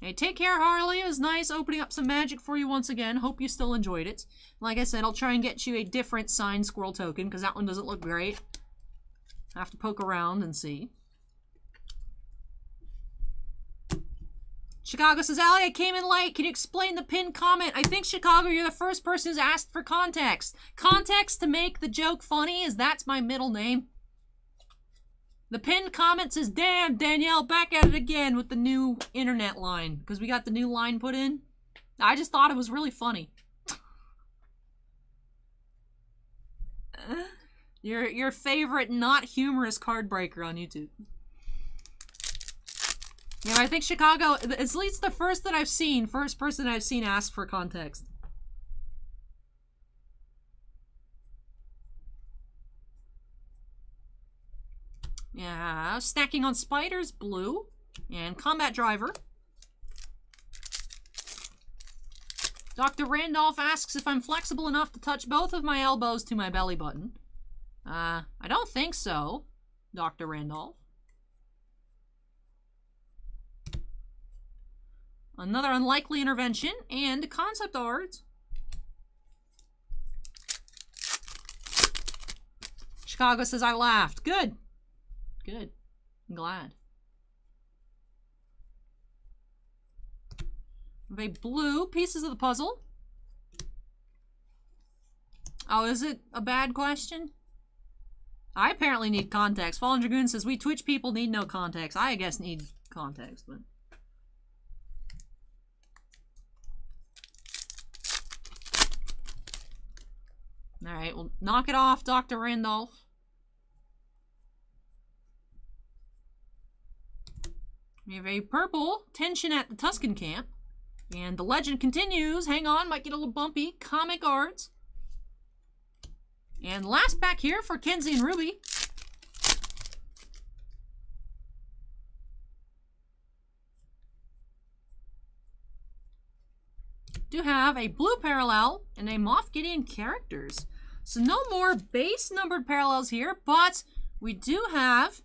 Hey, take care, Harley. It was nice opening up some magic for you once again. Hope you still enjoyed it. Like I said, I'll try and get you a different signed squirrel token because that one doesn't look great. I have to poke around and see. Chicago says, Allie, I came in late. Can you explain the pinned comment? I think, Chicago, you're the first person who's asked for context. Context to make the joke funny is that's my middle name. The pinned comment says, damn, Danielle, back at it again with the new internet line. Because we got the new line put in. I just thought it was really funny. Your favorite not humorous card breaker on YouTube. Yeah, I think Chicago, it's at least the first person I've seen ask for context. Yeah, Snacking on Spiders, blue. And Combat Driver. Dr. Randolph asks if I'm flexible enough to touch both of my elbows to my belly button. I don't think so, Dr. Randolph. Another unlikely intervention and concept art. Chicago says I laughed. Good. Good. I'm glad. Very blue pieces of the puzzle. Oh, is it a bad question? I apparently need context. Fallen Dragoon says we Twitch people need no context. I guess need context, but... Alright, well, knock it off, Dr. Randolph. We have a purple tension at the Tuscan camp. And the legend continues. Hang on, might get a little bumpy. Comic art. And last pack here for Kenzie and Rubie. Do have a blue parallel and a Moff Gideon characters. So no more base numbered parallels here, but we do have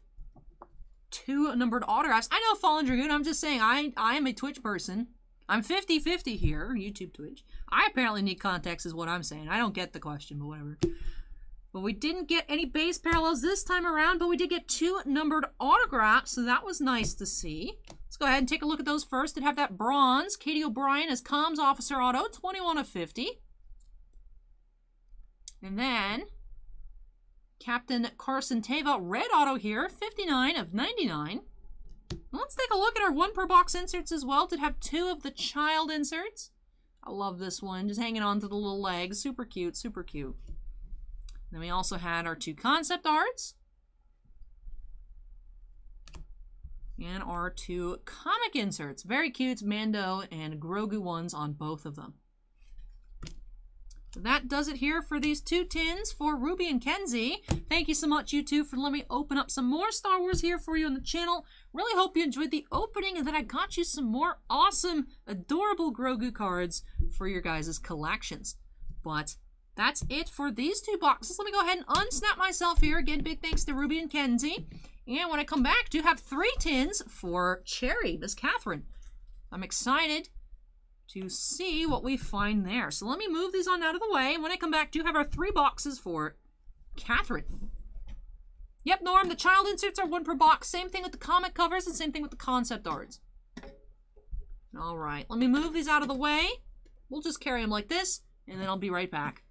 2 numbered autographs. I know, Fallen Dragoon, I'm just saying, I am a Twitch person. I'm 50-50 here, YouTube, Twitch. I apparently need context is what I'm saying. I don't get the question, but whatever. But we didn't get any base parallels this time around, but we did get 2 numbered autographs, so that was nice to see. Let's go ahead and take a look at those first. Did have that bronze. Katie O'Brien as comms officer auto, 21 of 50. And then Captain Carson Teva, red auto here, 59 of 99. Let's take a look at our 1 per box inserts as well. Did have 2 of the child inserts. I love this one, just hanging on to the little legs. Super cute, super cute. Then we also had our 2 concept arts. And our 2 comic inserts. Very cute, Mando and Grogu ones on both of them. So that does it here for these 2 tins for Rubie and Kenzie. Thank you so much, you two, for letting me open up some more Star Wars here for you on the channel. Really hope you enjoyed the opening and that I got you some more awesome, adorable Grogu cards for your guys' collections. But that's it for these 2 boxes. Let me go ahead and unsnap myself here. Again, big thanks to Rubie and Kenzie. And when I come back, do have 3 tins for Cherry, Miss Catherine. I'm excited to see what we find there. So let me move these on out of the way. And when I come back, do have our 3 boxes for Catherine. Yep, Norm, the child inserts are 1 per box. Same thing with the comic covers and same thing with the concept arts. All right, let me move these out of the way. We'll just carry them like this, and then I'll be right back.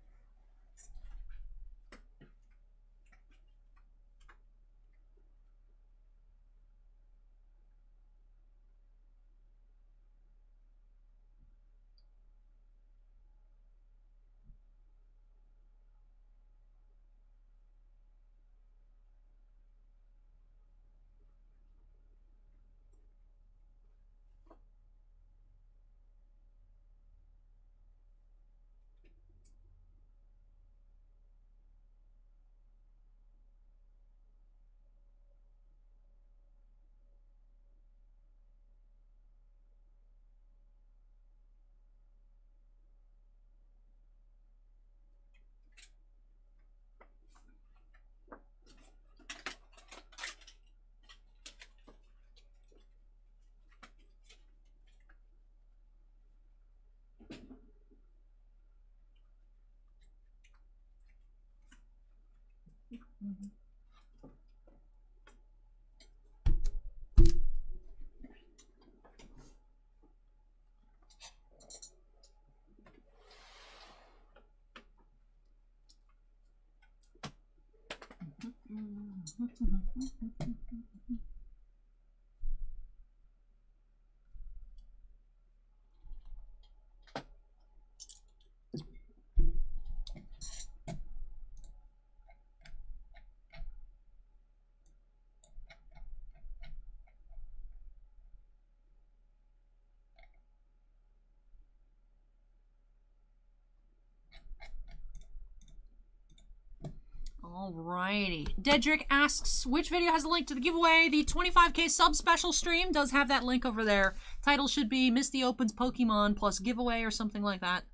Alrighty. Dedrick asks, which video has a link to the giveaway? The 25k sub special stream does have that link over there. Title should be Misty Opens Pokemon plus giveaway or something like that.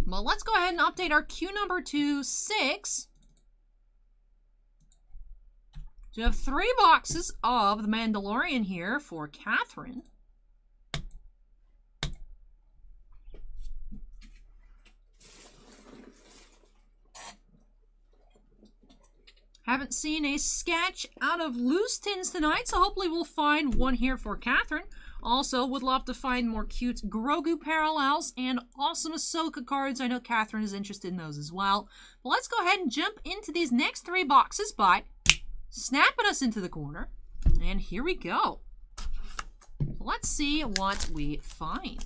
Well, let's go ahead and update our queue number to 6. So we have 3 boxes of the Mandalorian here for Katherine. Haven't seen a sketch out of loose tins tonight, so hopefully we'll find one here for Katherine. Also, would love to find more cute Grogu parallels and awesome Ahsoka cards. I know Katherine is interested in those as well. But let's go ahead and jump into these next 3 boxes by snapping us into the corner. And here we go. Let's see what we find.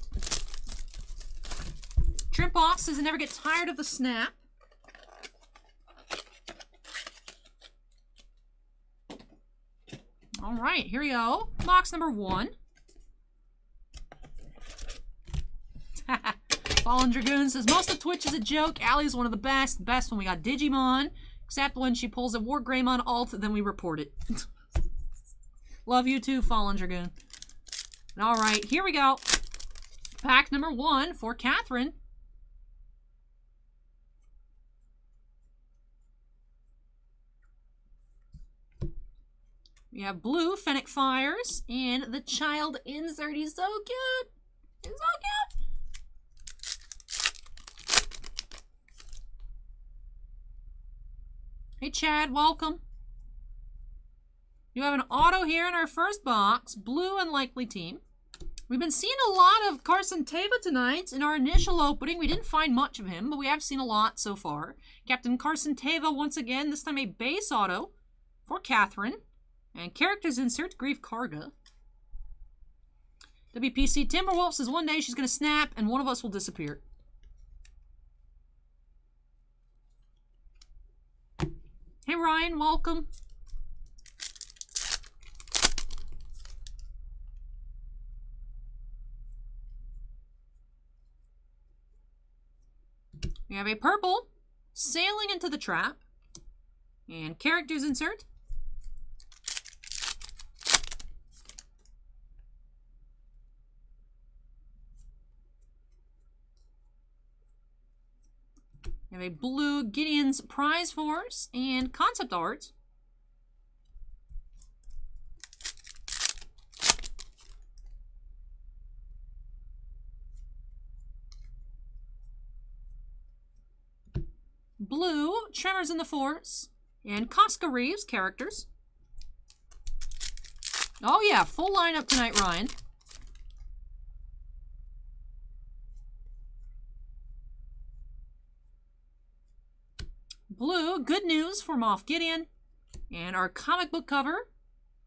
Trimp Box says I never get tired of the snap. All right, here we go. Box number 1. Fallen Dragoon says, most of Twitch is a joke. Allie's one of the best. Best when we got Digimon. Except when she pulls a War Greymon alt, then we report it. Love you too, Fallen Dragoon. All right, here we go. Pack number 1 for Katherine. We have blue Fennec Fires and the child insert. He's so cute. He's so cute. Hey Chad, welcome. You have an auto here in our first box. Blue Unlikely Team. We've been seeing a lot of Carson Teva tonight. In our initial opening, we didn't find much of him, but we have seen a lot so far. Captain Carson Teva once again, this time a base auto for Katherine. And characters insert Grief Karga. WPC Timberwolf says one day she's going to snap and one of us will disappear. Hey Ryan, welcome. We have a purple Sailing into the Trap. And characters insert. We have a blue Gideon's Prize Force and concept art. Blue Tremors in the Force and Casca Reeves characters. Oh yeah, full lineup tonight, Ryan. Blue, Good News for Moff Gideon. And our comic book cover,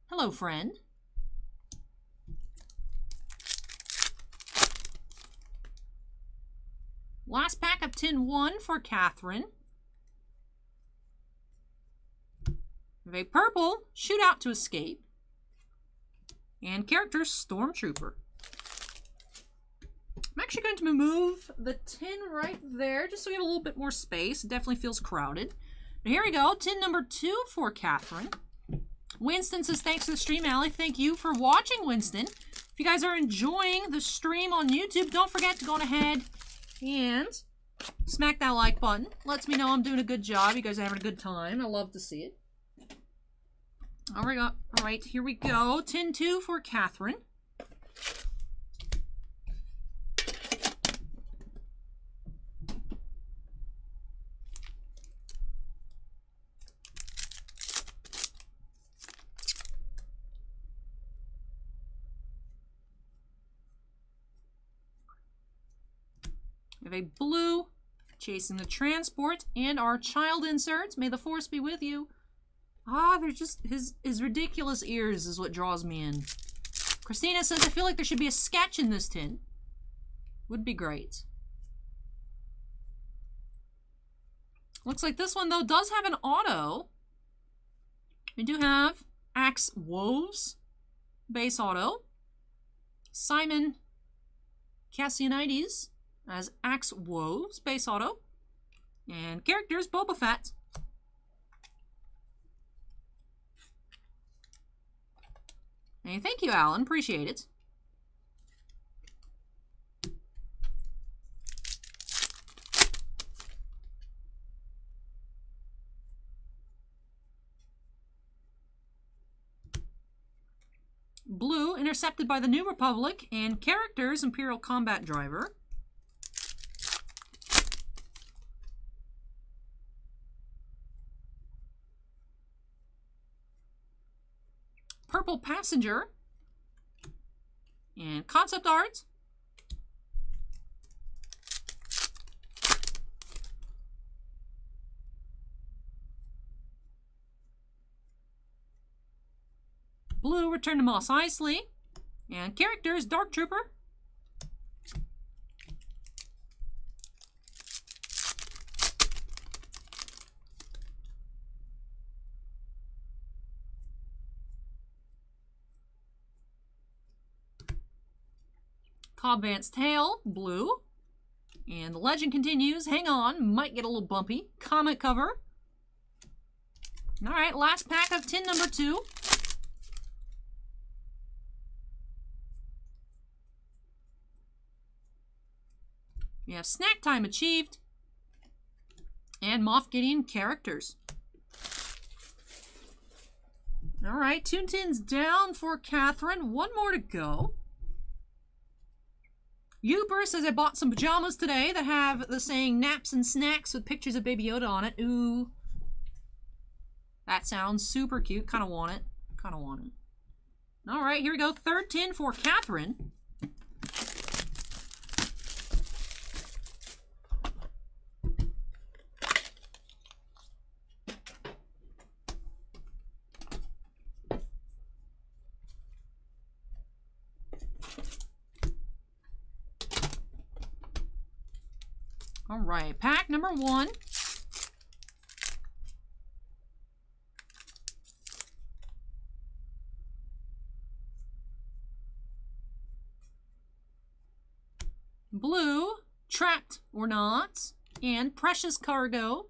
Hello Friend. Last pack of Tin 1 for Katherine. We have a purple, Shootout to Escape. And characters, Stormtrooper. I'm actually going to move the tin right there, just so we have a little bit more space. It definitely feels crowded. But here we go, tin number 2 for Katherine. Winston says, thanks for the stream, Allie. Thank you for watching, Winston. If you guys are enjoying the stream on YouTube, don't forget to go ahead and smack that like button. Lets me know I'm doing a good job. You guys are having a good time. I love to see it. All right, here we go. Tin 2 for Katherine. We have a blue, chasing the transport, and our child inserts. May the force be with you. Ah, they're just, his ridiculous ears is what draws me in. Christina says, I feel like there should be a sketch in this tin. Would be great. Looks like this one, though, does have an auto. We do have Axe Woves, base auto. Simon Cassianides as Axe Woves, base auto. And characters, Boba Fett. Hey, thank you, Alan. Appreciate it. Blue, intercepted by the New Republic, and characters, Imperial Combat Driver. Purple Passenger, and concept art. Blue, Return to Mos Eisley, and characters, Dark Trooper. Cobb Vanth's Tail, blue. And the legend continues. Hang on, might get a little bumpy. Comic cover. Alright, last pack of tin number 2. We have Snack Time achieved. And Moff Gideon characters. Alright, 2 tins down for Katherine. 1 more to go. Uber says I bought some pajamas today that have the saying naps and snacks with pictures of Baby Yoda on it. Ooh. That sounds super cute. Kind of want it. Kind of want it. Alright, here we go. 3rd tin for Katherine. All right, pack number 1. Blue, Trapped or Not, and Precious Cargo.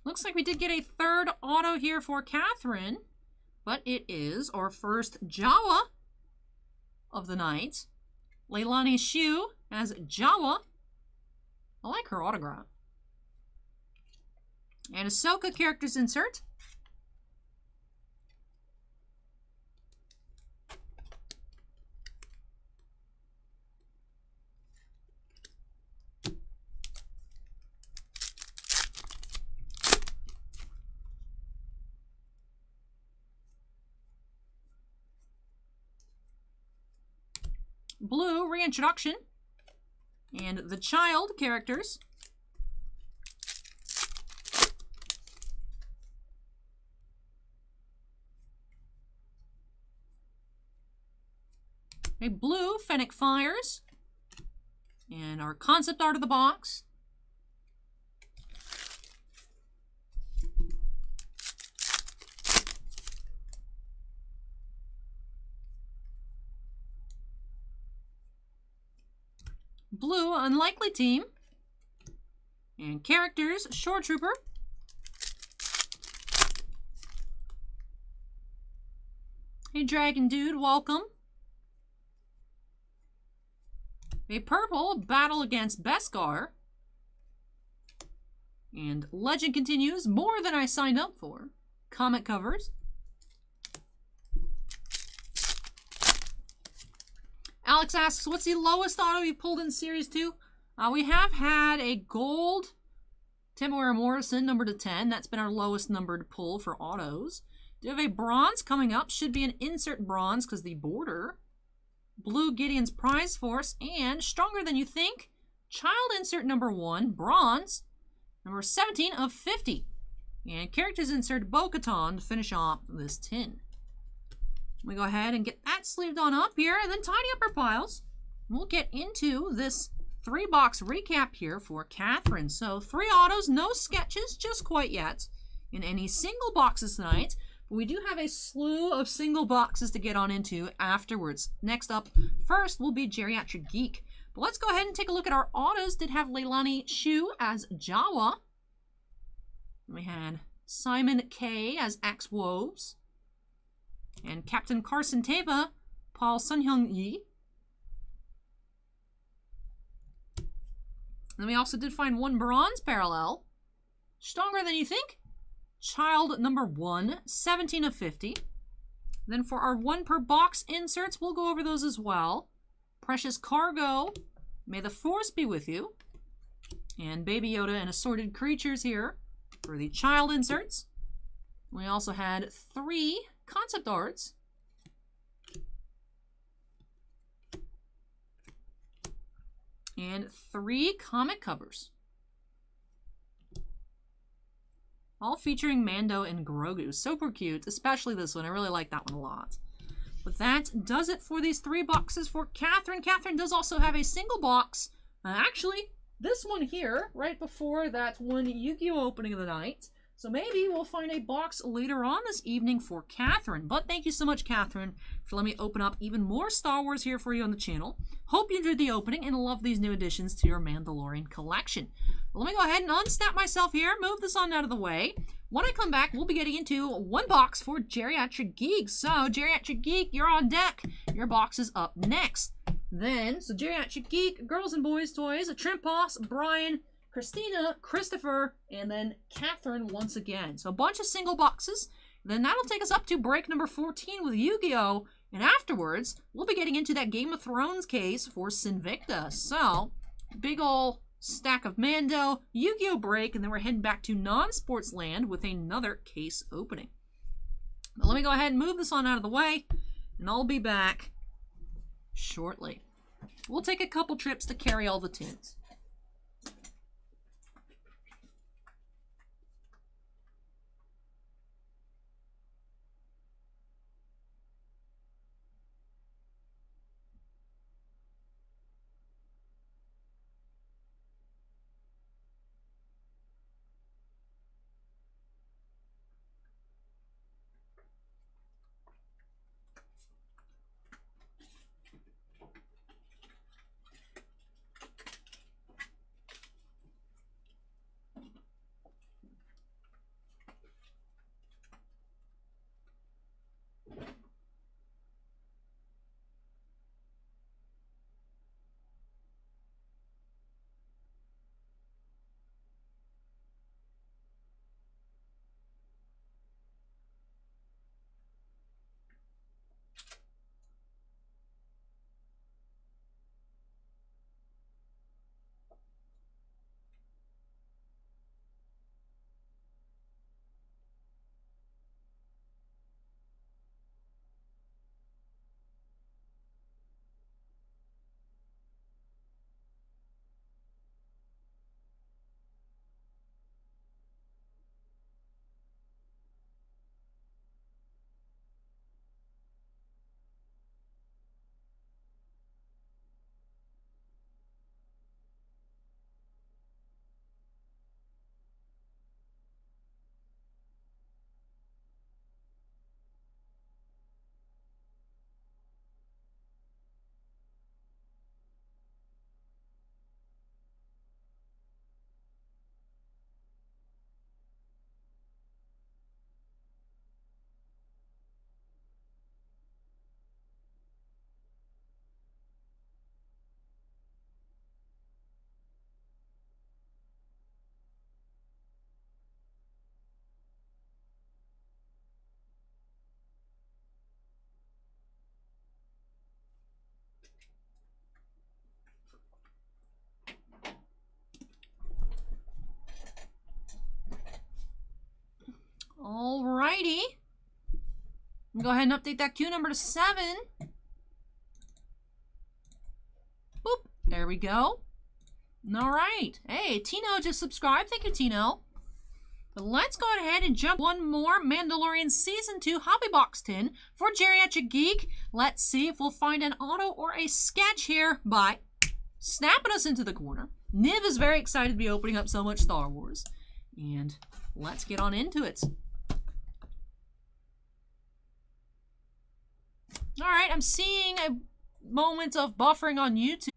Looks like we did get a 3rd auto here for Katherine, but it is our first Jawa of the night. Leilani Shu as Jawa. I like her autograph. And Ahsoka characters insert. Blue, reintroduction. And the child characters. A blue, Fennec Fires. And our concept art of the box. Blue, Unlikely Team. And characters, Shore Trooper. Hey, Dragon Dude, welcome. A purple, Battle Against Beskar. And Legend continues, more than I signed up for. Comic covers. Alex asks, what's the lowest auto you pulled in Series 2? We have had a gold Tamara Morrison, number to 10. That's been our lowest numbered pull for autos. Do you have a bronze coming up? Should be an insert bronze because the border. Blue Gideon's Prize Force. And Stronger Than You Think. Child insert number 1. Bronze. Number 17 of 50. And characters insert Bo-Katan to finish off this tin. We go ahead and get that sleeved on up here and then tidy up our piles. We'll get into this 3-box recap here for Katherine. So 3 autos, no sketches just quite yet in any single boxes tonight. But we do have a slew of single boxes to get on into afterwards. Next up, first will be Geriatric Geek. But let's go ahead and take a look at our autos. Did have Leilani Shu as Jawa. We had Simon K as Axe Woves. And Captain Carson Teva, Paul Sunhyung Yi. Then we also did find 1 bronze parallel. Stronger Than You Think. Child number 1, 17 of 50. Then for our 1 per box inserts, we'll go over those as well. Precious Cargo, May the Force Be With You. And Baby Yoda and Assorted Creatures here for the child inserts. We also had 3 concept arts. And 3 comic covers. All featuring Mando and Grogu. Super cute, especially this one. I really like that one a lot. But that does it for these 3 boxes for Katherine. Katherine does also have a single box. Actually, this one here, right before that one Yu-Gi-Oh! Opening of the night. So maybe we'll find a box later on this evening for Katherine. But thank you so much, Katherine, for letting me open up even more Star Wars here for you on the channel. Hope you enjoyed the opening and love these new additions to your Mandalorian collection. Well, let me go ahead and unsnap myself here, move this on out of the way. When I come back, we'll be getting into 1 box for Geriatric Geek. So, Geriatric Geek, you're on deck. Your box is up next. Then, so Geriatric Geek, Girls and Boys Toys, Trimposs, Brian, Christina, Christopher, and then Katherine once again. So a bunch of single boxes. Then that'll take us up to break number 14 with Yu-Gi-Oh! And afterwards, we'll be getting into that Game of Thrones case for Sinvicta. So, big ol' stack of Mando, Yu-Gi-Oh! Break, and then we're heading back to non-sports land with another case opening. But let me go ahead and move this on out of the way, and I'll be back shortly. We'll take a couple trips to carry all the tins. Alrighty. Go ahead and update that queue number to 7. Boop. There we go. Alright. Hey, Tino just subscribed. Thank you, Tino. But let's go ahead and jump one more Mandalorian Season 2 Hobby Box tin for Geriatric Geek. Let's see if we'll find an auto or a sketch here by snapping us into the corner. Niv is very excited to be opening up so much Star Wars. And let's get on into it. Alright, I'm seeing a moment of buffering on YouTube.